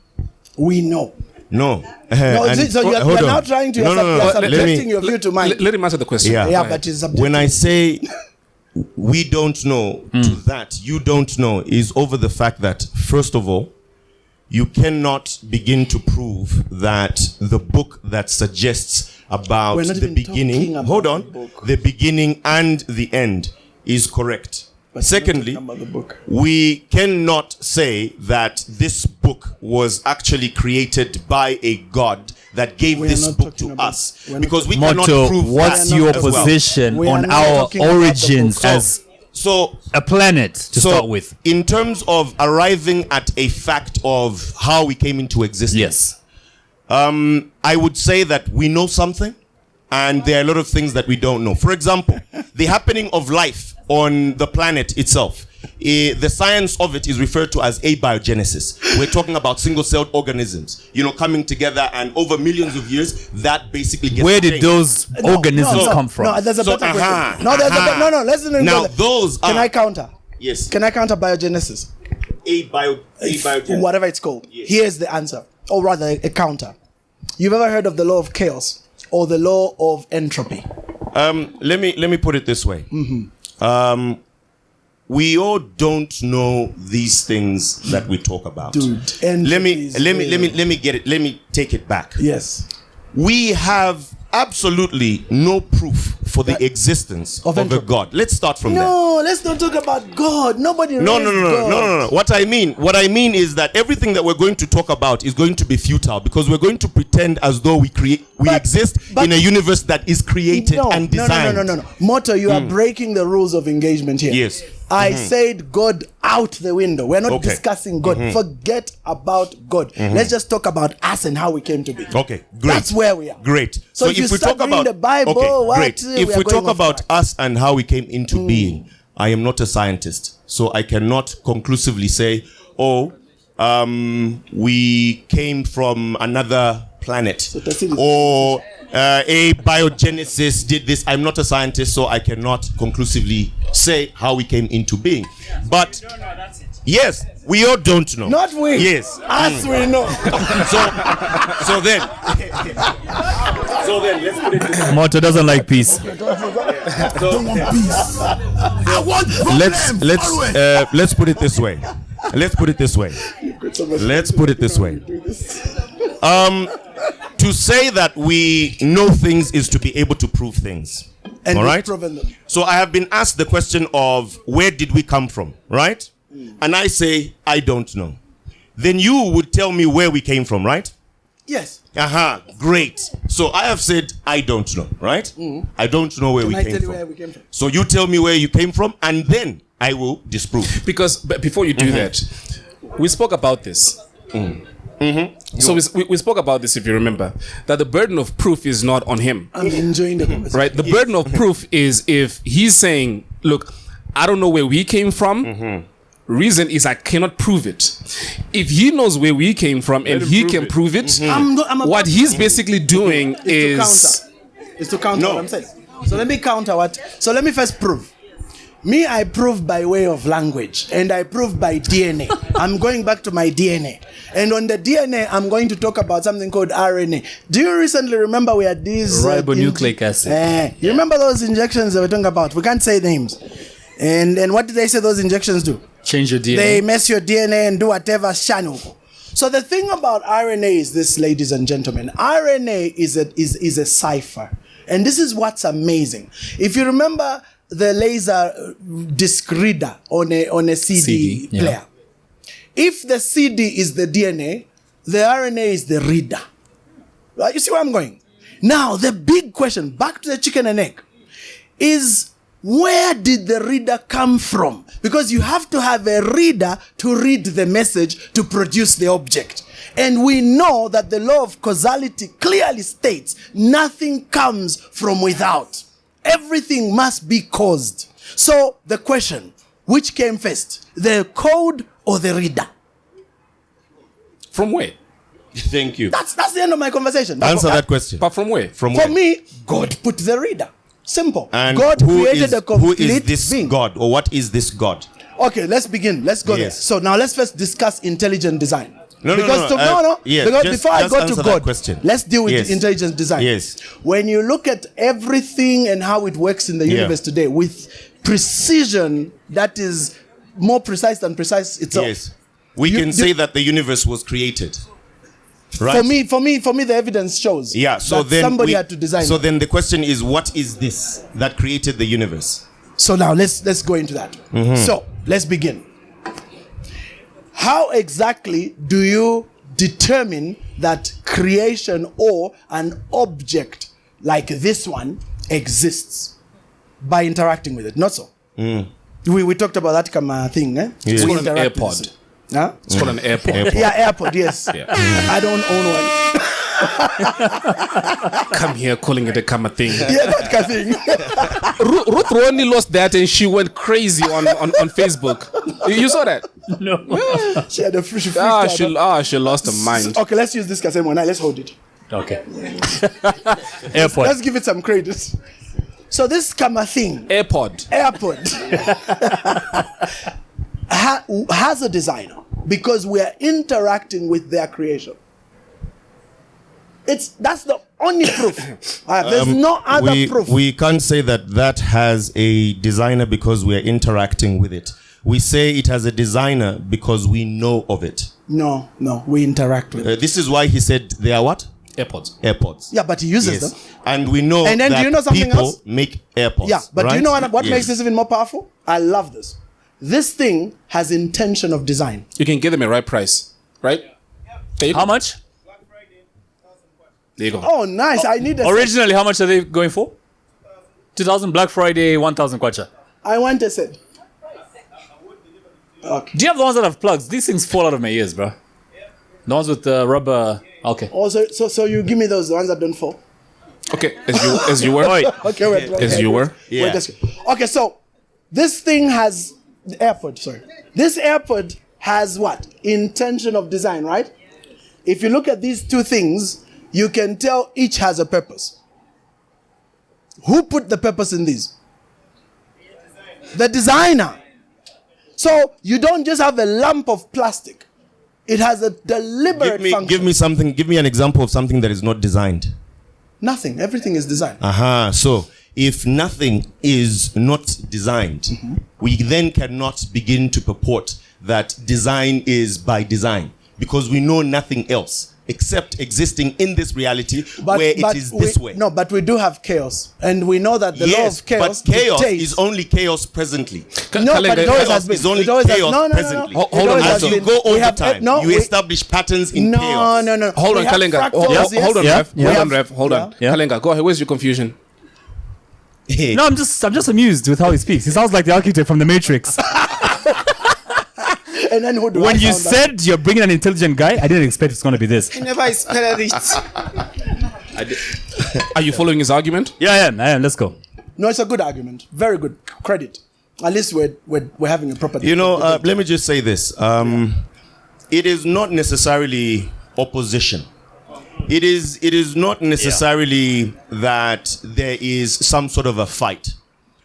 We know. No. No, And- so you're hold on. now trying to No, no, no, you're let me- subjecting your view to mine. Let him answer the question. Yeah. Go Yeah, ahead. but it's subjective. When I say we don't know to that, you don't know is over the fact that, first of all, you cannot begin to prove that the book that suggests about We're not the even beginning, talking about hold the on, book. the beginning and the end is correct. But Secondly, you're not talking about the book. we cannot say that this book was actually created by a God that gave We are this not book talking to about- us, we're not because we Motto, cannot prove what's that your as well. position We are on not our talking about the origins book. as So a planet to start with? in terms of arriving at a fact of how we came into existence, Yes. I would say that we know something, and there are a lot of things that we don't know. For example, the happening of life on the planet itself. The science of it is referred to as abiogenesis. We're talking about single-celled organisms, coming together, and over millions of years, that basically gets Where did changed. those organisms no, come from? No, there's a So, better aha, question. No, there's aha. no. Listen. Now, those Can are- I counter? Yes. Can I counter biogenesis? Abiogenesis. Whatever it's called. Yes. Here's the answer, or rather, a counter. You've ever heard of the law of chaos or the law of entropy? Let me put it this way. We all don't know these things that we talk about. Dude, let me entropy is get it. Let me take it back. Yes. We have absolutely no proof for the existence of of a entropy. God. Let's start from there. No, let's not talk about God. Nobody. No. raised God. What I mean is that everything that we're going to talk about is going to be futile because we're going to pretend as though we exist but- in a universe that is created and designed. No. Motto, you are breaking the rules of engagement here. Yes. I said God out the window. We're not Okay. discussing God. Forget about God. Let's just talk about us and how we came to be. Okay, great. That's where we are. Great. So if you start reading the Bible, what, great. we If are we going talk off about track. us and how we came into being, I am not a scientist, so I cannot conclusively say, we came from another planet, that's it. or a biogenesis did this. I'm not a scientist, so I cannot conclusively say how we came into being. But yes, we all don't know. Not we. Yes. Us we know. So then let's put it this way. Moto doesn't like peace. Don't want peace. I want problem. Let's put it this way. Let's put it this way. Let's put it this way. To say that we know things is to be able to prove things. And all we've right? proven them. So I have been asked the question of where did we come from, right? And I say, I don't know. Then you would tell me where we came from, right? Yes. Great. So I have said, I don't know, right? I don't know where Can we I came tell you from. where we came from? So you tell me where you came from, and then I will disprove. Because but before you do that, we spoke about this. So we spoke about this, if you remember, that the burden of proof is not on him, I'm enjoying the conversation. right? The burden of proof is if he's saying, look, I don't know where we came from. Reason is I cannot prove it. If he knows where we came from and he can prove it, I'm what he's basically doing is to counter what I'm saying. So let me counter what. So let me first prove. Me, I prove by way of language, and I prove by DNA. I'm going back to my DNA, and on the DNA, I'm going to talk about something called RNA. Do you recently remember we had these Ribonucleic acid. You remember those injections that we're talking about? We can't say names. And what did they say those injections do? Change your DNA. They mess your DNA and do whatever shanuko. So the thing about RNA is this, ladies and gentlemen. RNA is a cipher. And this is what's amazing. If you remember the laser disc reader on a CD yeah. player. If the CD is the DNA, the RNA is the reader. Right? You see where I'm going? Now, the big question, back to the chicken and egg, is where did the reader come from? Because you have to have a reader to read the message to produce the object. And we know that the law of causality clearly states nothing comes from without. Everything must be caused. So the question, which came first, the code or the reader? from where? Thank you. That's the end of my conversation. Answer that question. But from where? From For where? me, God put the reader. Simple. And God who created is, a complete who is this being. God, or what is this God? Okay, let's begin. Let's go there. Yes. So now let's first discuss intelligent design. No. Yes, because before I go to God, let's deal with intelligent design. Yes. When you look at everything and how it works in the universe today with precision that is more precise than precise itself. Yes. We can say that the universe was created. Right? For me, the evidence shows. Yeah. So that then somebody had to design. So it. then the question is, what is this that created the universe? So now let's go into that. So let's begin. How exactly do you determine that creation or an object like this one exists? By interacting with it, not so. We talked about that thing, eh? Yes. It's We called an interact with AirPod. it. Huh? It's called an AirPod. Yeah, AirPod, yes. I don't own one. Come here calling it a camera thing. Yeah, that kind of thing. Ruth Ronnie lost that and she went crazy on Facebook. You saw that? She had a free She lost her mind. Okay, let's use this cassette one. Now let's hold it. Okay. Airport. Let's give it some credit. So this camera thing, AirPod. has a designer because we are interacting with their creation. That's the only proof. There's no other proof. We can't say that has a designer because we are interacting with it. We say it has a designer because we know of it. No, we interact with it. This is why he said they are what? AirPods. AirPods. Yeah, but he uses them. And we know And then that do you know something people else? make AirPods. Yeah, but do you know what Yes. makes this even more powerful? I love this. This thing has intention of design. You can get them at right price, right? There you go. How much? There you go. Oh, nice. I need a set. Originally, how much are they going for? 2,000 Black Friday, 1,000 kwacha. I want a set. Okay. Do you have the ones that have plugs? These things fall out of my ears, bro. The ones with the rubber. Okay. Also, so you give me the ones that don't fall. Okay, as you were. Okay, wait. As you were. Yeah. Wait, okay, so this thing has the AirPod. Sorry, this AirPod has what? Intention of design, right? If you look at these two things, you can tell each has a purpose. Who put the purpose in these? The designer. So you don't just have a lump of plastic. It has a deliberate function. Give me an example of something that is not designed. Nothing. Everything is designed. So if nothing is not designed, we then cannot begin to purport that design is by design, because we know nothing else except existing in this reality where it is this way. No, but we do have chaos, and we know that the law of chaos. But chaos dictates. is only chaos presently. No, but it always has been. It's only It always has- chaos no, no, no, no. presently. It always has As you been. go We over have- time, no, you we- establish patterns in chaos. No. Hold We on, have Kalenga. fractals, yes. Hold on, Yeah. Rev. Yeah. Hold on, Rev. Hold on. Yeah. Kalenga, go ahead. Where's your confusion? No, I'm just amused with how he speaks. He sounds like the architect from The Matrix. And then who do When I you sound like? said you're bringing an intelligent guy, I didn't expect it's going to be this. Are you following his argument? Yeah, I am. Let's go. No, it's a good argument. Very good. Credit. At least we're having a proper. Let me just say this. It is not necessarily opposition. It is not necessarily that there is some sort of a fight.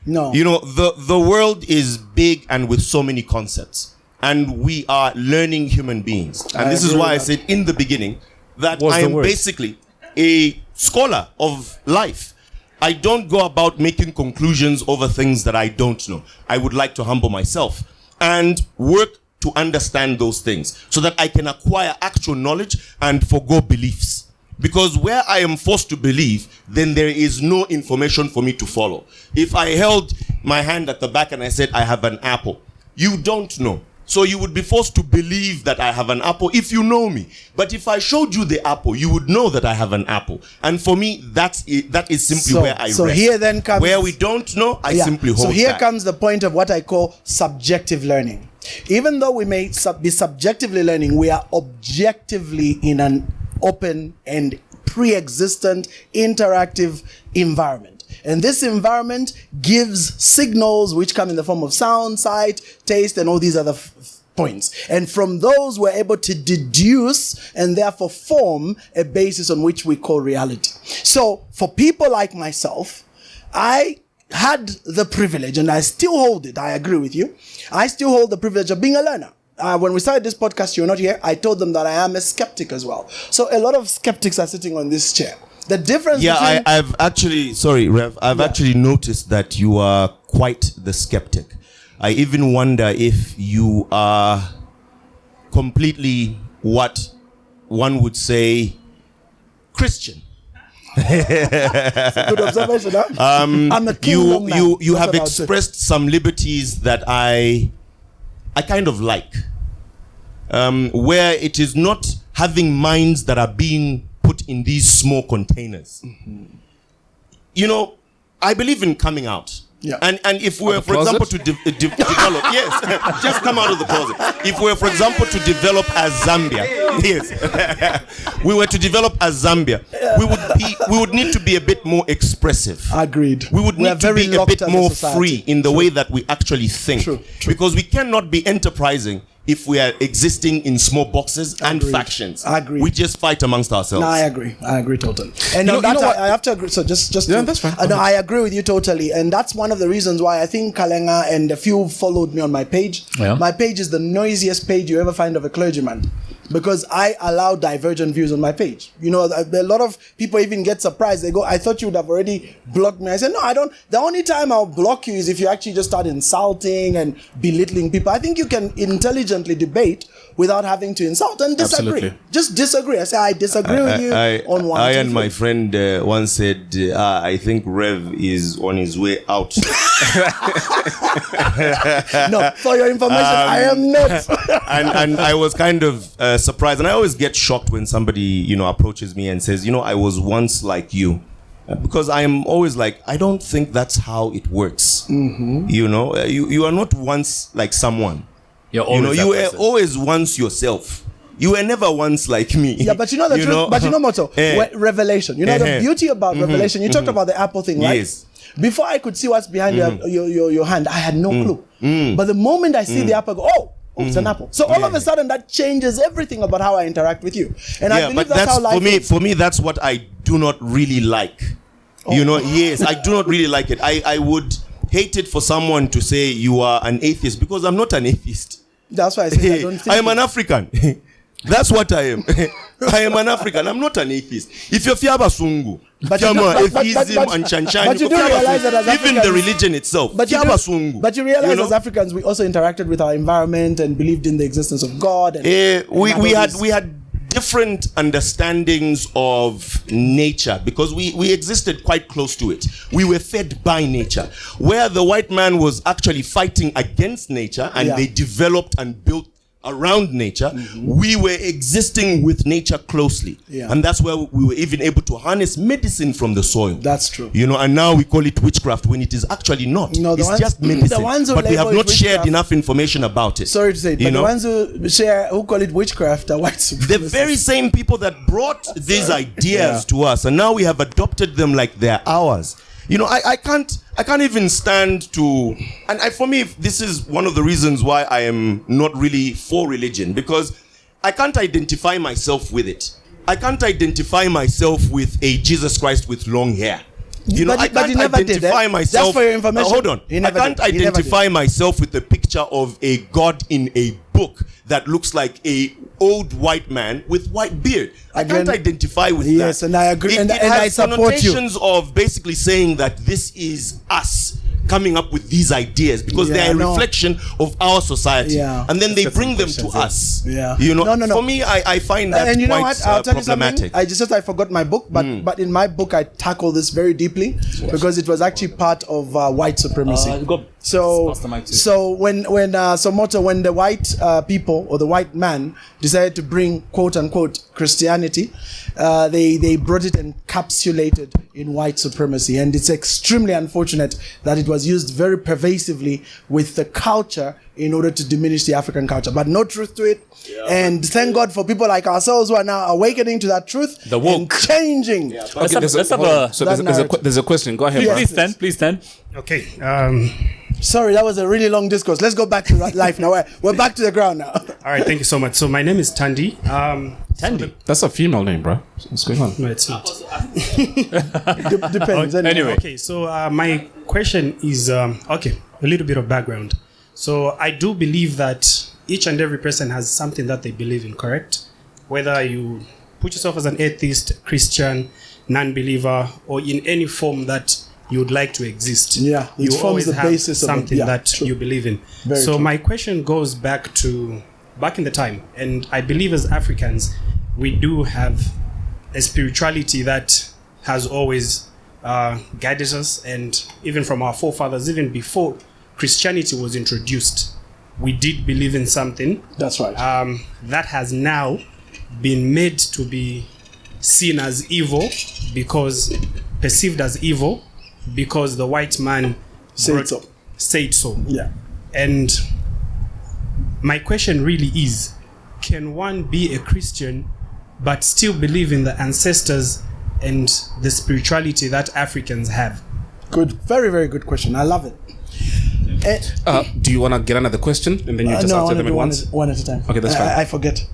No. The world is big and with so many concepts. And we are learning human beings. And this is agree why I with said in the beginning that What's I the am word? basically a scholar of life. I don't go about making conclusions over things that I don't know. I would like to humble myself and work to understand those things so that I can acquire actual knowledge and forgo beliefs. Because where I am forced to believe, then there is no information for me to follow. If I held my hand at the back and I said, I have an apple, you don't know. So you would be forced to believe that I have an apple if you know me. But if I showed you the apple, you would know that I have an apple. And for me, that is simply where I rest. So here then comes... Where we don't know, I simply hold So here back. comes the point of what I call subjective learning. Even though we may be subjectively learning, we are objectively in an open and pre-existent interactive environment. And this environment gives signals which come in the form of sound, sight, taste, and all these other points. And from those, we're able to deduce and therefore form a basis on which we call reality. So for people like myself, I had the privilege, and I still hold it, I agree with you, I still hold the privilege of being a learner. When we started this podcast, you're not here, I told them that I am a skeptic as well. So a lot of skeptics are sitting on this chair. The difference between... I've actually, sorry, Rev, I've actually noticed that you are quite the skeptic. I even wonder if you are completely what one would say Christian. Good observation, huh? I'm a kingdom man. You That's have what I would say. expressed some liberties that I kind of like, where it is not having minds that are being put in these small containers. You know, I believe in coming out. Yeah. And if we were, for closet? example, to develop, yes, just come out of the closet. If we were, for example, to develop as Zambia, yes, we were to develop as Zambia, we would need to be a bit more expressive. Agreed. We would We are need to very be a locked bit as a more society. free in the way that we actually think. True. Because we cannot be enterprising if we are existing in small boxes and Agreed. factions. Agreed. We just fight amongst ourselves. No, I agree totally. And You on know- you that, know what? I have to agree. So just Yeah, that's fine. No, I agree with you totally, and that's one of the reasons why I think Kalenga and a few followed me on my page. Yeah. My page is the noisiest page you ever find of a clergyman, because I allow divergent views on my page. You know, a lot of people even get surprised. They go, "I thought you would have already blocked me." I said, "No, I don't. The only time I'll block you is if you actually just start insulting and belittling people. I think you can intelligently debate without having to insult and disagree. Absolutely. Just disagree. I say I disagree with you on one. I two, and my three. friend once said, I think Rev is on his way out. No, for your information, I am not. and I was kind of surprised. And I always get shocked when somebody, approaches me and says, I was once like you. Because I am always like, I don't think that's how it works. You are not once like someone. You're You know, always you that were person. always once yourself. You were never once like me. Yeah, but you know the truth. But you know, Moto, Revelation. You know the beauty about Revelation. You talked about the apple thing, right? Yes. Before I could see what's behind your hand, I had no clue. But the moment I see the apple, I go, oh, it's an apple. So all of a sudden, that changes everything about how I interact with you. And I believe that's how life is. For me, that's what I do not really like. You know, yes, I do not really like it. I would hate it for someone to say you are an atheist, because I'm not an atheist. That's why I say I don't think I am an African. That's what I am. I am an African. I'm not an atheist. If you're Fiaba Sungu, atheism and Chanchan, but you do realize that as even the Africans- religion itself, But you, Fiaba Sungu. but you realize you know? as Africans, we also interacted with our environment and believed in the existence of God. And, we had different understandings of nature because we existed quite close to it. We were fed by nature, where the white man was actually fighting against nature, and they developed and built around nature. We were existing with nature closely, and that's where we were even able to harness medicine from the soil. That's true. You know, and now we call it witchcraft when it is actually not. No, it's just medicine, the ones who but we have label not it shared witchcraft- enough information about it. Sorry to say, You but know? the ones who call it witchcraft are white supremacists. The very same people that brought these ideas to us, and now we have adopted them like they're ours. You know, I can't even stand to, and for me, this is one of the reasons why I am not really for religion, because I can't identify myself with it. I can't identify myself with a Jesus Christ with long hair. You know, But I he can't never did, identify eh? myself. Just for your information, Hold on. he I never can't did. He never identify myself with the picture of a God in a book that looks like a old white man with white beard. I can't identify with that. Yes, and I agree, and It I has support you. connotations of basically saying that this is us coming up with these ideas because Yeah, they are a no. reflection of our society, Yeah. and then they bring them to us. Yeah. You know, No. for me, I find that And you know quite what? I'll tell you problematic. something. I forgot my book, but in my book I tackle this very deeply because it was actually part of white supremacy. So when the white people or the white man decided to bring quote unquote Christianity, they brought it encapsulated in white supremacy, and it's extremely unfortunate that it was used very pervasively with the culture in order to diminish the African culture, but no truth to it. And thank God for people like ourselves who are now awakening to that truth, The woke. and changing. Okay, there's a question. Go ahead. Please, bro. Please stand. Okay. Sorry, that was a really long discourse. Let's go back to life now. We're back to the ground now. All right. Thank you so much. So my name is Tandy. Tandy. That's a female name, bro. What's going on? No, it's not. Depends. Anyway. Okay. So my question is a little bit of background. So I do believe that each and every person has something that they believe in, correct? Whether you put yourself as an atheist, Christian, non-believer, or in any form that you would like to exist. Yeah, it you forms always the have basis of it. something Yeah, that true. you believe in. Very So true. my question goes back in the time, and I believe as Africans, we do have a spirituality that has always guided us, and even from our forefathers, even before Christianity was introduced, we did believe in something. That's right. That has now been made to be seen as evil, perceived as evil, because the white man Said so. Yeah. And my question really is, can one be a Christian but still believe in the ancestors and the spirituality that Africans have? Good. Very, very good question. I love it. Do you want to get another question and then you just No, I answer want to them do at one once? one at a time. Okay, that's fine. I forget.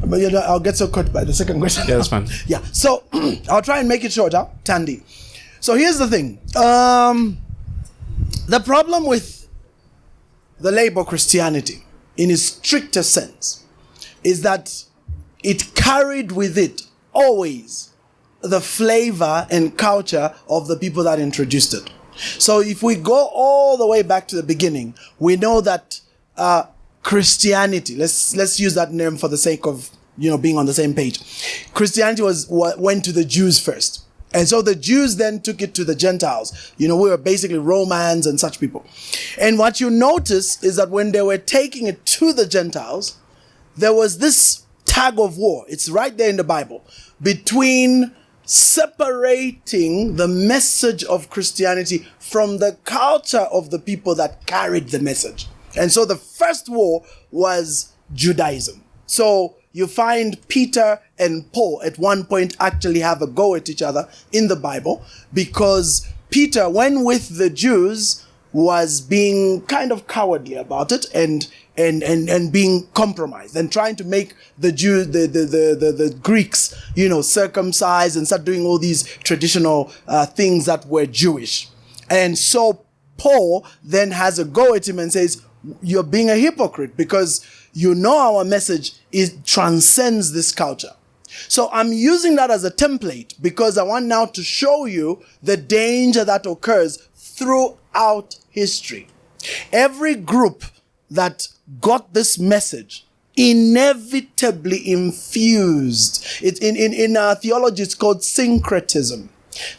But I'll get so caught by the second question. Yeah, that's fine. Yeah. So I'll try and make it shorter, Tandy. So here's the thing. The problem with the label Christianity, in its stricter sense, is that it carried with it always the flavor and culture of the people that introduced it. So if we go all the way back to the beginning, we know that Christianity, let's use that name for the sake of being on the same page. Christianity went to the Jews first. And so the Jews then took it to the Gentiles. We were basically Romans and such people. And what you notice is that when they were taking it to the Gentiles, there was this tug of war. It's right there in the Bible, between separating the message of Christianity from the culture of the people that carried the message. And so the first war was Judaism. So you find Peter and Paul at one point actually have a go at each other in the Bible, because Peter, when with the Jews, was being kind of cowardly about it and being compromised and trying to make the Jews, the Greeks, circumcise and start doing all these traditional things that were Jewish. And so Paul then has a go at him and says, you're being a hypocrite because our message transcends this culture. So I'm using that as a template because I want now to show you the danger that occurs throughout history. Every group that got this message inevitably infused it. In theology, it's called syncretism.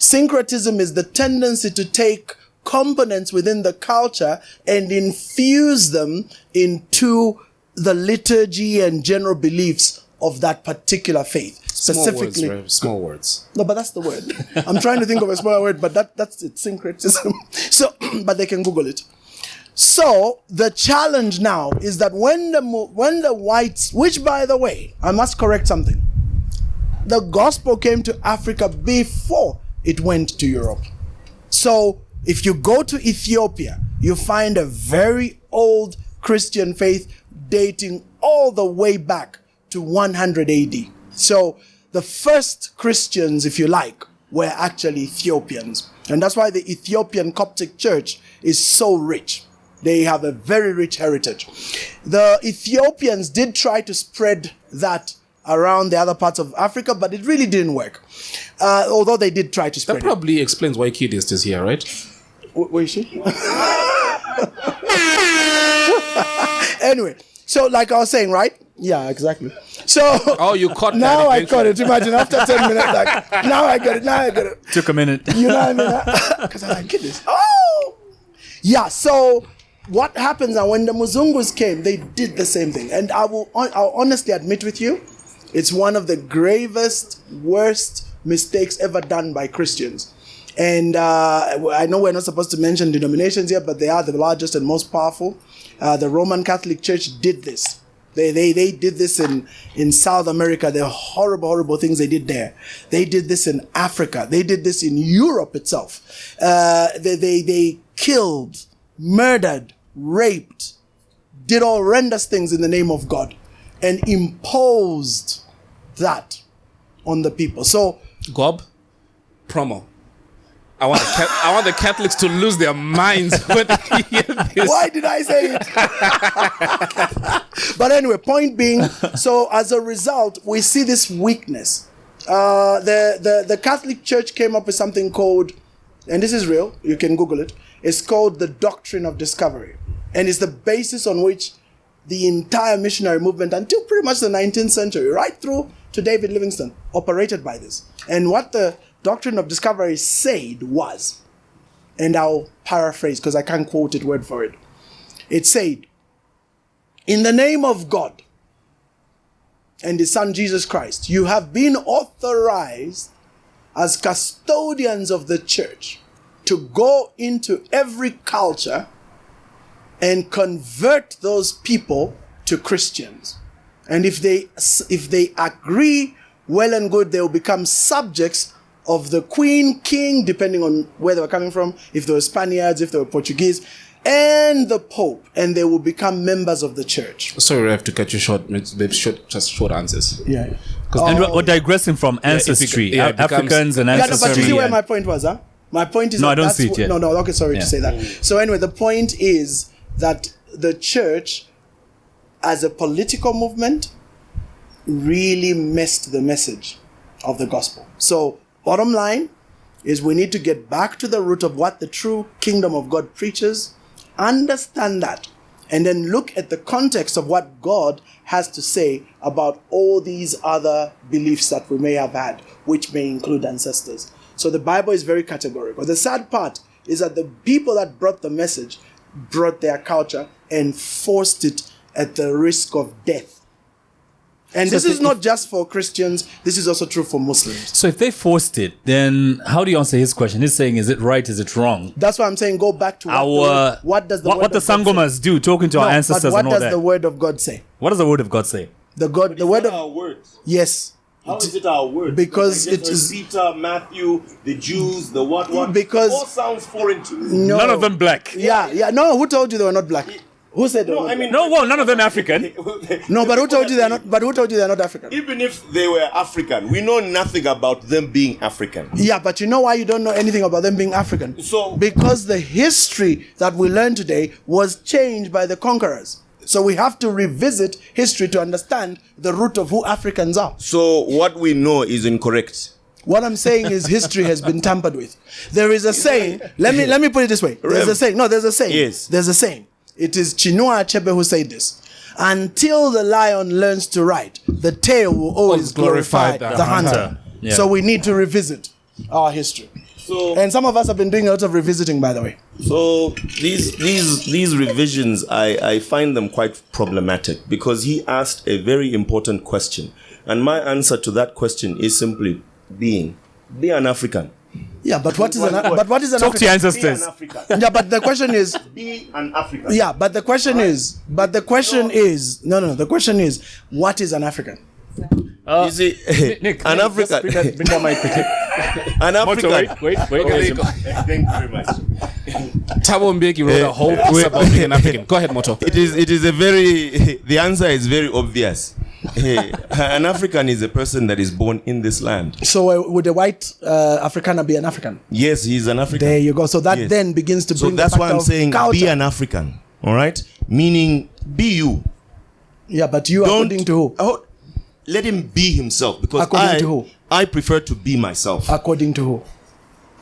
Syncretism is the tendency to take components within the culture and infuse them into the liturgy and general beliefs of that particular faith. Specifically, small words. No, but that's the word. I'm trying to think of a smaller word, but that's it, syncretism. So, but they can Google it. So the challenge now is that when the whites, which by the way, I must correct something. The gospel came to Africa before it went to Europe. So if you go to Ethiopia, you find a very old Christian faith dating all the way back to 100 AD. So the first Christians, if you like, were actually Ethiopians. And that's why the Ethiopian Coptic Church is so rich. They have a very rich heritage. The Ethiopians did try to spread that around the other parts of Africa, but it really didn't work. Although they did try to spread it. That probably explains why Kidist is here, right? Where is she? Anyway, so like I was saying, right? Yeah, exactly. So you caught now that. I caught it. Imagine after 10 minutes, like now I get it. Took a minute. You know what I mean? Because I'm like, goodness. Oh, yeah. So what happens now when the Muzungus came? They did the same thing, and I'll honestly admit with you, it's one of the gravest, worst mistakes ever done by Christians. And I know we're not supposed to mention denominations here, but they are the largest and most powerful. The Roman Catholic Church did this. They did this in South America. The horrible, horrible things they did there. They did this in Africa. They did this in Europe itself. They killed, murdered, raped, did horrendous things in the name of God, and imposed that on the people. So, Gob, promo. I want the Catholics to lose their minds when they hear this. Why did I say it? But anyway, point being, so as a result, we see this weakness. The Catholic Church came up with something called, and this is real, you can Google it, it's called the doctrine of discovery. And it's the basis on which the entire missionary movement until pretty much the 19th century, right through to David Livingstone, operated by this. And what the doctrine of discovery said was, and I'll paraphrase because I can't quote it word for it. It said, in the name of God and His Son Jesus Christ, you have been authorized as custodians of the church to go into every culture and convert those people to Christians. And if they agree, well and good, they will become subjects of the Queen, King, depending on where they were coming from, if they were Spaniards, if they were Portuguese, and the Pope, and they will become members of the church. Sorry, I have to cut you short. Just short answers. Yeah. And we're digressing from ancestry, Africans and ancestry. Yeah, but you see where my point was, huh? My point is... No, I don't see it yet. No, okay, sorry to say that. So anyway, the point is that the church, as a political movement, really missed the message of the gospel. So, bottom line is we need to get back to the root of what the true kingdom of God preaches, understand that, and then look at the context of what God has to say about all these other beliefs that we may have had, which may include ancestors. So the Bible is very categorical. The sad part is that the people that brought the message brought their culture and forced it at the risk of death. And So this if is they- not just for Christians. This is also true for Muslims. So if they forced it, then how do you answer his question? He's saying, is it right? Is it wrong? That's why I'm saying go back to what does the what word the of God say? Sangomas do, talking to our No, ancestors but what and all does that. the word of God say? What does the word of God say? The word of our words. yes. How is it our words? Because I just it is- heard Peter, Matthew, the Jews, the what. Because- it all sounds foreign to me. No. None of them black. Yeah. No, who told you they were not black? Who said they were No, not I mean, No, well, none of them African. No, but who told you they're not? But who told you they're not African? Even if they were African, we know nothing about them being African. Yeah, but you know why you don't know anything about them being African? So- because the history that we learn today was changed by the conquerors. So we have to revisit history to understand the root of who Africans are. So what we know is incorrect. What I'm saying is history has been tampered with. There is a saying. Let me put it this way. There's a saying. No, there's a saying. Yes. There's a saying. It is Chinua Achebe who said this. Until the lion learns to ride, the tail will always glorify the hunter. Yeah. So we need to revisit our history. So And some of us have been doing a lot of revisiting, by the way. So these revisions, I find them quite problematic because he asked a very important question, and my answer to that question is simply be an African. Yeah, but what is an What? but what is an Talk to your African? Be an ancestors. African. Yeah, but the question is Be an African. yeah, but the question is the question is what is an African? You see, Nick, an African. Bring that mic quickly. An African. Wait. Thank you very much. Thabo Mbeki wrote a whole piece about being an African. Go ahead, Moto. It is a very the answer is very obvious. An African is a person that is born in this land. So would a white Afrikaner be an African? Yes, he's an African. There you go. So that Yes. then begins to So bring that's the why factor I'm of saying culture. be an African. All right? Meaning be you. Yeah, but you according to who? Oh, let him be himself because According to who? I prefer to be myself. According to who?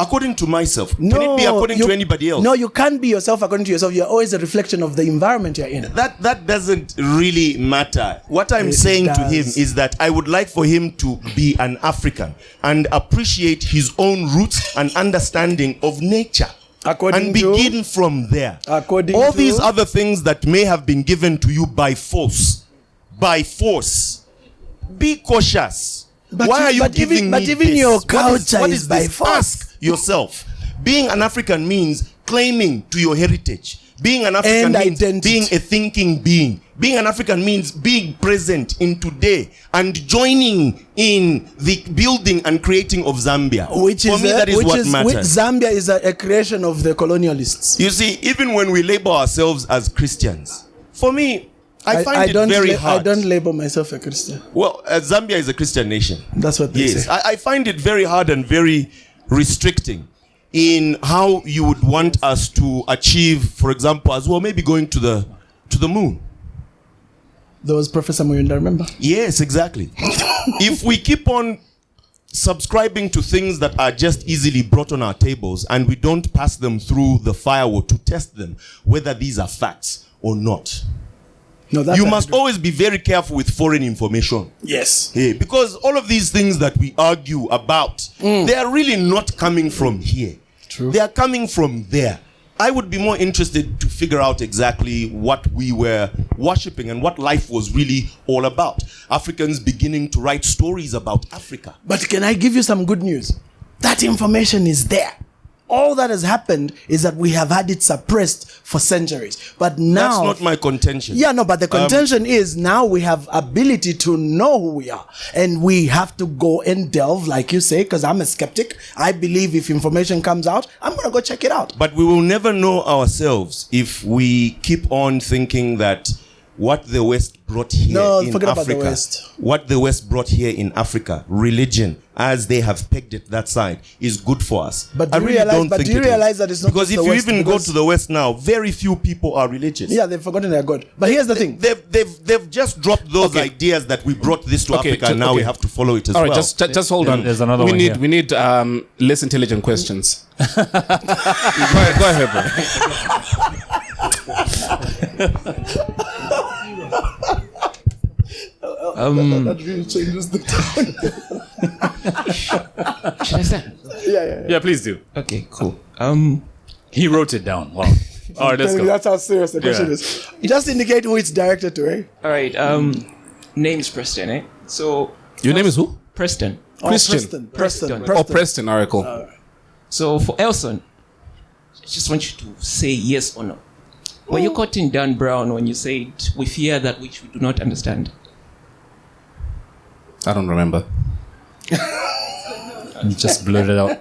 According to myself. Can it be according to anybody else? No, you can't be yourself according to yourself. You're always a reflection of the environment you're in. That doesn't really matter. What I'm It saying to him does. is that I would like for him to be an African and appreciate his own roots and understanding of nature. According and to- begin from there. According all to- these other things that may have been given to you by force. Be cautious. But Why you- are you but giving even- me but even this? your What culture what is by this? force. Ask yourself. Being an African means claiming to your heritage. Being an African And means identity. being a thinking being. Being an African means being present in today and joining in the building and creating of Zambia. Which For is me, that is what matters. Zambia is a creation of the colonialists. You see, even when we label ourselves as Christians, for me, I find it very hard. I don't label myself a Christian. Well, Zambia is a Christian nation. That's what they Yes, say. I find it very hard and very restricting in how you would want us to achieve, for example, as well, maybe going to the moon. There was Professor Muyunda, remember? Yes, exactly. If we keep on subscribing to things that are just easily brought on our tables and we don't pass them through the firewall to test them, whether these are facts or not, No, that's you I must agree. always be very careful with foreign information. Yes. Yeah, because all of these things that we argue about, they are really not coming from here. True. They are coming from there. I would be more interested to figure out exactly what we were worshipping and what life was really all about. Africans beginning to write stories about Africa. But can I give you some good news? That information is there. All that has happened is that we have had it suppressed for centuries. But now... That's not my contention. Yeah, no, but the contention is now we have ability to know who we are. And we have to go and delve, like you say, because I'm a skeptic. I believe if information comes out, I'm going to go check it out. But we will never know ourselves if we keep on thinking that what the West brought here No, in forget about the Africa, West. what the West brought here in Africa, religion, as they have pegged it that side, is good for us. But do I you really realize- don't but think do you it is. realize that it's not because just if the you West, even go because- to the West now, very few people are religious. Yeah, they've forgotten their God. But here's the thing. They've just dropped those Okay. ideas that we brought this to Okay, Africa, and now okay. we have to follow it as All right, well. just hold on. There's another we one need here. we need less intelligent questions. go ahead, bro. That really changes the tone. Should I start? Yeah, please do. Okay, cool. He wrote it down. Wow. All right, let's go. That's how serious the question Yeah. is. You just indicate who it's directed to, eh? All right. name is Preston, eh? So Your name is who? Preston. Christian. Preston. Oh, Preston. All right, cool. So for Elson, I just want you to say yes or no. Were you quoting Dan Brown when you said, "We fear that which we do not understand"? I don't remember. Just blurt it out.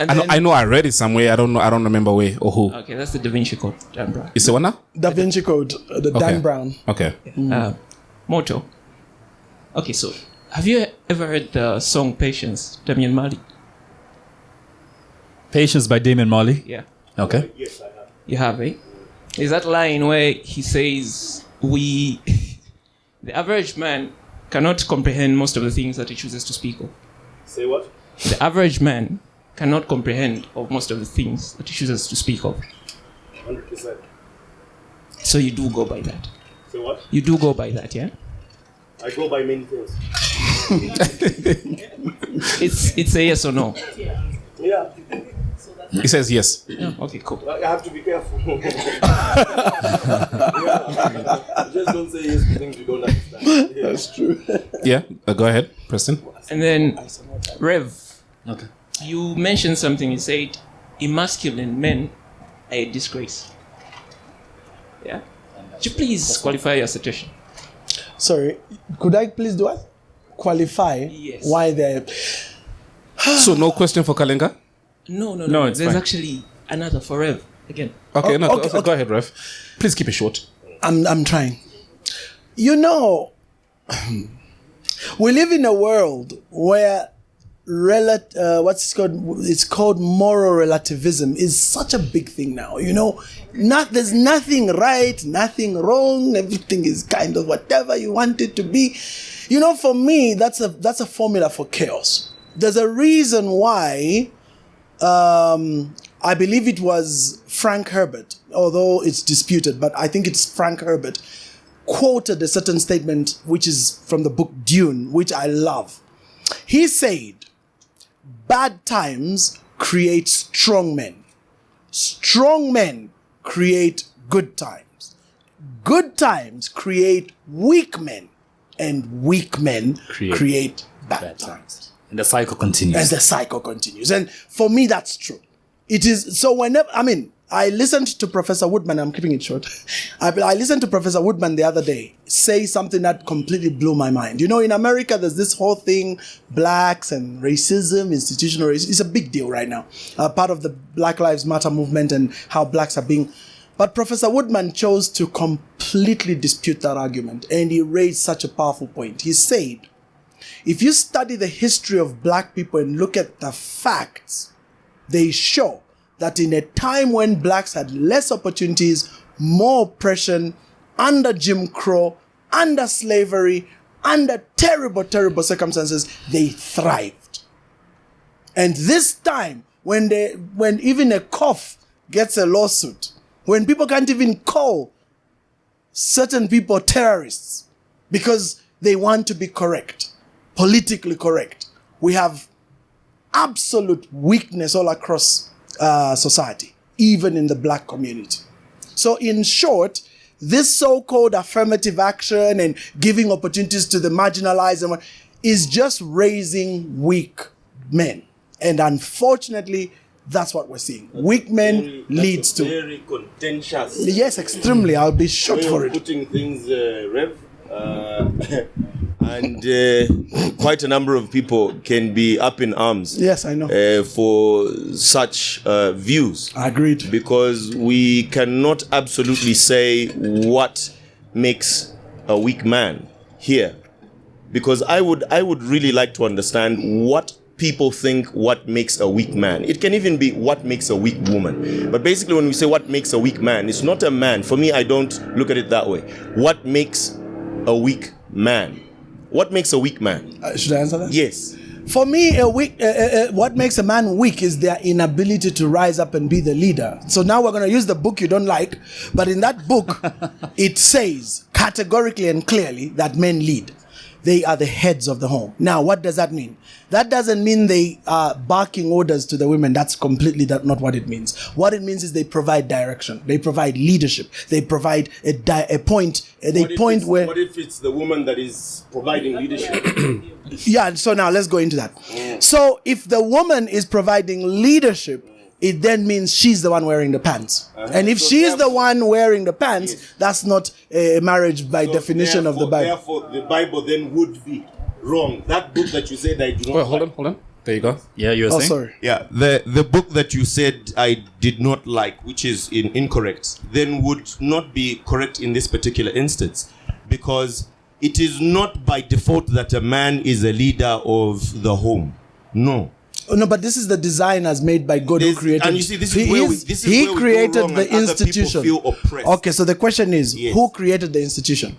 And I know I read it somewhere. I don't know. I don't remember where or who. Okay, that's the Da Vinci Code, Dan Brown. Is it one now? Da Vinci Code, the Dan Brown. Okay. Motto. Okay, so have you ever heard the song Patience, Damian Marley? Patience by Damien Marley. Yeah. Okay. You have, eh? Is that line where he says, the average man cannot comprehend most of the things that he chooses to speak of. Say what? The average man cannot comprehend of most of the things that he chooses to speak of. 100%. So you do go by that. Say what? You do go by that, yeah? I go by many things. It's a yes or no. Yeah. He says yes. Yeah, okay, cool. I have to be careful. Just don't say yes to things you don't understand. Yeah. That's true. Yeah. Go ahead, Preston. And then, Rev, Okay. you mentioned something. You said, emasculine men are a disgrace. Yeah? Could you please qualify your assertion? Sorry, could I please do what? Qualify Yes. why they're... So no question for Kalenga? No, it's there's fine. actually another for Rev. Again. Okay, okay. Go ahead, Rev. Please keep it short. I'm trying. You know, we live in a world where what's it called? It's called moral relativism is such a big thing now. You know, there's nothing right, nothing wrong. Everything is kind of whatever you want it to be. You know, for me, that's a formula for chaos. There's a reason why. I believe it was Frank Herbert, although it's disputed, but I think it's Frank Herbert, quoted a certain statement, which is from the book Dune, which I love. He said, bad times create strong men. Strong men create good times. Good times create weak men. And weak men create bad times. And the cycle continues. As the cycle continues. And for me, that's true. It is, so whenever, I listened to Professor Woodman, I'm keeping it short. I listened to Professor Woodman the other day say something that completely blew my mind. You know, in America, there's this whole thing, blacks and racism, institutional racism. It's a big deal right now. Part of the Black Lives Matter movement and how blacks are being... But Professor Woodman chose to completely dispute that argument. And he raised such a powerful point. He said, if you study the history of black people and look at the facts, they show that in a time when blacks had less opportunities, more oppression, under Jim Crow, under slavery, under terrible, terrible circumstances, they thrived. And this time, when even a cough gets a lawsuit, when people can't even call certain people terrorists because they want to be correct, politically correct, we have absolute weakness all across society, even in the black community. So in short, this so-called affirmative action and giving opportunities to the marginalized is just raising weak men. And unfortunately, that's what we're seeing. Weak men leads to... Very contentious. Yes, extremely. I'll be shot for it. Putting things, Rev. And quite a number of people can be up in arms. Yes, I know. For such views. Agreed. Because we cannot absolutely say what makes a weak man here. Because I would really like to understand what people think what makes a weak man. It can even be what makes a weak woman. But basically when we say what makes a weak man, it's not a man. For me, I don't look at it that way. What makes a weak man? What makes a weak man? Should I answer that? Yes. For me, what makes a man weak is their inability to rise up and be the leader. So now we're going to use the book you don't like, but in that book, it says categorically and clearly that men lead. they are the heads of the home. Now, what does that mean? That doesn't mean they are barking orders to the women. That's completely not what it means. What it means is they provide direction. They provide leadership. They provide a point. What if it's the woman that is providing leadership? Yeah, so now let's go into that. So if the woman is providing leadership, it then means she's the one wearing the pants. And if she's the one wearing the pants, that's not a marriage by definition of the Bible. Therefore, the Bible then would be wrong. That book that you said I do not Wait, hold on. There you go. Yeah, you were saying? Sorry. Yeah, the book that you said I did not like, which is incorrect, then would not be correct in this particular instance, because it is not by default that a man is a leader of the home. No. Oh, no, but this is the design as made by God who created. And you see, this is where He we go created wrong the and other people institution. feel oppressed. Okay, so the question is, Yes. who created the institution?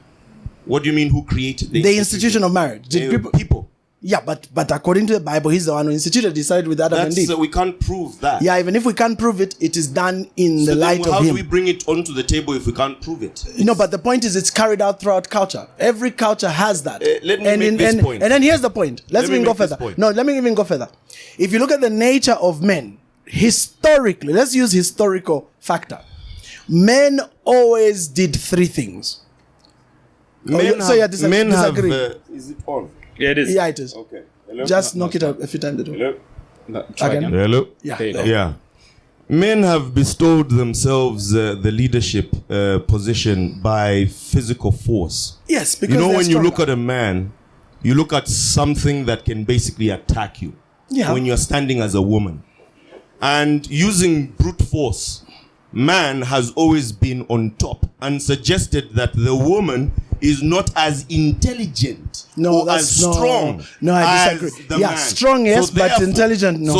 What do you mean who created The institution of marriage. Did people. Yeah, but according to the Bible, he's the one who instituted, decided with Adam and Eve. We can't prove that. Yeah, even if we can't prove it, it is done in the light of how him. do we bring it onto the table if we can't prove it? No, but the point is, it's carried out throughout culture. Every culture has that. Let me make this point. And then here's the point. Let me even go make this further. point. No, let me even go further. If you look at the nature of men, historically, let's use historical factor. Men always did three things. Disagree. Is it on? Yeah, it is. Yeah, it is. Okay. Hello? Just knock it out a few times. Hello? Try Again? again. Hello? Yeah. There you go. Yeah. Men have bestowed themselves the leadership position by physical force. Yes, because You know, they're when you stronger. look at a man, you look at something that can basically attack you. Yeah. When you're standing as a woman. And using brute force, man has always been on top and suggested that the woman is not as intelligent or as strong. No, I as disagree. the Yeah, man. strong, yes, but therefore- intelligent, no.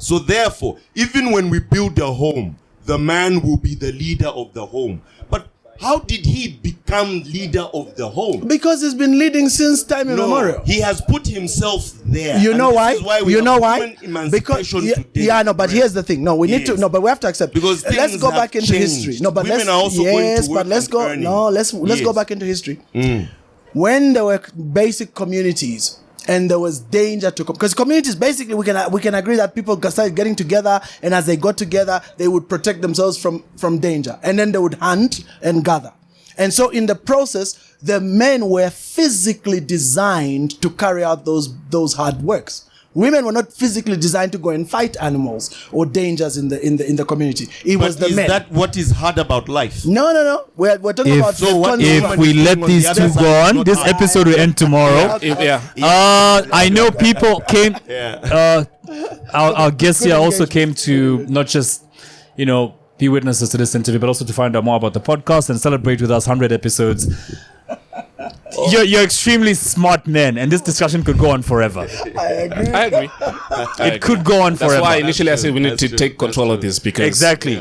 So therefore, even when we build a home, the man will be the leader of the home. But how did he become leader of the home? Because he's been leading since time immemorial. He has put himself there. You And know this why? is why we You have know why? women emancipation today. Yeah, no, but here's the thing. No, we need to. Yes. No, but we have to accept. Because let's things go have back into changed. history. No, but Women let's. are also going to Yes, work but let's and go. earning. No, let's go Yes. back into history. When there were basic communities and there was danger to because communities basically we can agree that people started getting together, and as they got together they would protect themselves from danger, and then they would hunt and gather. And so in the process, the men were physically designed to carry out those hard works. Women were not physically designed to go and fight animals or dangers in the community. It was the is men. that what is hard about life? No. We're talking If, about so what the if concept. we let these on the two other go side, on, not this hard. episode will end tomorrow. I know people came. Our guests here also came to not just, be witnesses to this interview, but also to find out more about the podcast and celebrate with us 100 episodes. You're extremely smart men, and this discussion could go on forever. I agree. It could go on forever. That's why initially I said we need to take control of this because Exactly.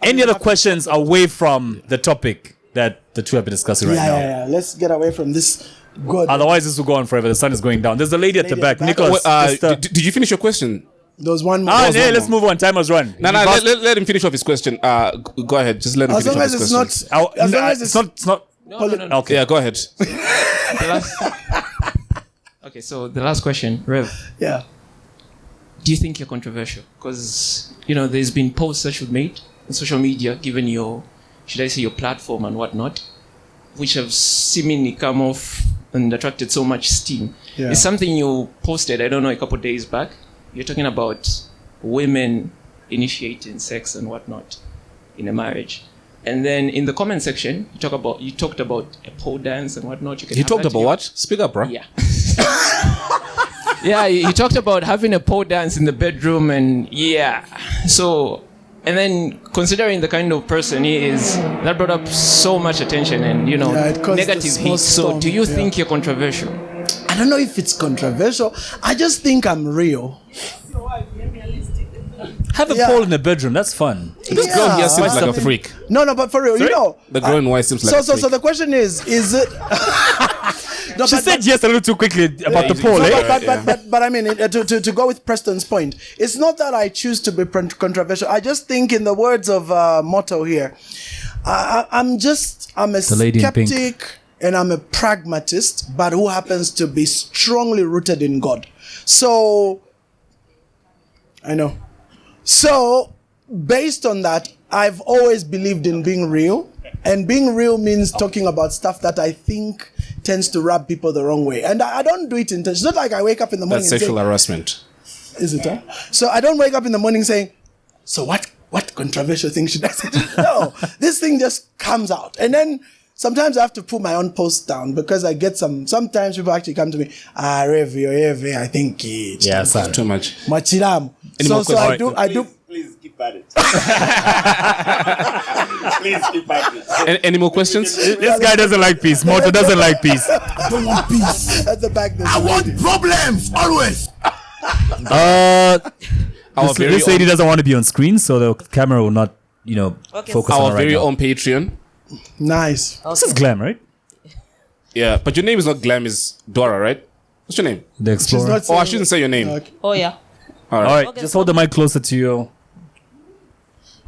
Any other questions away from the topic that the two have been discussing right now? Yeah. Let's get away from this. God. Otherwise, this will go on forever. The sun is going down. There's a lady at the back. Nicholas. did you finish your question? There was one more. Let's move on. Timer's run. No, let him finish off his question. Go ahead. Just let him As finish long off as his it's question. not. As long as it's not. No. Okay. Yeah, go ahead. Okay, so the last question, Rev. Yeah. Do you think you're controversial? Because, there's been posts that you've made on social media, given your, should I say, your platform and whatnot, which have seemingly come off and attracted so much steam. Yeah. It's something you posted, I don't know, a couple of days back. You're talking about women initiating sex and whatnot in a marriage. And then in the comment section, you talked about a pole dance and whatnot. You talked about what? Speak up, bro. Yeah. Yeah, you talked about having a pole dance in the bedroom and So, and then considering the kind of person he is, that brought up so much attention and, it caused negative this heat. whole So storm, do you yeah. think you're controversial? I don't know if it's controversial. I just think I'm real. Have a poll in the bedroom. That's fun. This girl here seems like a freak. No, but for real, The girl in white seems like a freak. So the question is it? No, She said yes a little too quickly about the poll, But I mean, to go with Preston's point, it's not that I choose to be controversial. I just think, in the words of motto here, I'm a lady in pink. skeptic and I'm a pragmatist, but who happens to be strongly rooted in God. So, I know. So, based on that, I've always believed in being real. And being real means talking about stuff that I think tends to rub people the wrong way. And I don't do it intentionally. It's not like I wake up in the morning That's and sexual say, harassment. is it? Huh? So I don't wake up in the morning saying, so what controversial thing should I say? No, this thing just comes out. And then sometimes I have to put my own post down because I get sometimes people actually come to me, Rev, I think it's Too much. Machiram. Any So more questions? I do. Please keep at it. Please keep at it. Any more questions? This guy doesn't like peace. Moto doesn't like peace. I don't want peace. At the back there's I a want lady. problems always. This lady doesn't want to be on screen, so the camera will not, focus on Our her right very now. own Patreon. Nice. This is Glam, right? Yeah, but your name is not Glam, is Dora, right? What's your name? The She's Explorer. not Oh, I saying- shouldn't say your name. Okay. Oh, yeah. All right. All right, Okay, just so- hold the mic closer to you.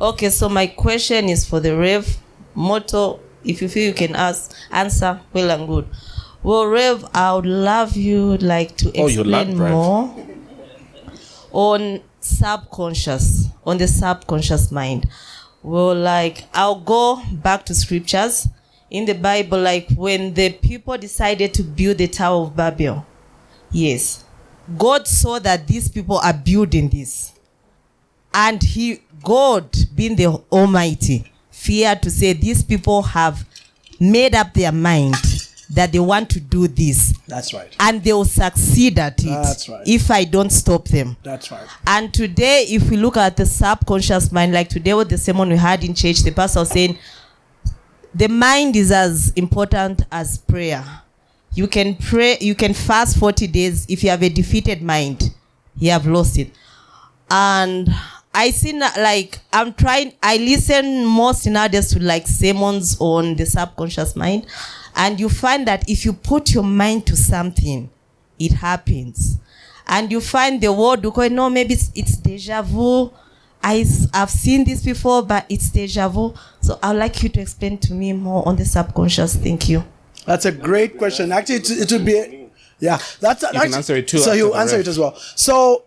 Okay, so my question is for the Rev. Motto, if you feel you can answer, well and good. Well, Rev, I would love you to you love explain Rev. more on the subconscious mind. Well, I'll go back to scriptures in the Bible, when the people decided to build the Tower of Babel. Yes, God saw that these people are building this, and God, being the Almighty, feared to say these people have made up their mind that they want to do this. That's right. And they will succeed at it. That's right. If I don't stop them. That's right. And today, if we look at the subconscious mind, like today with the sermon we had in church, the pastor was saying, the mind is as important as prayer. You can pray, you can fast 40 days. If you have a defeated mind, you have lost it. And I see I listen most nowadays to sermons on the subconscious mind. And you find that if you put your mind to something, it happens. And you find the word, no, maybe it's deja vu. I've seen this before, but it's deja vu. So I'd like you to explain to me more on the subconscious. Thank you. That's a great question. Actually, it would be, yeah. You can answer it too So after you the answer ref. it as well. So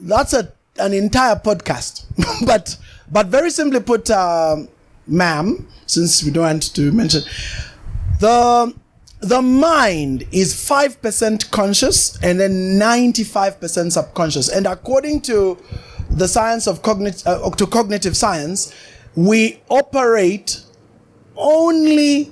that's an entire podcast. but very simply put, ma'am, since we don't want to mention, the mind is 5% conscious and then 95% subconscious. And according to the science of cognitive science, we operate only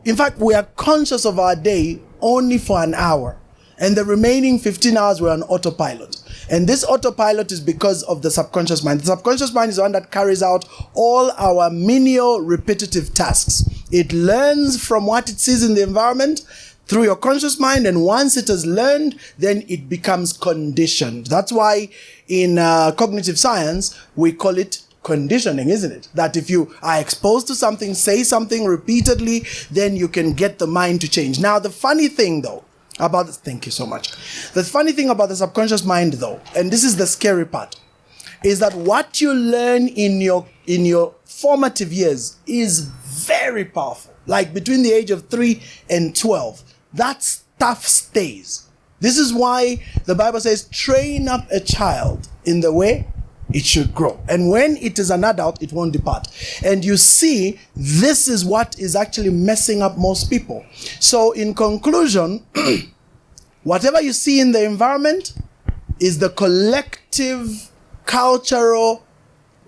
in fact, we are conscious of our day only for an hour. And the remaining 15 hours we're on autopilot. And this autopilot is because of the subconscious mind. The subconscious mind is the one that carries out all our menial repetitive tasks. It learns from what it sees in the environment through your conscious mind, and once it has learned, then it becomes conditioned. That's why in cognitive science, we call it conditioning, isn't it? That if you are exposed to something, say something repeatedly, then you can get the mind to change. Now, the funny thing though, thank you so much. The funny thing about the subconscious mind though, and this is the scary part, is that what you learn in your formative years is very powerful. Like between the age of 3 and 12, that stuff stays. This is why the Bible says, train up a child in the way it should grow. And when it is an adult, it won't depart. And you see, this is what is actually messing up most people. So in conclusion, whatever you see in the environment is the collective cultural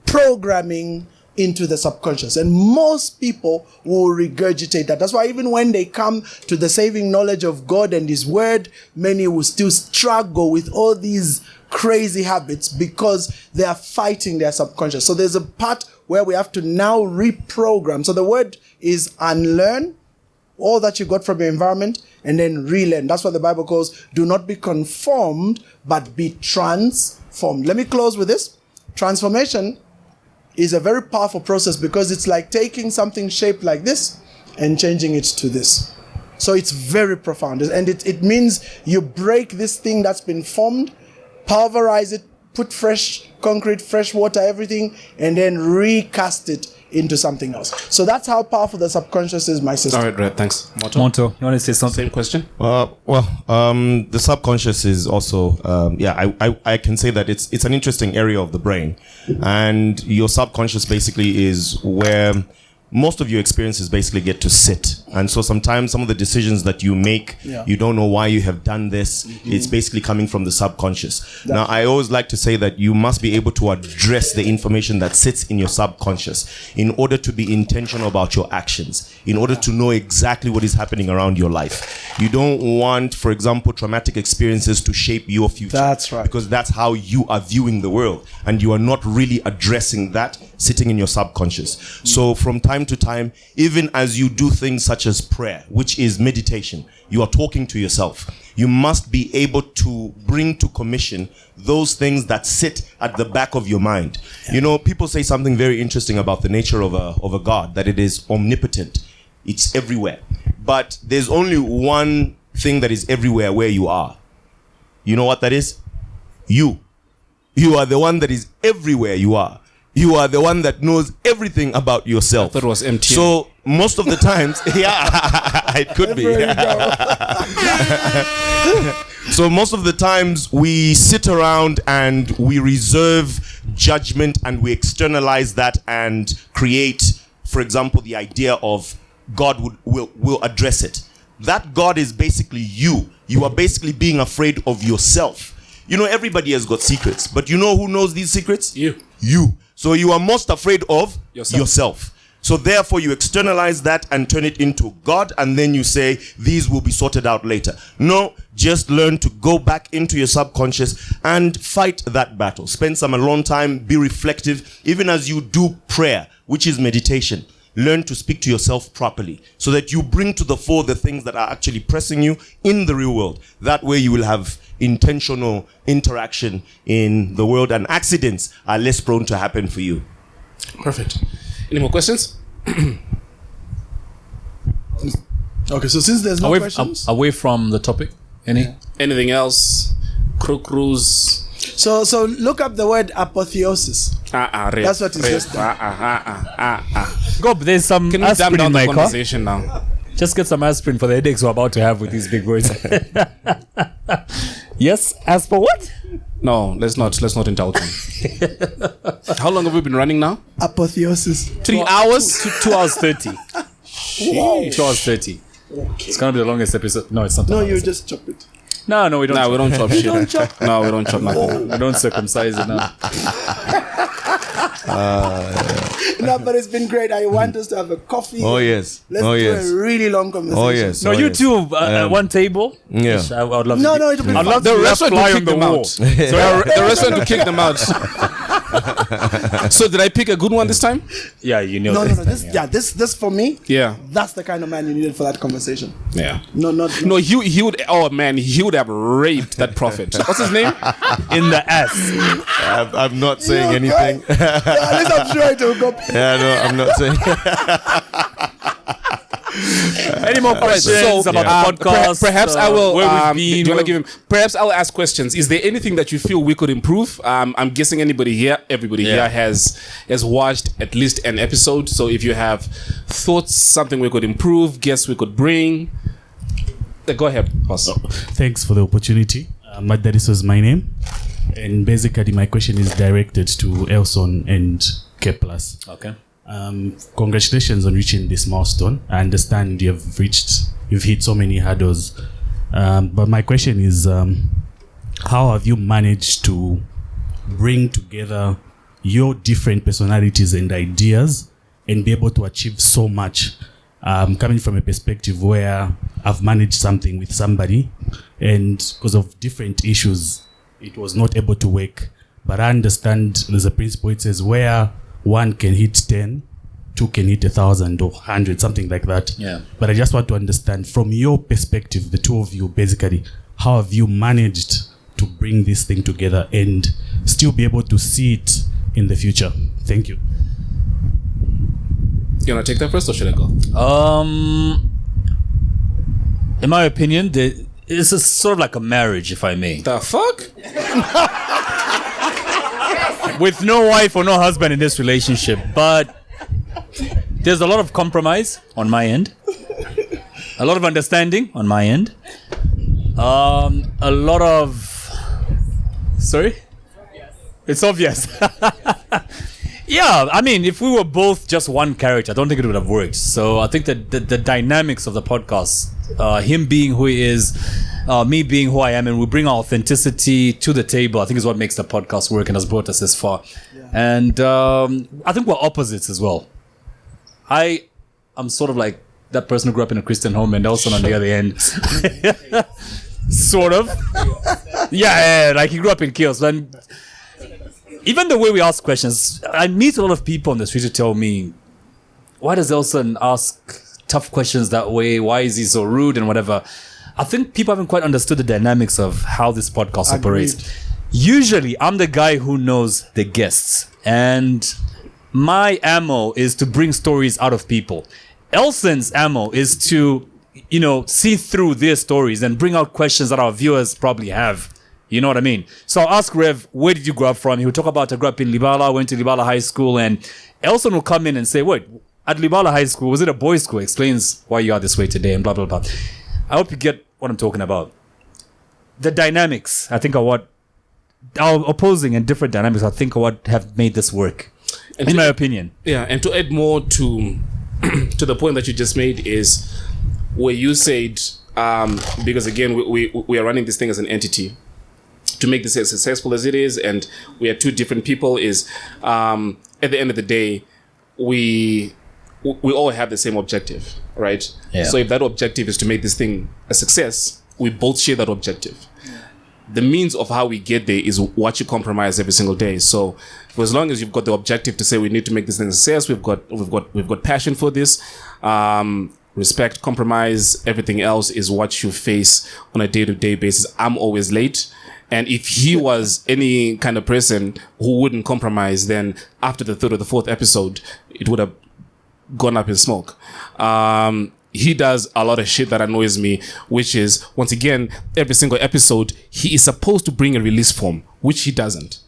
programming into the subconscious. And most people will regurgitate that. That's why even when they come to the saving knowledge of God and His Word, many will still struggle with all these crazy habits because they are fighting their subconscious. So there's a part where we have to now reprogram. So the word is unlearn all that you got from your environment and then relearn. That's what the Bible calls, do not be conformed, but be transformed. Let me close with this. Transformation is a very powerful process because it's like taking something shaped like this and changing it to this. So it's very profound. And it means you break this thing that's been formed, pulverize it, put fresh concrete, fresh water, everything, and then recast it into something else. So that's how powerful the subconscious is, my sister. All right, Red. Thanks. Monto, you want to say something? Same question. The subconscious is also, I can say that it's an interesting area of the brain, and your subconscious basically is where most of your experiences basically get to sit. And so sometimes some of the decisions that you make, you don't know why you have done this. It's basically coming from the subconscious. Now, I always like to say that you must be able to address the information that sits in your subconscious in order to be intentional about your actions, in order to know exactly what is happening around your life. You don't want, for example, traumatic experiences to shape your future. That's right. Because that's how you are viewing the world, and you are not really addressing that sitting in your subconscious. So from time to time, even as you do things such as prayer, which is meditation, you are talking to yourself. You must be able to bring to commission those things that sit at the back of your mind. You know, people say something very interesting about the nature of a God, that it is omnipotent. It's everywhere. But there's only one thing that is everywhere where you are. You know what that is? You. You are the one that is everywhere you are. You are the one that knows everything about yourself. I thought it was MTN. So most of the times, it could be. So most of the times we sit around and we reserve judgment and we externalize that and create, for example, the idea of God will address it. That God is basically you. You are basically being afraid of yourself. You know, everybody has got secrets, but you know who knows these secrets? You. So you are most afraid of yourself. So therefore you externalize that and turn it into God, and then you say these will be sorted out later. No, just learn to go back into your subconscious and fight that battle. Spend some alone time, be reflective, even as you do prayer, which is meditation. Learn to speak to yourself properly so that you bring to the fore the things that are actually pressing you in the real world. That way you will have intentional interaction in the world, and accidents are less prone to happen for you. Perfect. Any more questions? Okay, so since there's no questions, away from the topic, anything else? Cruise. so look up the word apotheosis. That's what it says. Gob, there's some Can we dumb aspirin down in the my car. conversation now? Just get some aspirin for the headaches we're about to have with these big words. Yes, as for what? No, let's not indulge him. How long have we been running now? Apotheosis. 3 hours? 2 hours 30. 2 hours 30. It's gonna be the longest episode. No, it's not. No, you just chop it. No, we don't. No, we don't chop shit. Don't chop. No, we don't chop nothing. I don't circumcise it now. No, but it's been great. I want us to have a coffee. Oh, yes. Let's Oh, do yes. a really long conversation. Oh, yes. No, you two at one table. Yeah. I would love. No, to it'll be I'd fun. love The to restaurant fly to on kick the them wall. out. The restaurant to kick them out. So did I pick a good one this time? Yeah, you know. No. this time, This for me. Yeah. That's the kind of man you needed for that conversation. Yeah. No. No, he would. Oh man, he would have raped that prophet. What's his name? in the ass. I'm not saying anything. At least I'm sure it will go. Yeah, no, I'm not saying. Any more questions about the podcast? Perhaps I will. Where we've do you been? want to give him? Perhaps I'll ask questions. Is there anything that you feel we could improve? I'm guessing everybody here has watched at least an episode. So if you have thoughts, something we could improve, guests we could bring, go ahead, boss. Thanks for the opportunity. Mwambazi was my name, and basically my question is directed to Elson and K+. Okay. Congratulations on reaching this milestone. I understand you've hit so many hurdles, but my question is, how have you managed to bring together your different personalities and ideas and be able to achieve so much? Coming from a perspective where I've managed something with somebody, and because of different issues, it was not able to work. But I understand there's a principle. It says where one can hit 10, two can hit 1,000 or 100, something like that. Yeah. But I just want to understand from your perspective, the two of you, basically, how have you managed to bring this thing together and still be able to see it in the future? Thank you. You want to take that first, or should I go? In my opinion, it's a sort of like a marriage, if I may. The fuck? With no wife or no husband in this relationship, but there's a lot of compromise on my end, a lot of understanding on my end, a lot of. Sorry? It's obvious. Yeah, I mean, if we were both just one character, I don't think it would have worked. So I think that the dynamics of the podcast, him being who he is, me being who I am, and we bring our authenticity to the table, I think is what makes the podcast work and has brought us this far. Yeah. And I think we're opposites as well. I'm sort of like that person who grew up in a Christian home, and also on the other end. Sort of. Yeah, like he grew up in chaos. And even the way we ask questions, I meet a lot of people on the street who tell me, why does Elson ask tough questions that way? Why is he so rude and whatever? I think people haven't quite understood the dynamics of how this podcast operates. Usually, I'm the guy who knows the guests, and my ammo is to bring stories out of people. Elson's ammo is to, see through their stories and bring out questions that our viewers probably have. You know what I mean? So I'll ask Rev, where did you grow up from? He will talk about, I grew up in Libala, went to Libala High School, and Elson will come in and say, wait, at Libala High School, was it a boys' school? Explains why you are this way today and blah, blah, blah. I hope you get what I'm talking about. The dynamics, I think, are what, our opposing and different dynamics, I think, are what have made this work, in my opinion. Yeah, and to add more to the point that you just made is where you said, because again, we are running this thing as an entity, to make this as successful as it is, and we are two different people, is at the end of the day, we all have the same objective, right? Yeah. So if that objective is to make this thing a success, we both share that objective. The means of how we get there is what you compromise every single day. So for as long as you've got the objective to say we need to make this thing a success, we've got passion for this, respect, compromise, everything else is what you face on a day-to-day basis. I'm always late. And if he was any kind of person who wouldn't compromise, then after the third or the fourth episode, it would have gone up in smoke. He does a lot of shit that annoys me, which is, once again, every single episode, he is supposed to bring a release form, which he doesn't.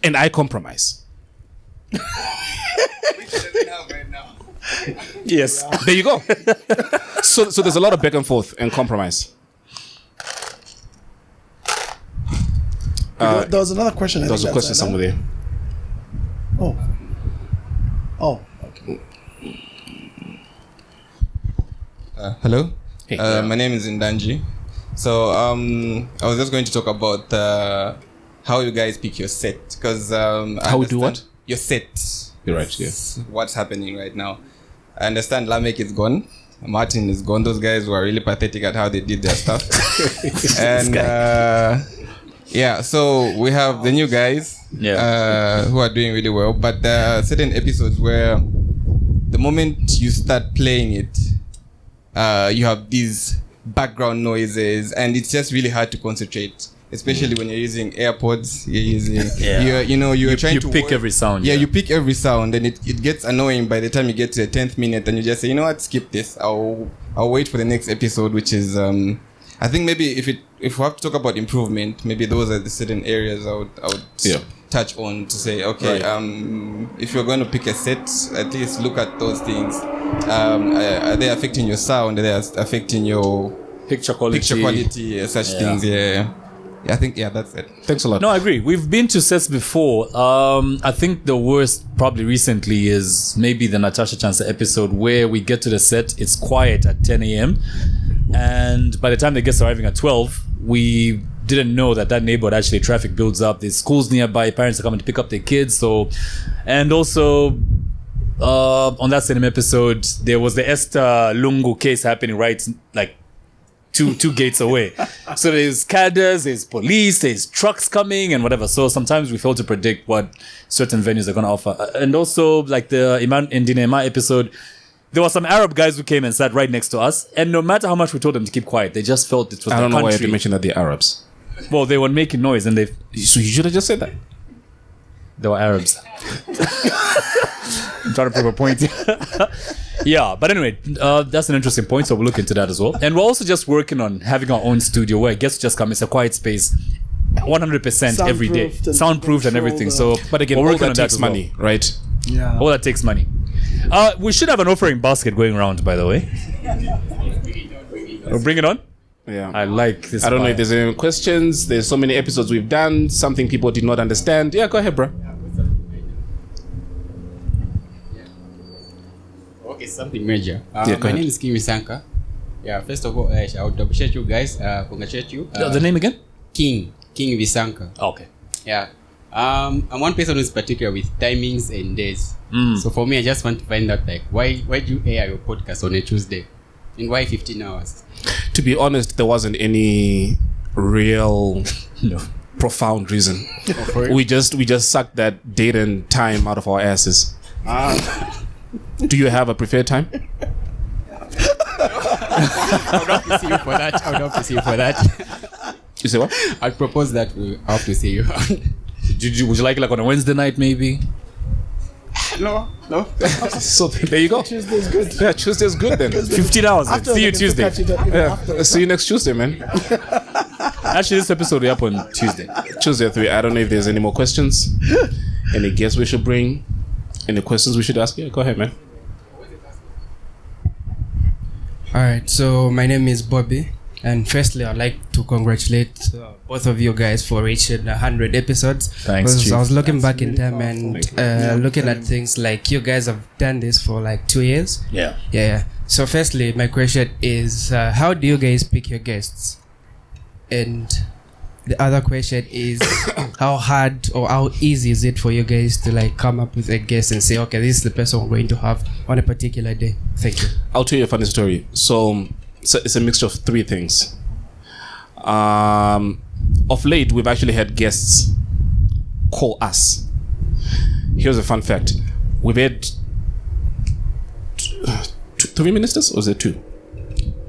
And I compromise. Yes, there you go. So there's a lot of back and forth and compromise. There was another question. There was a question somewhere there. Oh, okay. Hello. Hey. My name is Indanji. So I was just going to talk about how you guys pick your set, because how we do what? Your set. You're right. Yeah. What's happening right now? I understand Lamek is gone. Martin is gone. Those guys were really pathetic at how they did their stuff. And yeah, so we have the new guys who are doing really well. But there are certain episodes where the moment you start playing it, you have these background noises, and it's just really hard to concentrate, especially when you're using AirPods. You're using, you're trying to pick every sound. Yeah, you pick every sound, and it gets annoying by the time you get to the 10th minute, and you just say, you know what, skip this. I'll wait for the next episode, which is I think maybe if we have to talk about improvement, maybe those are the certain areas I would touch on to say, okay, if you're going to pick a set, at least look at those things. Are they affecting your sound? Are they affecting your picture quality, such things? Yeah, I think that's it. Thanks a lot. No, I agree. We've been to sets before. I think the worst probably recently is maybe the Natasha Chansa episode where we get to the set, it's quiet at 10 a.m. and by the time the guests are arriving at 12, we didn't know that neighborhood actually traffic builds up. There's schools nearby, parents are coming to pick up their kids. So, and also on that same episode, there was the Esther Lungu case happening right like two gates away. So there's cadres, there's police, there's trucks coming and whatever. So sometimes we fail to predict what certain venues are going to offer. And also like the Iman Ndinema episode, there were some Arab guys who came and sat right next to us, and no matter how much we told them to keep quiet, they just felt it was the country. I don't know why you mentioned that they're Arabs. Well, they were making noise, and so you should have just said that. They were Arabs. I'm trying to prove a point. Yeah, but anyway, that's an interesting point, so we'll look into that as well. And we're also just working on having our own studio where guests just come. It's a quiet space, 100% every day, soundproofed and everything. So, but again, all that takes money, right? Yeah, all that takes money. We should have an offering basket going around, by the way. We'll bring it on. Yeah. I like this. I don't know if there's any questions. There's so many episodes we've done. Something people did not understand. Yeah, go ahead, bro. Okay, something major. Yeah, go my ahead. name is King Visanka. Yeah, first of all, I would appreciate you guys. Congratulate you. The name again? King Visanka. Okay. Yeah. I'm one person who's particular with timings and days. So for me, I just want to find out like why do you air your podcast on a Tuesday, and why 15 hours? To be honest, there wasn't any real profound reason. We just sucked that date and time out of our asses. Do you have a preferred time? I would love to see you for that. You say what? I'd propose that we have to see you. Would you like on a Wednesday night, maybe? No. So there you go. Tuesday's good. Yeah, Tuesday's good then. 15 hours. Then. After See you that, Tuesday. catch it up even after. See you next Tuesday, man. Actually, this episode will be up on Tuesday. Tuesday at 3. I don't know if there's any more questions. Any guests we should bring? Any questions we should ask? Yeah, go ahead, man. Alright, so my name is Bobby, and firstly I'd like to congratulate both of you guys for reaching 100 episodes. Thanks, Because Chief. I was looking back in time and looking at things like you guys have done this for like 2 years. Yeah. So firstly, my question is, how do you guys pick your guests? And the other question is, how hard or how easy is it for you guys to like come up with a guest and say, okay, this is the person we're going to have on a particular day? Thank you. I'll tell you a funny story. So it's a mixture of 3 things. Of late, we've actually had guests call us. Here's a fun fact. We've had 3 ministers, or is it 2?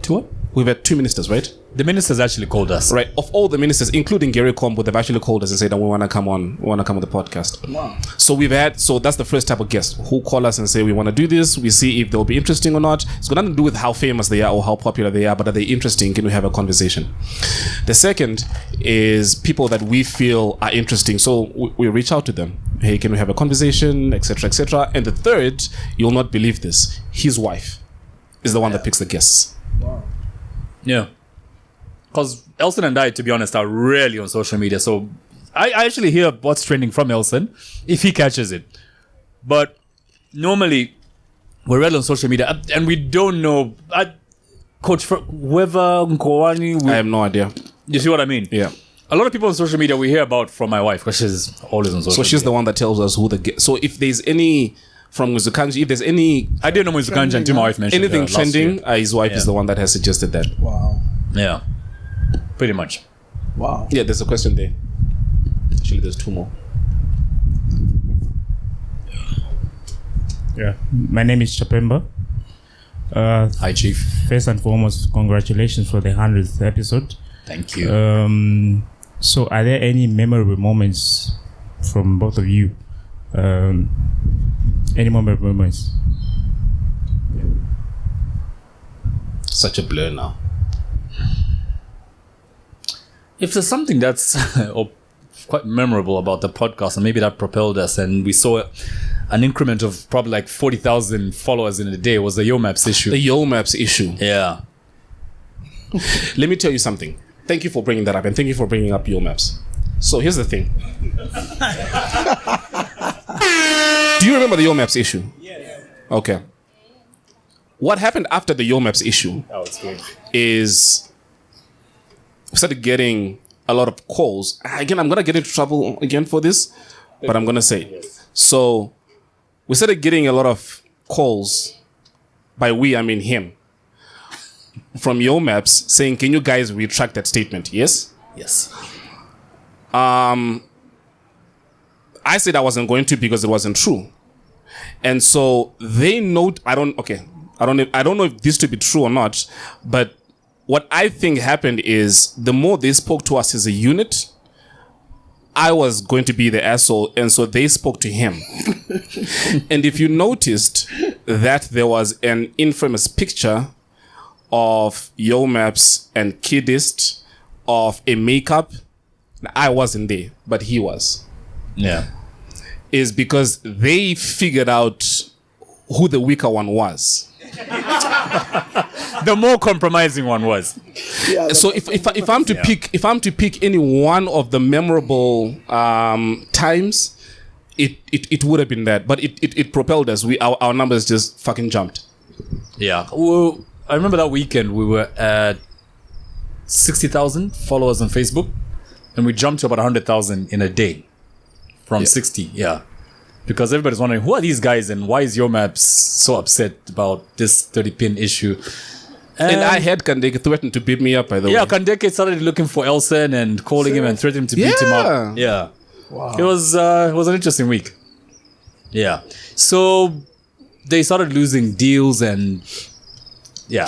2 what? We've had 2 ministers, right? The ministers actually called us. Right. Of all the ministers, including Gary Combo, they've actually called us and said that we want to come on the podcast. Wow. So that's the first type of guest who call us and say we want to do this. We see if they'll be interesting or not. It's got nothing to do with how famous they are or how popular they are, but are they interesting? Can we have a conversation? The second is people that we feel are interesting. So we reach out to them. Hey, can we have a conversation, etc., etc. And the third, you'll not believe this, his wife is the one that picks the guests. Wow. Yeah. Because Elson and I, to be honest, are rarely on social media. So I actually hear what's trending from Elson if he catches it. But normally, we're rarely on social media. And we don't know. Coach, whoever, Nkowani. I have no idea. You see what I mean? Yeah. A lot of people on social media we hear about from my wife because she's always on social media. So she's the one that tells us who the guest. So if there's any from Muzukanji, if there's any... I didn't know Muzukanji until my wife mentioned anything trending, his wife Yeah. is the one that has suggested that. Wow. Yeah. Pretty much. Wow. Yeah, there's a question there. Actually, there's 2 more. Yeah, my name is Chapemba. Hi, Chief. First and foremost, congratulations for the 100th episode. Thank you. So, are there any memorable moments from both of you? Any memorable moments? Such a blur now. If there's something that's quite memorable about the podcast, and maybe that propelled us, and we saw an increment of probably like 40,000 followers in a day, was the Yo Maps issue. The Yo Maps issue. Yeah. Let me tell you something. Thank you for bringing that up, and thank you for bringing up Yo Maps. So here's the thing. Do you remember the Yo Maps issue? Yeah. Okay. What happened after the Yo Maps issue is we started getting a lot of calls. Again, I'm going to get into trouble again for this, but I'm going to say it. So we started getting a lot of calls. By we, I mean him. From Yo Maps saying, can you guys retract that statement? Yes? Yes. I said I wasn't going to because it wasn't true. And so they note, I don't know if this to be true or not, but what I think happened is the more they spoke to us as a unit, I was going to be the asshole, and so they spoke to him. And if you noticed that there was an infamous picture of Yo Maps and Kidist of a makeup, I wasn't there, but he was. Yeah. Is because they figured out who the weaker one was. The more compromising one was. Yeah, So if I'm to pick any one of the memorable times, it would have been that. But it propelled us. Our numbers just fucking jumped. Yeah. Well, I remember that weekend we were at 60,000 followers on Facebook, and we jumped to about 100,000 in a day from 60. Yeah. Because everybody's wondering, who are these guys and why is Your Maps so upset about this 30-pin issue? And I had Kandeke threaten to beat me up, by the way. Yeah, Kandeke started looking for Elsen and calling him and threatening to beat him up. Yeah. Wow. It was an interesting week. Yeah. So they started losing deals and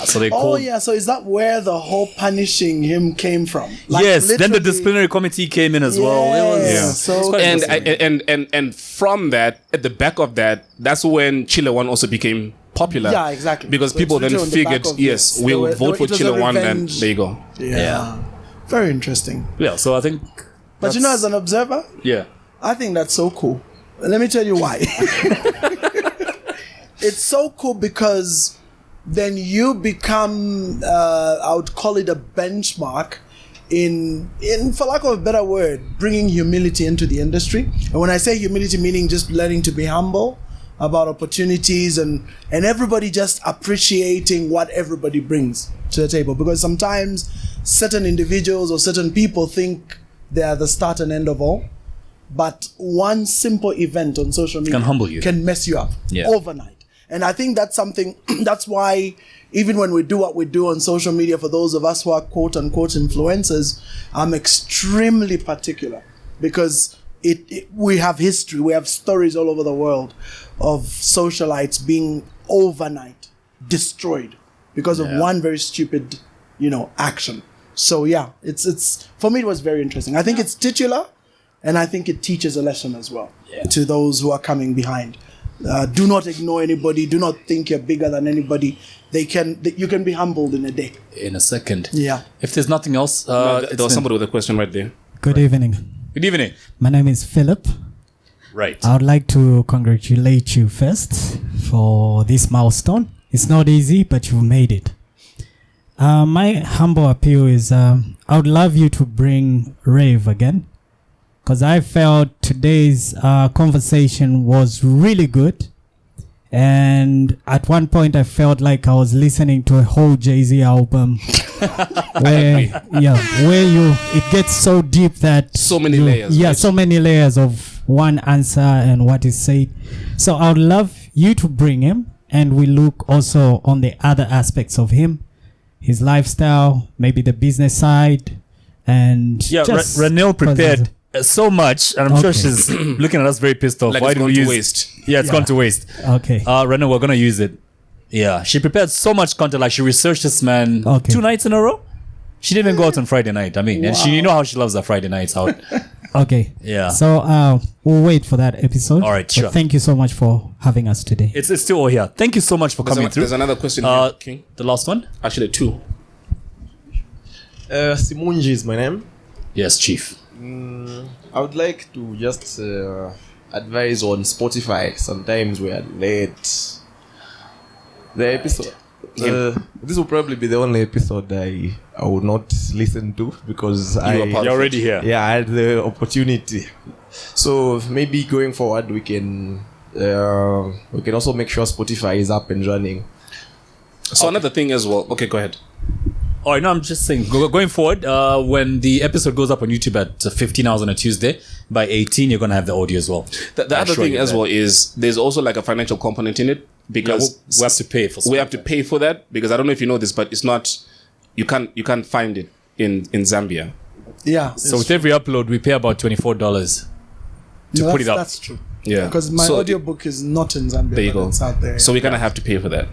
so they called. Oh yeah, so is that where the whole punishing him came from? Yes, then the literally- disciplinary committee came in as well. It was, So And from that, at the back of that, that's when Chile One also became popular. Yeah, exactly. Because So people it's then literally on the figured, back of yes, this. we'll There were- vote for it was a Chile One, and revenge. there you go. Yeah. Very interesting. Yeah, so I think. But you know, as an observer, Yeah. I think that's so cool. Let me tell you why. It's so cool because then you become, I would call it a benchmark in for lack of a better word, bringing humility into the industry. And when I say humility, meaning just learning to be humble about opportunities and everybody just appreciating what everybody brings to the table. Because sometimes certain individuals or certain people think they are the start and end of all. But one simple event on social media Can humble you. can mess you up overnight. And I think that's something, that's why even when we do what we do on social media, for those of us who are quote unquote influencers, I'm extremely particular because we have history, we have stories all over the world of socialites being overnight destroyed because of one very stupid, action. So yeah, it's for me, it was very interesting. I think it's titular and I think it teaches a lesson as well to those who are coming behind. Do not ignore anybody. Do not think you're bigger than anybody. You can be humbled in a day. In a second. Yeah. If there's nothing else, There was somebody with a question right there. Good evening. Good evening. My name is Philip. Right. I would like to congratulate you first for this milestone. It's not easy, but you've made it. My humble appeal is I would love you to bring Rave again, because I felt today's conversation was really good. And at one point I felt like I was listening to a whole Jay-Z album where it gets so deep that so many layers. Yeah, right? so many layers of one answer and what is said. So I would love you to bring him, and we look also on the other aspects of him, his lifestyle, maybe the business side, and just Ranil prepared so much, and I'm sure she's looking at us very pissed off. Like Why it's do we gone to use waste. Yeah, it's gone to waste. Okay. Ranil, we're gonna use it. Yeah, she prepared so much content. Like she researched this man 2 nights in a row. She didn't even go out on Friday night. I mean, and you know how she loves her Friday nights out. Okay. Yeah. So we'll wait for that episode. All right, But sure. thank you so much for having us today. It's still all here. Thank you so much for coming through. There's another question here, King. The last one? Actually, 2. Simunji is my name. Yes, Chief. I would like to just advise on Spotify. Sometimes we are late. The episode. This will probably be the only episode I will not listen to because You're already here. Yeah, I had the opportunity. So maybe going forward we can also make sure Spotify is up and running. So another thing as well. Okay, go ahead. Oh, no, I'm just saying, going forward, when the episode goes up on YouTube at 15 hours on a Tuesday, by 18, you're going to have the audio as well. The other thing as well is there's also like a financial component in it because we have to pay for. We have to pay for that because I don't know if you know this, but it's not. You can't find it in Zambia. Yeah. So with every upload, we pay about $24 to put it up. That's true. Yeah. Because my audiobook is not in Zambia. There you go. It's out there. So we kind of have to pay for that.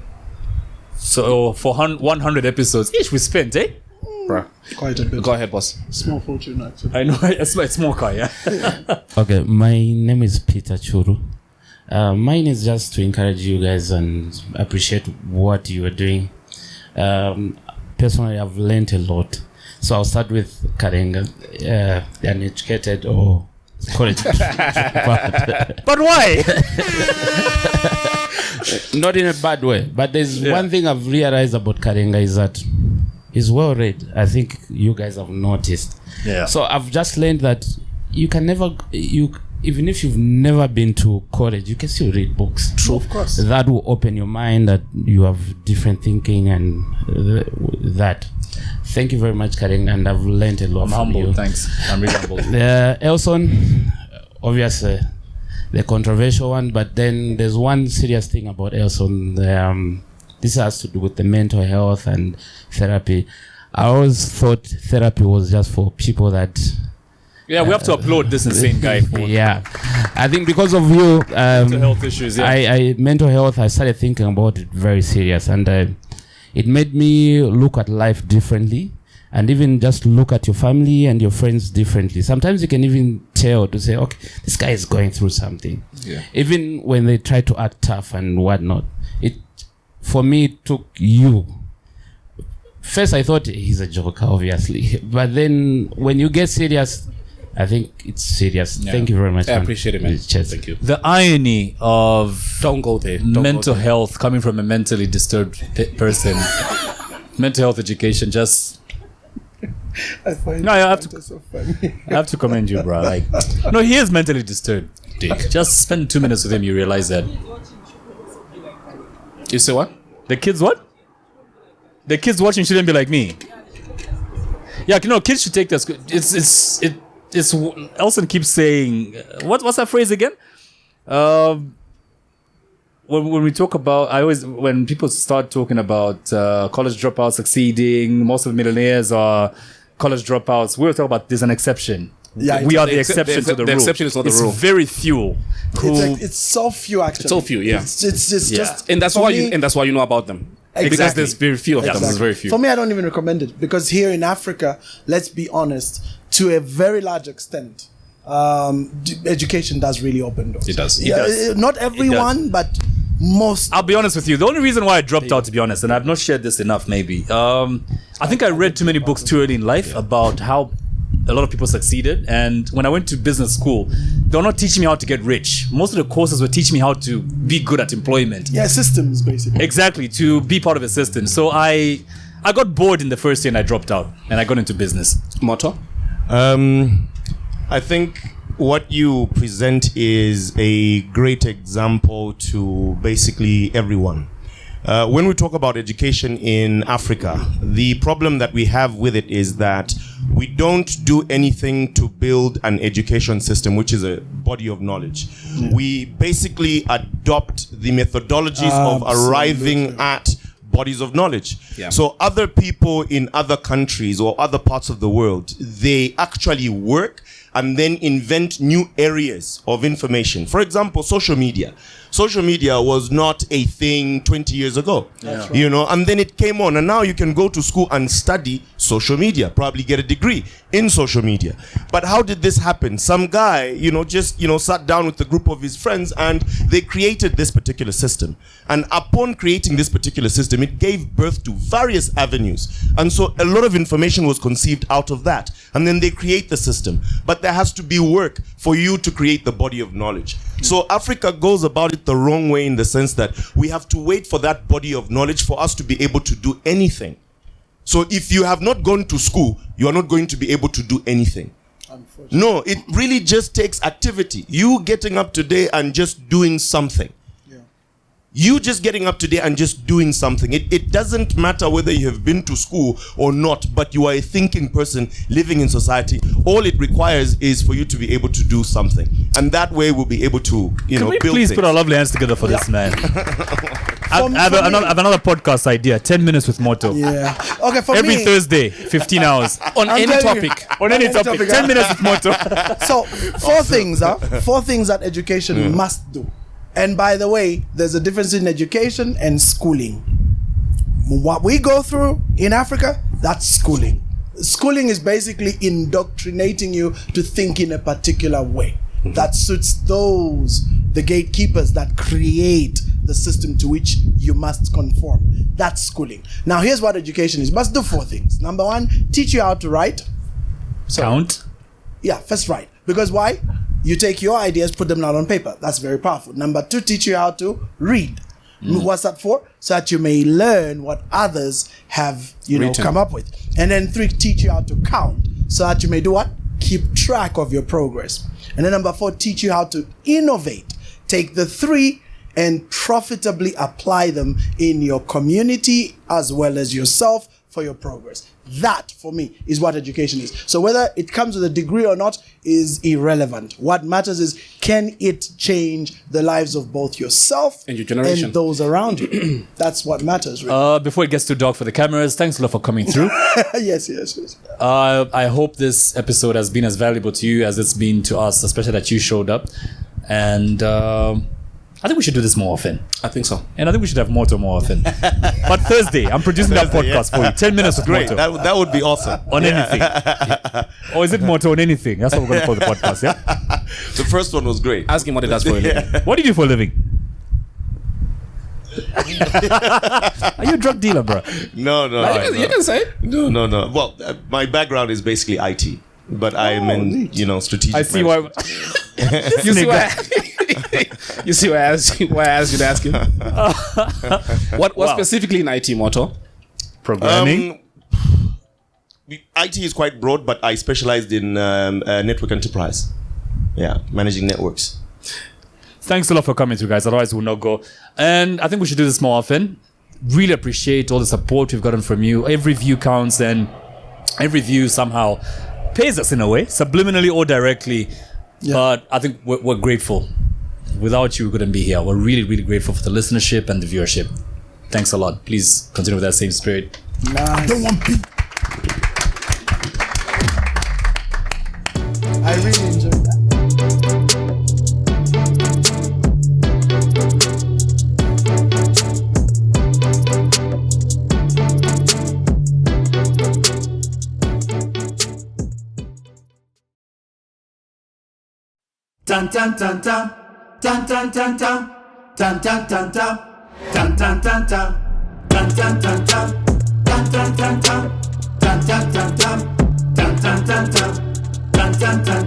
So for 100 episodes each, we spent, Bruh. Quite a bit. Go ahead, boss. Small fortune, actually. I know, it's more car, yeah. Okay, my name is Peter Churu. Mine is just to encourage you guys and appreciate what you are doing. Personally, I've learned a lot. So I'll start with Karenga, the uneducated or college. But why? Not in a bad way. But there's one thing I've realized about Karenga is that he's well read. I think you guys have noticed. Yeah. So I've just learned that you can never, even if you've never been to college, you can still read books. True, of course. That will open your mind, that you have different thinking and that. Thank you very much, Karen, and I've learned a lot from humbled, you. thanks. I'm really humbled. Elson, obviously, the controversial one, but then there's one serious thing about Elson. This has to do with the mental health and therapy. I always thought therapy was just for people that... Yeah, we have to applaud this insane guy. Yeah. I think because of you... mental health issues, yeah. Mental health, I started thinking about it very serious, and it made me look at life differently, and even just look at your family and your friends differently. Sometimes you can even tell to say, okay, this guy is going through something. Yeah. Even when they try to act tough and whatnot. For me, it took you. First, I thought he's a joker, obviously. But then when you get serious, I think it's serious. Yeah. Thank you very much. I appreciate it, man. Cheers. Thank you. The irony of don't go there. Mental health coming from a mentally disturbed person. Mental health education just... I find No, I have that so funny. I have to commend you, bro. Like, no, he is mentally disturbed. Dick. Just spend 2 minutes with him, you realize that. You say what? The kids what? The kids watching shouldn't be like me. Yeah, you know, kids should take this. It's Elson keeps saying, what's that phrase again? When we talk about, when people start talking about college dropouts succeeding, most of the millionaires are college dropouts. We're talking about there's an exception. Yeah, we are the exception to the rule. The exception is not the rule. It's very few. It's so few, actually. It's so few, yeah. It's just, and that's why you know about them. Because there's very few of them. There's very few. For me, I don't even recommend it, because here in Africa, let's be honest, to a very large extent, education does really open doors. It does. Not everyone, but most. I'll be honest with you. The only reason why I dropped out, to be honest, and I've not shared this enough, maybe. I think I read too many books too early in life about how a lot of people succeeded. And when I went to business school, they were not teaching me how to get rich. Most of the courses were teaching me how to be good at employment. Yeah, systems, basically. Exactly, to be part of a system. So I got bored in the first year and I dropped out and I got into business. Motto? I think what you present is a great example to basically everyone. When we talk about education in Africa, the problem that we have with it is that we don't do anything to build an education system, which is a body of knowledge. We basically adopt the methodologies of arriving at bodies of knowledge. Yeah. So other people in other countries or other parts of the world, they actually work and then invent new areas of information. For example, social media. Social media was not a thing 20 years ago, you know, and then it came on, and now you can go to school and study social media, probably get a degree in social media. But how did this happen? Some guy, just sat down with a group of his friends and they created this particular system. And upon creating this particular system, it gave birth to various avenues. And so a lot of information was conceived out of that. And then they create the system. But there has to be work for you to create the body of knowledge. So Africa goes about it the wrong way, in the sense that we have to wait for that body of knowledge for us to be able to do anything. So if you have not gone to school, you are not going to be able to do anything. No, it really just takes activity. You getting up today and just doing something. You just getting up today and just doing something. It doesn't matter whether you have been to school or not, but you are a thinking person living in society. All it requires is for you to be able to do something. And that way we'll be able to, Can we build please things. put our lovely hands together for this man? I have another podcast idea. 10 minutes with Moto. Yeah. Okay, for Every me, Thursday, 15 hours. On I'm any telling you. topic. On any topic. 10 minutes with Moto. So, four things that education must do. And by the way, there's a difference in education and schooling. What we go through in Africa, that's schooling. Schooling is basically indoctrinating you to think in a particular way that suits the gatekeepers that create the system to which you must conform. That's schooling. Now, here's what education is. It must do four things. Number one, teach you how to write. Count. Yeah, first write. Because why? you take your ideas, put them down on paper. That's very powerful. Number 2, teach you how to read. What's that for? So that you may learn what others have, come up with. And then 3, teach you how to count. So that you may do what? Keep track of your progress. And then number 4, teach you how to innovate. Take the 3 and profitably apply them in your community as well as yourself for your progress. That, for me, is what education is. So whether it comes with a degree or not is irrelevant. What matters is, can it change the lives of both yourself and your generation and those around you? That's what matters, really. Before it gets too dark for the cameras, thanks a lot for coming through. Yes. I hope this episode has been as valuable to you as it's been to us, especially that you showed up. And I think we should do this more often. I think so. And I think we should have Moto more often. But Thursday, I'm producing that podcast for you. 10 minutes with Great. Moto. That would be awesome. On anything. Or is it Moto on anything? That's what we're going to call the podcast, yeah? The first one was great. Ask him what he does for a living. What do you do for a living? Are you a drug dealer, bro? No. You can say. No. Well, my background is basically IT, but I'm in, strategic. I see why. You see why I asked you to ask him? What specifically in IT, Moto? Programming? IT is quite broad, but I specialized in network enterprise. Yeah, managing networks. Thanks a lot for coming through, guys. Otherwise, we'll not go. And I think we should do this more often. Really appreciate all the support we've gotten from you. Every view counts, and every view somehow pays us in a way, subliminally or directly. Yeah. But I think we're grateful. Without you, we couldn't be here. We're really, really grateful for the listenership and the viewership. Thanks a lot. Please continue with that same spirit. Nice. I really enjoyed that. Tan tan tan tan, tan tan tan tan, tan tan tan tan, tan tan tan tan, tan tan tan tan, tan tan tan tan, tan tan tan tan, tan tan tan tan, tan tan tan.